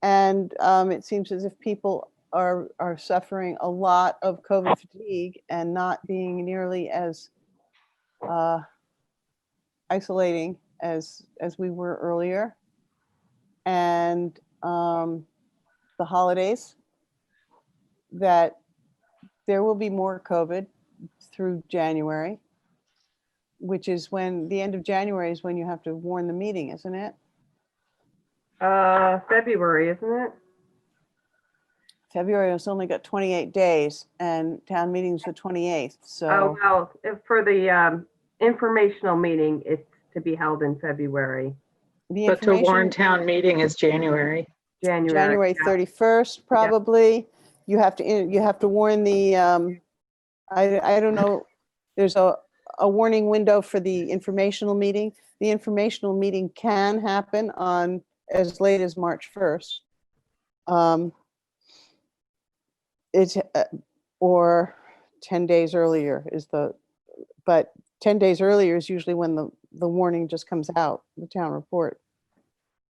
Speaker 20: and it seems as if people are suffering a lot of COVID fatigue and not being nearly as isolating as we were earlier. And the holidays, that there will be more COVID through January, which is when the end of January is when you have to warn the meeting, isn't it?
Speaker 5: February, isn't it?
Speaker 20: February has only got 28 days, and town meeting's the 28th, so.
Speaker 5: Oh, well, for the informational meeting, it's to be held in February.
Speaker 7: But to warn town meeting is January.
Speaker 20: January 31st, probably. You have to warn the, I don't know, there's a warning window for the informational meeting. The informational meeting can happen on as late as March 1st. It's, or 10 days earlier but 10 days earlier is usually when the warning just comes out, the town report.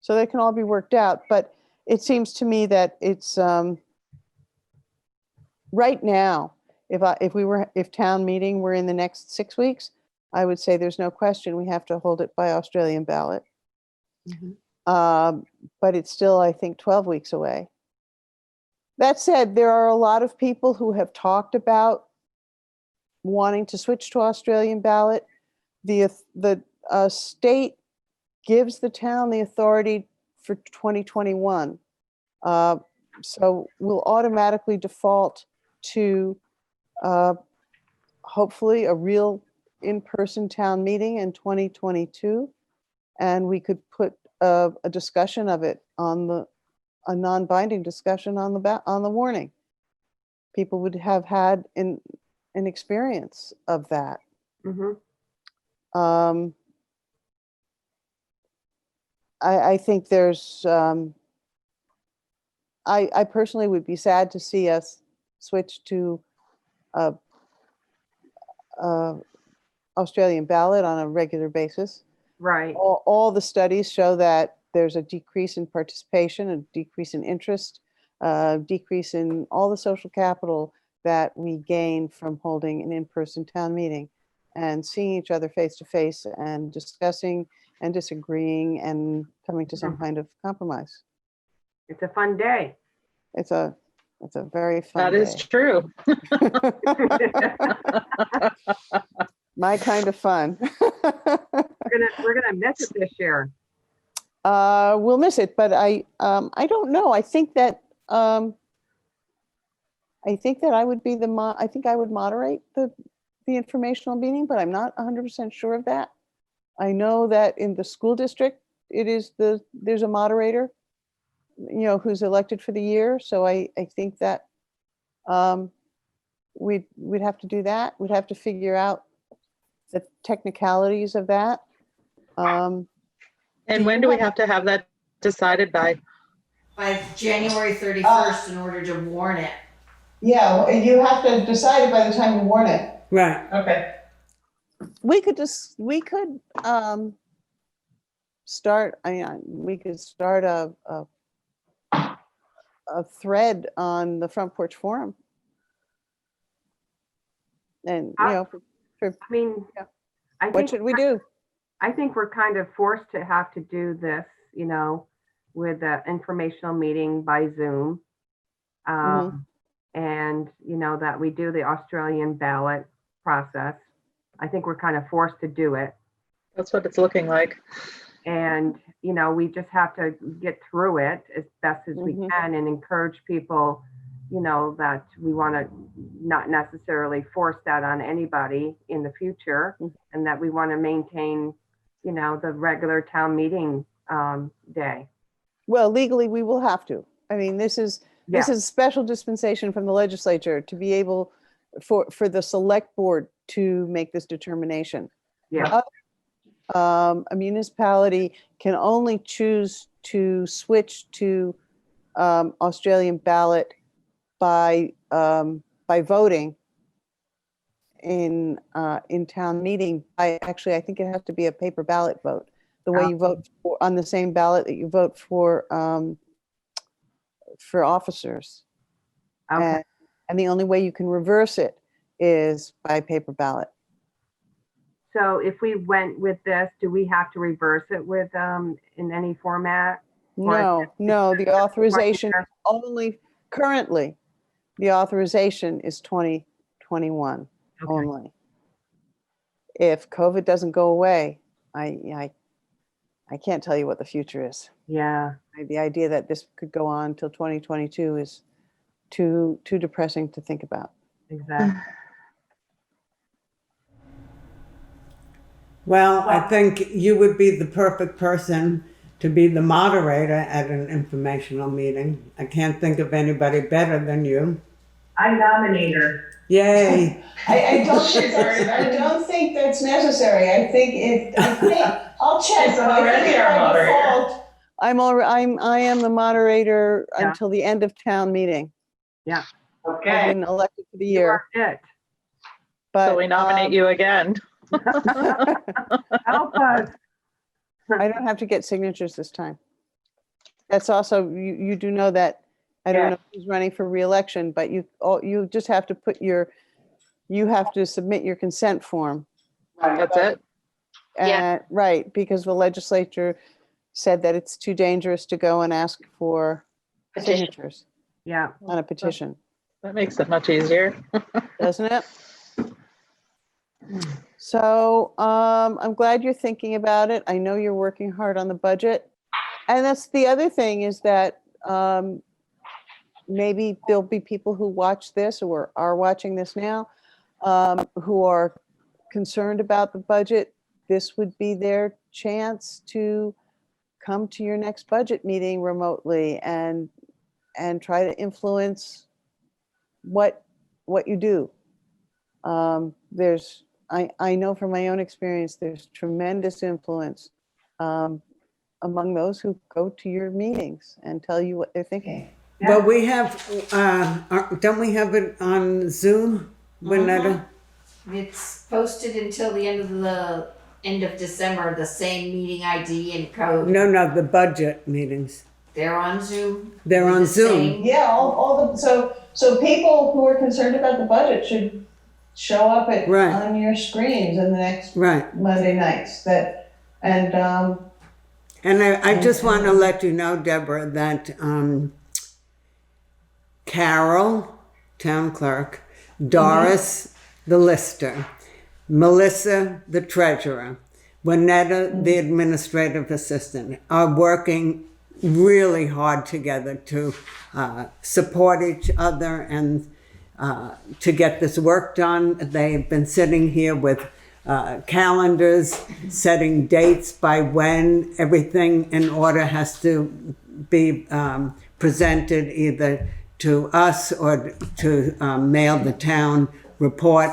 Speaker 20: So they can all be worked out, but it seems to me that it's, right now, if town meeting were in the next 6 weeks, I would say there's no question we have to hold it by Australian ballot. But it's still, I think, 12 weeks away. That said, there are a lot of people who have talked about wanting to switch to Australian ballot. The state gives the town the authority for 2021. So we'll automatically default to hopefully a real in-person town meeting in 2022. And we could put a discussion of it on a non-binding discussion on the warning. People would have had an experience of that. I think there's, I personally would be sad to see us switch to Australian ballot on a regular basis.
Speaker 5: Right.
Speaker 20: All the studies show that there's a decrease in participation, a decrease in interest, decrease in all the social capital that we gain from holding an in-person town meeting and seeing each other face to face and discussing and disagreeing and coming to some kind of compromise.
Speaker 5: It's a fun day.
Speaker 20: It's a very fun
Speaker 7: That
Speaker 20: day.
Speaker 7: is true.
Speaker 20: My kind of fun.
Speaker 5: We're gonna miss it this year.
Speaker 20: We'll miss it, but I don't know. I think that I would be I think I would moderate the informational meeting, but I'm not 100% sure of that. I know that in the school district, there's a moderator, who's elected for the year. So I think that we'd have to do that. We'd have to figure out the technicalities of that.
Speaker 7: And when do we have to have that decided by?
Speaker 4: By January 31st in order to warn it.
Speaker 21: Yeah, you have to decide it by the time you warn it.
Speaker 1: Right.
Speaker 2: Okay.
Speaker 20: We could start. We could start a thread on the Front Porch Forum, and
Speaker 5: I mean, I
Speaker 20: what
Speaker 5: think
Speaker 20: should we do?
Speaker 5: I think we're kind of forced to have to do this, with the informational meeting by Zoom. And, that we do the Australian ballot process. I think we're kind of forced to do it.
Speaker 7: That's what it's looking like.
Speaker 5: And, we just have to get through it as best as we can and encourage people, that we want to not necessarily force that on anybody in the future, and that we want to maintain, the regular town meeting day.
Speaker 20: Well, legally, we will have to. I mean, this is a special dispensation from the legislature to be able for the select board to make this determination.
Speaker 5: Yeah.
Speaker 20: A municipality can only choose to switch to Australian ballot by voting in town meeting. I think it has to be a paper ballot vote. The way you vote on the same ballot that you vote for officers.
Speaker 5: Okay.
Speaker 20: And the only way you can reverse it is by paper ballot.
Speaker 5: So if we went with this, do we have to reverse it with in any format?
Speaker 20: No, the authorization only currently, the authorization is 2021 only. If COVID doesn't go away, I can't tell you what the future is.
Speaker 5: Yeah.
Speaker 20: The idea that this could go on till 2022 is too depressing to think about.
Speaker 5: Exactly.
Speaker 1: Well, I think you would be the perfect person to be the moderator at an informational meeting. I can't think of anybody better than you.
Speaker 2: I nominate her.
Speaker 1: Yay.
Speaker 21: I don't think that's necessary. I think I'll check.
Speaker 2: She's already our moderator.
Speaker 20: I am the moderator until the end of town meeting.
Speaker 5: Yeah.
Speaker 20: I've
Speaker 2: Okay.
Speaker 20: been elected for the year.
Speaker 5: You are it.
Speaker 20: But
Speaker 7: So we nominate you again.
Speaker 5: Help us.
Speaker 20: I don't have to get signatures this time. That's also, you do know that, I don't know who's running for reelection, but you just have to you have to submit your consent form.
Speaker 7: That's it?
Speaker 20: Right, because the legislature said that it's too dangerous to go and ask for signatures
Speaker 5: Yeah.
Speaker 20: on a petition.
Speaker 7: That makes it much easier.
Speaker 20: Doesn't it? So I'm glad you're thinking about it. I know you're working hard on the budget. And that's the other thing is that maybe there'll be people who watch this or are watching this now who are concerned about the budget. This would be their chance to come to your next budget meeting remotely and try to influence what you do. I know from my own experience, there's tremendous influence among those who go to your meetings and tell you what they're thinking.
Speaker 1: But we have, don't we have it on Zoom, Juanetta?
Speaker 4: It's posted until the end of the end of December, the same meeting ID and code.
Speaker 1: No, the budget meetings.
Speaker 4: They're on Zoom?
Speaker 1: They're on
Speaker 4: The
Speaker 1: Zoom.
Speaker 4: same?
Speaker 21: Yeah, all the, so people who are concerned about the budget should show up
Speaker 1: Right.
Speaker 21: on your screens in the next
Speaker 1: Right.
Speaker 21: Monday nights and
Speaker 1: I just want to let you know, Deborah, that Carol, town clerk, Doris, the lister, Melissa, the treasurer, Juanetta, the administrative assistant, are working really hard together to support each other and to get this work done. They've been sitting here with calendars, setting dates by when everything in order has to be presented either to us or to mail the town report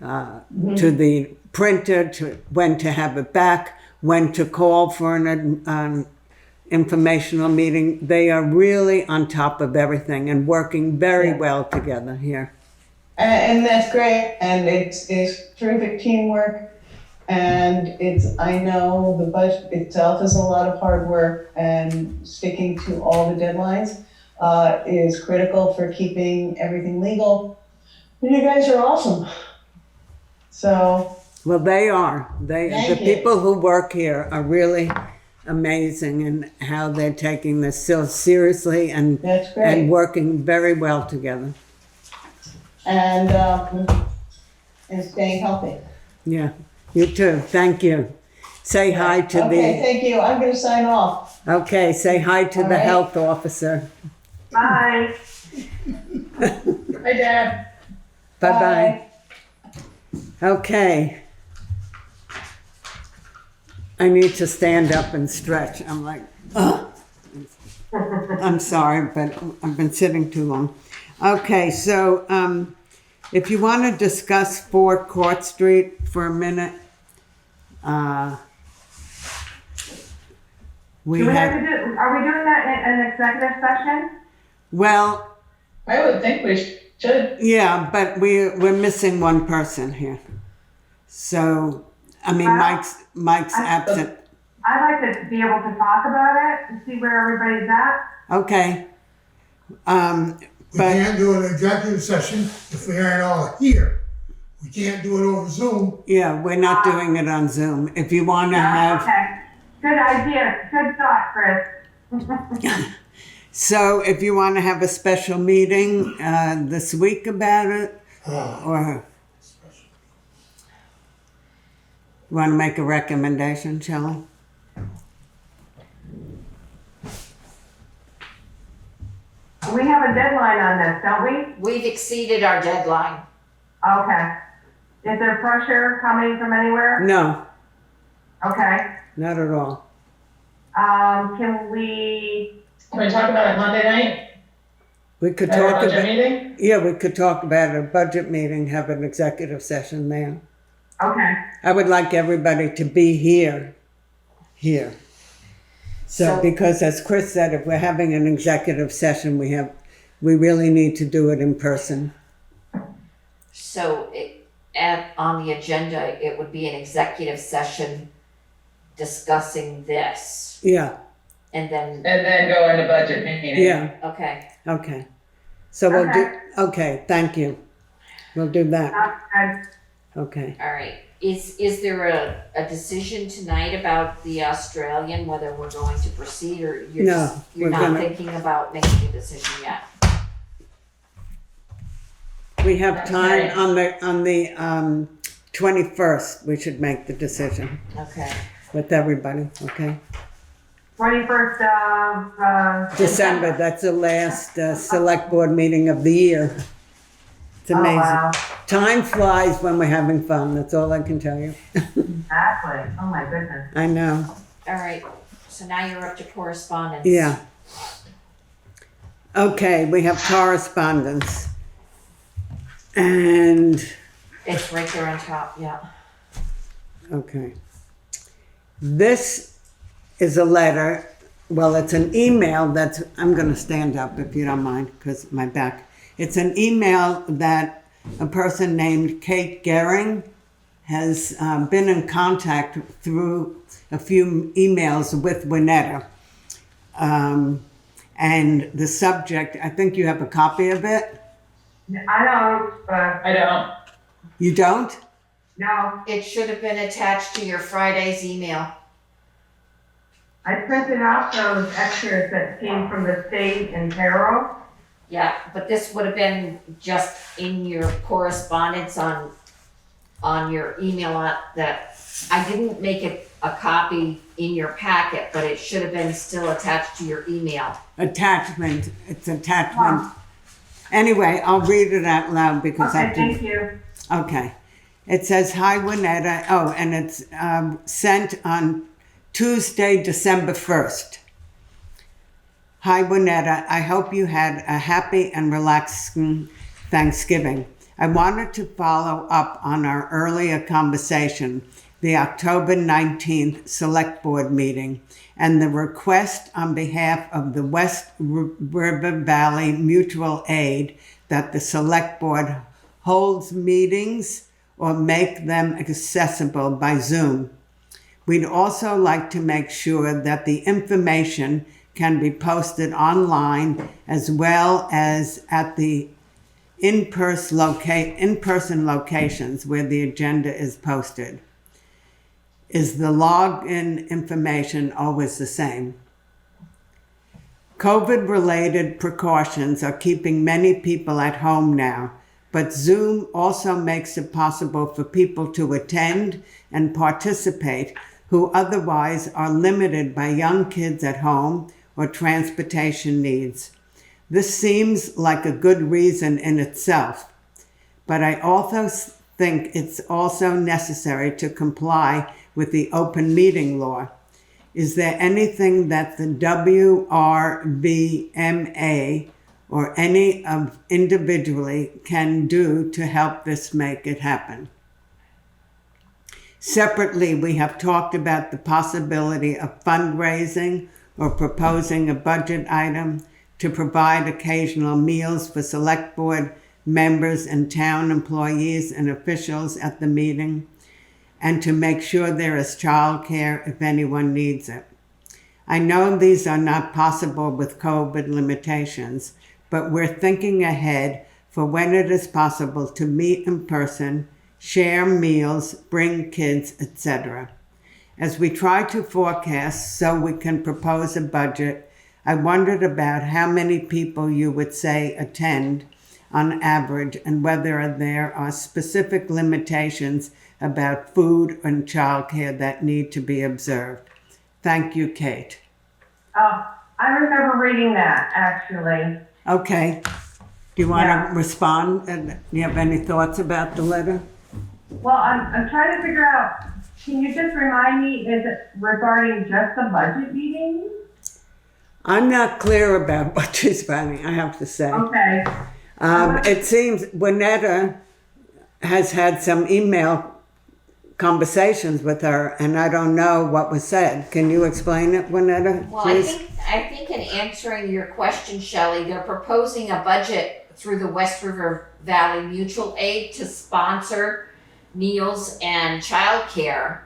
Speaker 1: to the printer, to when to have it back, when to call for an informational meeting. They are really on top of everything and working very well together here.
Speaker 21: And that's great, and it's terrific teamwork, and I know the budget itself is a lot of hard work, and sticking to all the deadlines is critical for keeping everything legal. And you guys are awesome. So.
Speaker 1: Well, they are.
Speaker 21: Thank
Speaker 1: The
Speaker 21: you.
Speaker 1: people who work here are really amazing in how they're taking this so seriously and
Speaker 21: That's great.
Speaker 1: and working very well together.
Speaker 21: And staying healthy.
Speaker 1: Yeah, you too. Thank you. Say hi to
Speaker 21: Okay, thank you. I'm gonna sign off.
Speaker 1: Okay, say hi to
Speaker 21: All
Speaker 1: the
Speaker 21: right.
Speaker 1: health officer.
Speaker 5: Bye.
Speaker 2: Hi, Dad.
Speaker 1: Bye-bye. Okay. I need to stand up and stretch. I'm like, ugh. I'm sorry, but I've been sitting too long. Okay, so if you want to discuss 4 Court Street for a minute,
Speaker 5: Are we doing that in an executive session?
Speaker 1: Well,
Speaker 2: I would think we should.
Speaker 1: yeah, but we're missing one person here. So, I mean, Mike's absent.
Speaker 5: I'd like to be able to talk about it and see where everybody's at.
Speaker 1: Okay.
Speaker 3: We can't do an executive session if we aren't all here. We can't do it over Zoom.
Speaker 1: Yeah, we're not doing it on Zoom. If you want to have,
Speaker 5: Okay, good idea, good thought, Chris.
Speaker 1: so if you want to have a special meeting this week about it, or you want to make a recommendation, Shelley?
Speaker 5: We have a deadline on this, don't we?
Speaker 4: We've exceeded our deadline.
Speaker 5: Okay. Is there pressure coming from anywhere?
Speaker 1: No,
Speaker 5: Okay.
Speaker 1: not at all.
Speaker 5: Can we?
Speaker 2: Can we talk about it Monday night?
Speaker 1: We could
Speaker 2: At our
Speaker 1: talk
Speaker 2: budget
Speaker 1: about,
Speaker 2: meeting?
Speaker 1: yeah, we could talk about a budget meeting, have an executive session there.
Speaker 5: Okay.
Speaker 1: I would like everybody to be here. So, because as Chris said, if we're having an executive session, we really need to do it in person.
Speaker 4: So on the agenda, it would be an executive session discussing this.
Speaker 1: Yeah,
Speaker 4: And then,
Speaker 2: And then go into budget meeting.
Speaker 1: yeah,
Speaker 4: okay,
Speaker 1: okay. So we'll do, okay, thank you. We'll do that,
Speaker 5: Sounds good.
Speaker 1: okay.
Speaker 4: all right. Is there a decision tonight about the Australian, whether we're going to proceed, or you're
Speaker 1: No,
Speaker 4: you're
Speaker 1: we're
Speaker 4: not
Speaker 1: gonna-
Speaker 4: thinking about making a decision yet?
Speaker 1: We have time on the 21st, we should make the decision
Speaker 4: Okay.
Speaker 1: with everybody, okay?
Speaker 5: 21st of,
Speaker 1: December, that's the last select board meeting of the year. It's
Speaker 5: Oh,
Speaker 1: amazing.
Speaker 5: wow.
Speaker 1: Time flies when we're having fun, that's all I can tell you.
Speaker 5: exactly. Oh, my goodness.
Speaker 1: I know,
Speaker 4: All right, so now you're up to correspondence.
Speaker 1: yeah. Okay, we have correspondence. And,
Speaker 4: It's right there on top, yeah.
Speaker 1: okay. This is a letter, well, it's an email that's, I'm gonna stand up if you don't mind, because my back. It's an email that a person named Kate Gehring has been in contact through a few emails with Juanetta. And the subject, I think you have a copy of it?
Speaker 5: I don't,
Speaker 2: I don't.
Speaker 1: You don't?
Speaker 5: no,
Speaker 4: It should have been attached to your Friday's email.
Speaker 5: I printed out those extras that came from the state and payroll.
Speaker 4: Yeah, but this would have been just in your correspondence on your email that I didn't make it a copy in your packet, but it should have been still attached to your email.
Speaker 1: Attachment, it's attachment. Anyway, I'll read it out loud because I
Speaker 5: Okay, thank you.
Speaker 1: Okay. It says, "Hi, Juanetta." Oh, and it's sent on Tuesday, December 1st. "Hi, Juanetta. I hope you had a happy and relaxing Thanksgiving. I wanted to follow up on our earlier conversation, the October 19th Select Board meeting, and the request on behalf of the West River Valley Mutual Aid that the Select Board holds meetings or make them accessible by Zoom. We'd also like to make sure that the information can be posted online as well as at the in-person locations where the agenda is posted. Is the login information always the same? COVID-related precautions are keeping many people at home now, but Zoom also makes it possible for people to attend and participate who otherwise are limited by young kids at home or transportation needs. This seems like a good reason in itself, but I also think it's also necessary to comply with the open meeting law. Is there anything that the WRVMA or any of individually can do to help this make it happen? Separately, we have talked about the possibility of fundraising or proposing a budget item to provide occasional meals for Select Board members and town employees and officials at the meeting, and to make sure there is childcare if anyone needs it. I know these are not possible with COVID limitations, but we're thinking ahead for when it is possible to meet in person, share meals, bring kids, etc. As we try to forecast so we can propose a budget, I wondered about how many people you would say attend on average and whether there are specific limitations about food and childcare that need to be observed. Thank you, Kate.
Speaker 5: Oh, I remember reading that, actually.
Speaker 1: Okay. Do you want to respond? And do you have any thoughts about the letter?
Speaker 5: Well, I'm trying to figure out, can you just remind me, is it regarding just the budget meeting?
Speaker 1: I'm not clear about what she's writing, I have to say.
Speaker 5: Okay.
Speaker 1: It seems Juanetta has had some email conversations with her, and I don't know what was said. Can you explain it, Juanetta,
Speaker 4: Well,
Speaker 1: please?
Speaker 4: I think in answering your question, Shelley, they're proposing a budget through the West River Valley Mutual Aid to sponsor meals and childcare.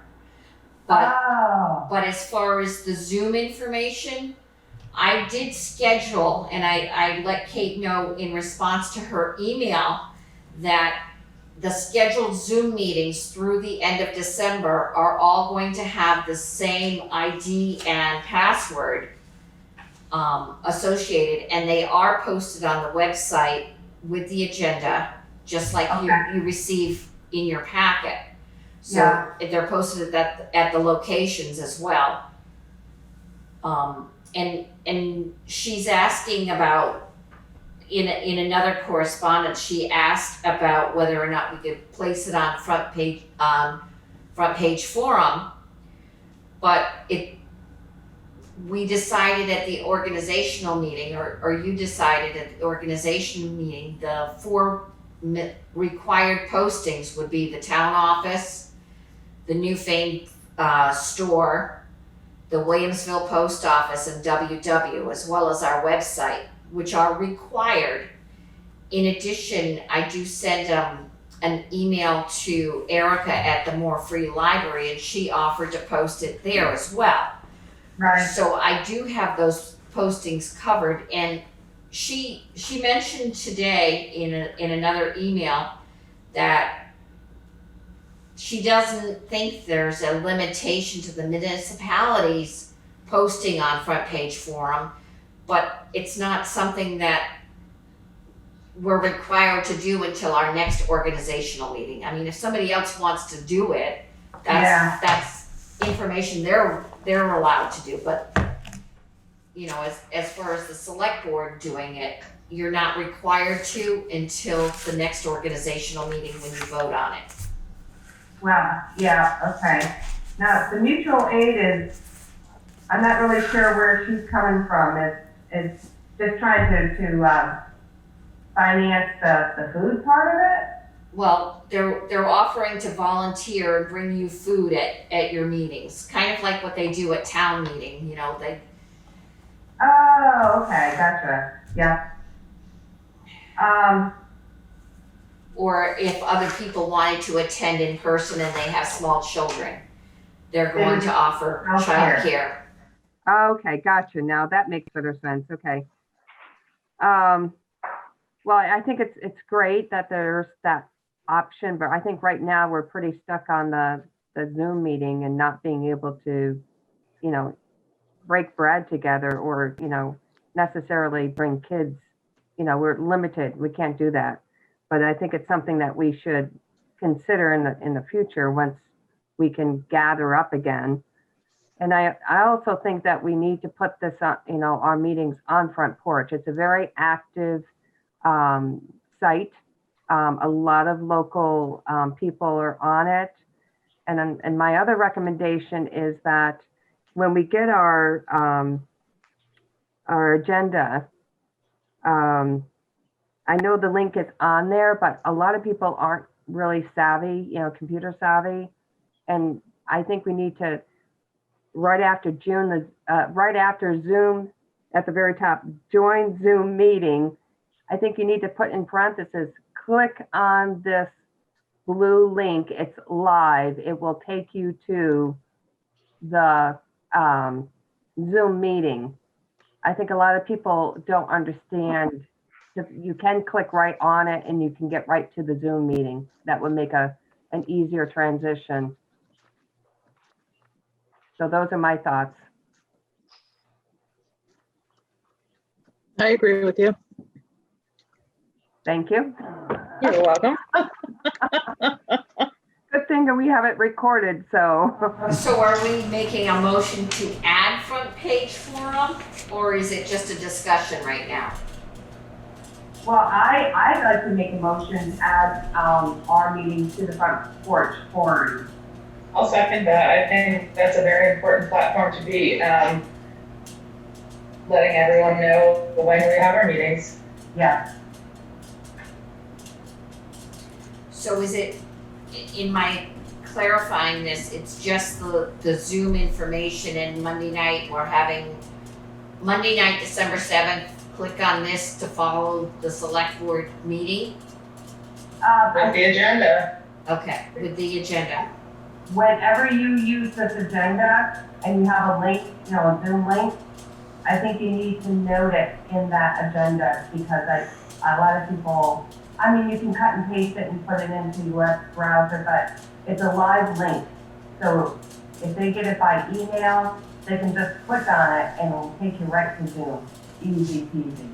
Speaker 4: But as far as the Zoom information, I did schedule, and I let Kate know in response to her email that the scheduled Zoom meetings through the end of December are all going to have the same ID and password associated, and they are posted on the website with the agenda, just like you receive in your packet. So they're posted at the locations as well. And she's asking about, in another correspondence, she asked about whether or not we could place it on front page forum, but we decided at the organizational meeting, or you decided at the organizational meeting, the 4 required postings would be the town office, the Newfane store, the Williamsville post office, and WW, as well as our website, which are required. In addition, I do send an email to Erica at the More Free Library, and she offered to post it there as well.
Speaker 2: Right.
Speaker 4: So I do have those postings covered, and she mentioned today in another email that she doesn't think there's a limitation to the municipalities posting on Front Page Forum, but it's not something that we're required to do until our next organizational meeting. I mean, if somebody else wants to do it, that's information they're allowed to do, but you know, as far as the select board doing it, you're not required to until the next organizational meeting when you vote on it.
Speaker 5: Well, yeah, okay. Now, the mutual aid is, I'm not really sure where she's coming from. It's just trying to finance the food part of it?
Speaker 4: Well, they're offering to volunteer and bring you food at your meetings, kind of like what they do at town meeting, you know, they.
Speaker 5: Oh, okay, gotcha, yeah.
Speaker 4: Or if other people wanted to attend in person and they have small children, they're going to offer childcare.
Speaker 5: Okay, gotcha, now that makes better sense, okay. Well, I think it's great that there's that option, but I think right now we're pretty stuck on the Zoom meeting and not being able to, you know, break bread together or, you know, necessarily bring kids, you know, we're limited, we can't do that. But I think it's something that we should consider in the future once we can gather up again. And I also think that we need to put this on, you know, our meetings on Front Porch. It's a very active site. A lot of local people are on it. And my other recommendation is that when we get our agenda, I know the link is on there, but a lot of people aren't really savvy, you know, computer savvy. And I think we need to, right after Zoom, at the very top, join Zoom meeting, I think you need to put in parentheses, click on this blue link, it's live. It will take you to the Zoom meeting. I think a lot of people don't understand that you can click right on it and you can get right to the Zoom meeting. That would make an easier transition. So those are my thoughts.
Speaker 7: I agree with you.
Speaker 5: Thank you.
Speaker 7: You're welcome.
Speaker 5: Good thing that we have it recorded, so.
Speaker 4: So are we making a motion to add Front Page Forum, or is it just a discussion right now?
Speaker 5: Well, I'd like to make a motion to add our meeting to the Front Porch Forum.
Speaker 2: I'll second that. I think that's a very important platform to be, letting everyone know when we have our meetings.
Speaker 5: Yeah.
Speaker 4: So is it, in my clarifying this, it's just the Zoom information, and Monday night, we're having Monday night, December 7th, click on this to follow the select board meeting?
Speaker 2: With the agenda.
Speaker 4: Okay, with the agenda.
Speaker 5: Whenever you use this agenda and you have a link, you know, a Zoom link, I think you need to note it in that agenda because a lot of people, I mean, you can cut and paste it and put it into your web browser, but it's a live link. So if they get it by email, they can just click on it and it'll take you right to Zoom. Easy peasy.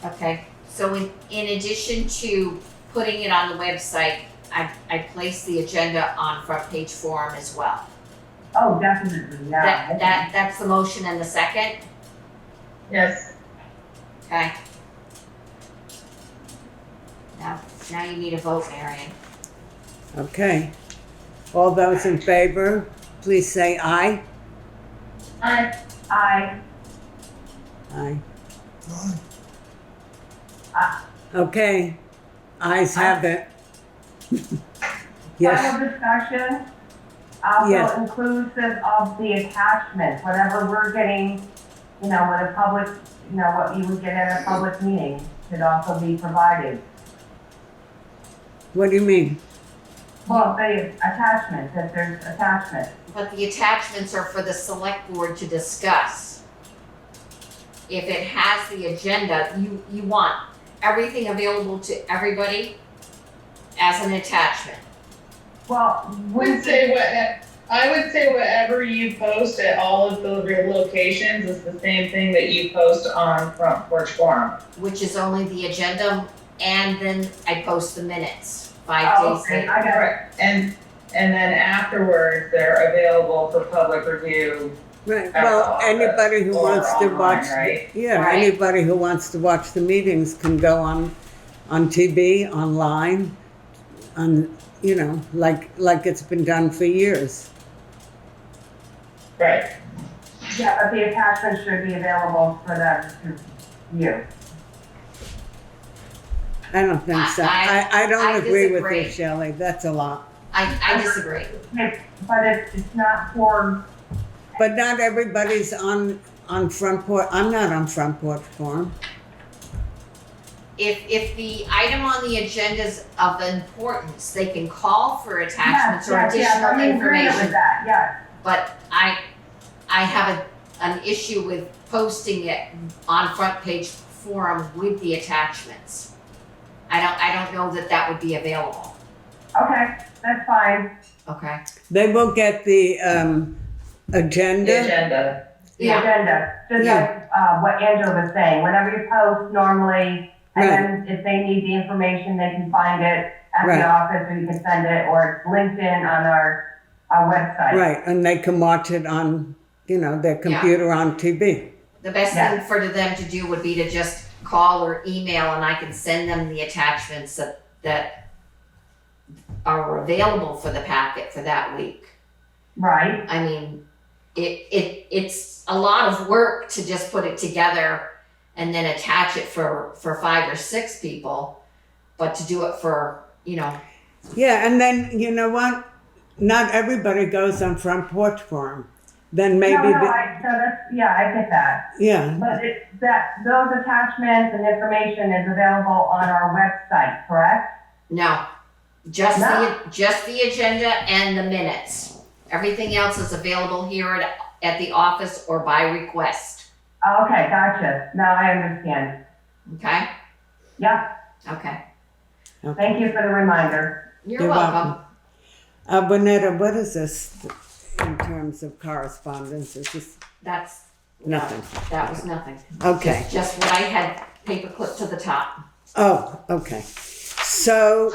Speaker 4: Okay, so in addition to putting it on the website, I placed the agenda on Front Page Forum as well.
Speaker 5: Oh, definitely, yeah.
Speaker 4: That's the motion and the second?
Speaker 2: Yes.
Speaker 4: Okay. Now you need a vote, Marion.
Speaker 1: Okay. All those in favor, please say aye.
Speaker 2: Aye.
Speaker 5: Aye.
Speaker 1: Aye. Okay. Ayes have it. Yes.
Speaker 5: Final discussion, also
Speaker 1: Yes.
Speaker 5: inclusive of the attachment, whatever we're getting, you know, with a public, you know, what you would get at a public meeting should also be provided.
Speaker 1: What do you mean?
Speaker 5: Well, the attachments, if there's attachments.
Speaker 4: But the attachments are for the select board to discuss. If it has the agenda, you want everything available to everybody as an attachment.
Speaker 5: Well,
Speaker 2: I would say whatever you post at all of the locations is the same thing that you post on Front Porch Forum.
Speaker 4: Which is only the agenda, and then I post the minutes 5 days
Speaker 5: Okay,
Speaker 4: later.
Speaker 5: I got it.
Speaker 2: And then afterwards, they're available for public review.
Speaker 1: Right,
Speaker 2: at
Speaker 1: well,
Speaker 2: the office
Speaker 1: anybody who
Speaker 2: or
Speaker 1: wants to
Speaker 2: online,
Speaker 1: watch,
Speaker 2: right?
Speaker 1: yeah,
Speaker 4: Right.
Speaker 1: anybody who wants to watch the meetings can go on TV, online, on, you know, like it's been done for years.
Speaker 2: Right.
Speaker 5: Yeah, but the attachments should be available for them to view.
Speaker 1: I don't think so.
Speaker 4: I
Speaker 1: I don't agree with
Speaker 4: disagree.
Speaker 1: you, Shelley. That's a lot.
Speaker 4: I disagree.
Speaker 5: But it's not for,
Speaker 1: But not everybody's on Front Porch. I'm not on Front Porch Forum.
Speaker 4: If the item on the agenda is of importance, they can call for attachments or
Speaker 5: yes,
Speaker 4: additional
Speaker 5: I'm in agreement
Speaker 4: information.
Speaker 5: with that, yes.
Speaker 4: But I have an issue with posting it on Front Page Forum with the attachments. I don't know that would be available.
Speaker 5: Okay, that's fine.
Speaker 4: Okay.
Speaker 1: They will get the agenda.
Speaker 2: The agenda.
Speaker 5: The
Speaker 4: Yeah.
Speaker 5: agenda, just
Speaker 1: Yeah.
Speaker 5: like what Angela was saying, whenever you post normally, and
Speaker 1: Right.
Speaker 5: then if they need the information, they can find it at
Speaker 1: Right.
Speaker 5: the office, or you can send it, or it's LinkedIn on our website.
Speaker 1: Right, and they can watch it on, you know, their computer on TV.
Speaker 4: The best
Speaker 5: Yeah.
Speaker 4: thing for them to do would be to just call or email, and I can send them the attachments that are available for the packet for that week.
Speaker 5: Right,
Speaker 4: I mean, it's a lot of work to just put it together and then attach it for 5 or 6 people, but to do it for, you know,
Speaker 1: Yeah, and then, you know what? Not everybody goes on Front Porch Forum. Then maybe,
Speaker 5: no, so that's, yeah, I get that.
Speaker 1: yeah,
Speaker 5: But those attachments and information is available on our website, correct?
Speaker 4: no, just
Speaker 5: No.
Speaker 4: just the agenda and the minutes. Everything else is available here at the office or by request.
Speaker 5: Okay, gotcha, now I understand.
Speaker 4: Okay?
Speaker 5: Yeah,
Speaker 4: Okay.
Speaker 5: thank you for the reminder.
Speaker 4: You're welcome.
Speaker 1: Juanetta, what is this in terms of correspondence? Is this
Speaker 4: That's
Speaker 1: nothing?
Speaker 4: that was nothing.
Speaker 1: Okay.
Speaker 4: Just what I had paper clipped to the top.
Speaker 1: Oh, okay. So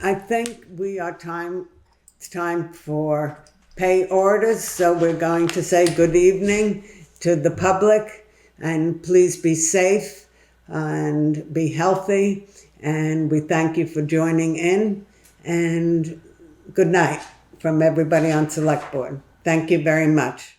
Speaker 1: I think it's time for pay orders. So we're going to say good evening to the public, and please be safe and be healthy. And we thank you for joining in, and good night from everybody on Select Board. Thank you very much.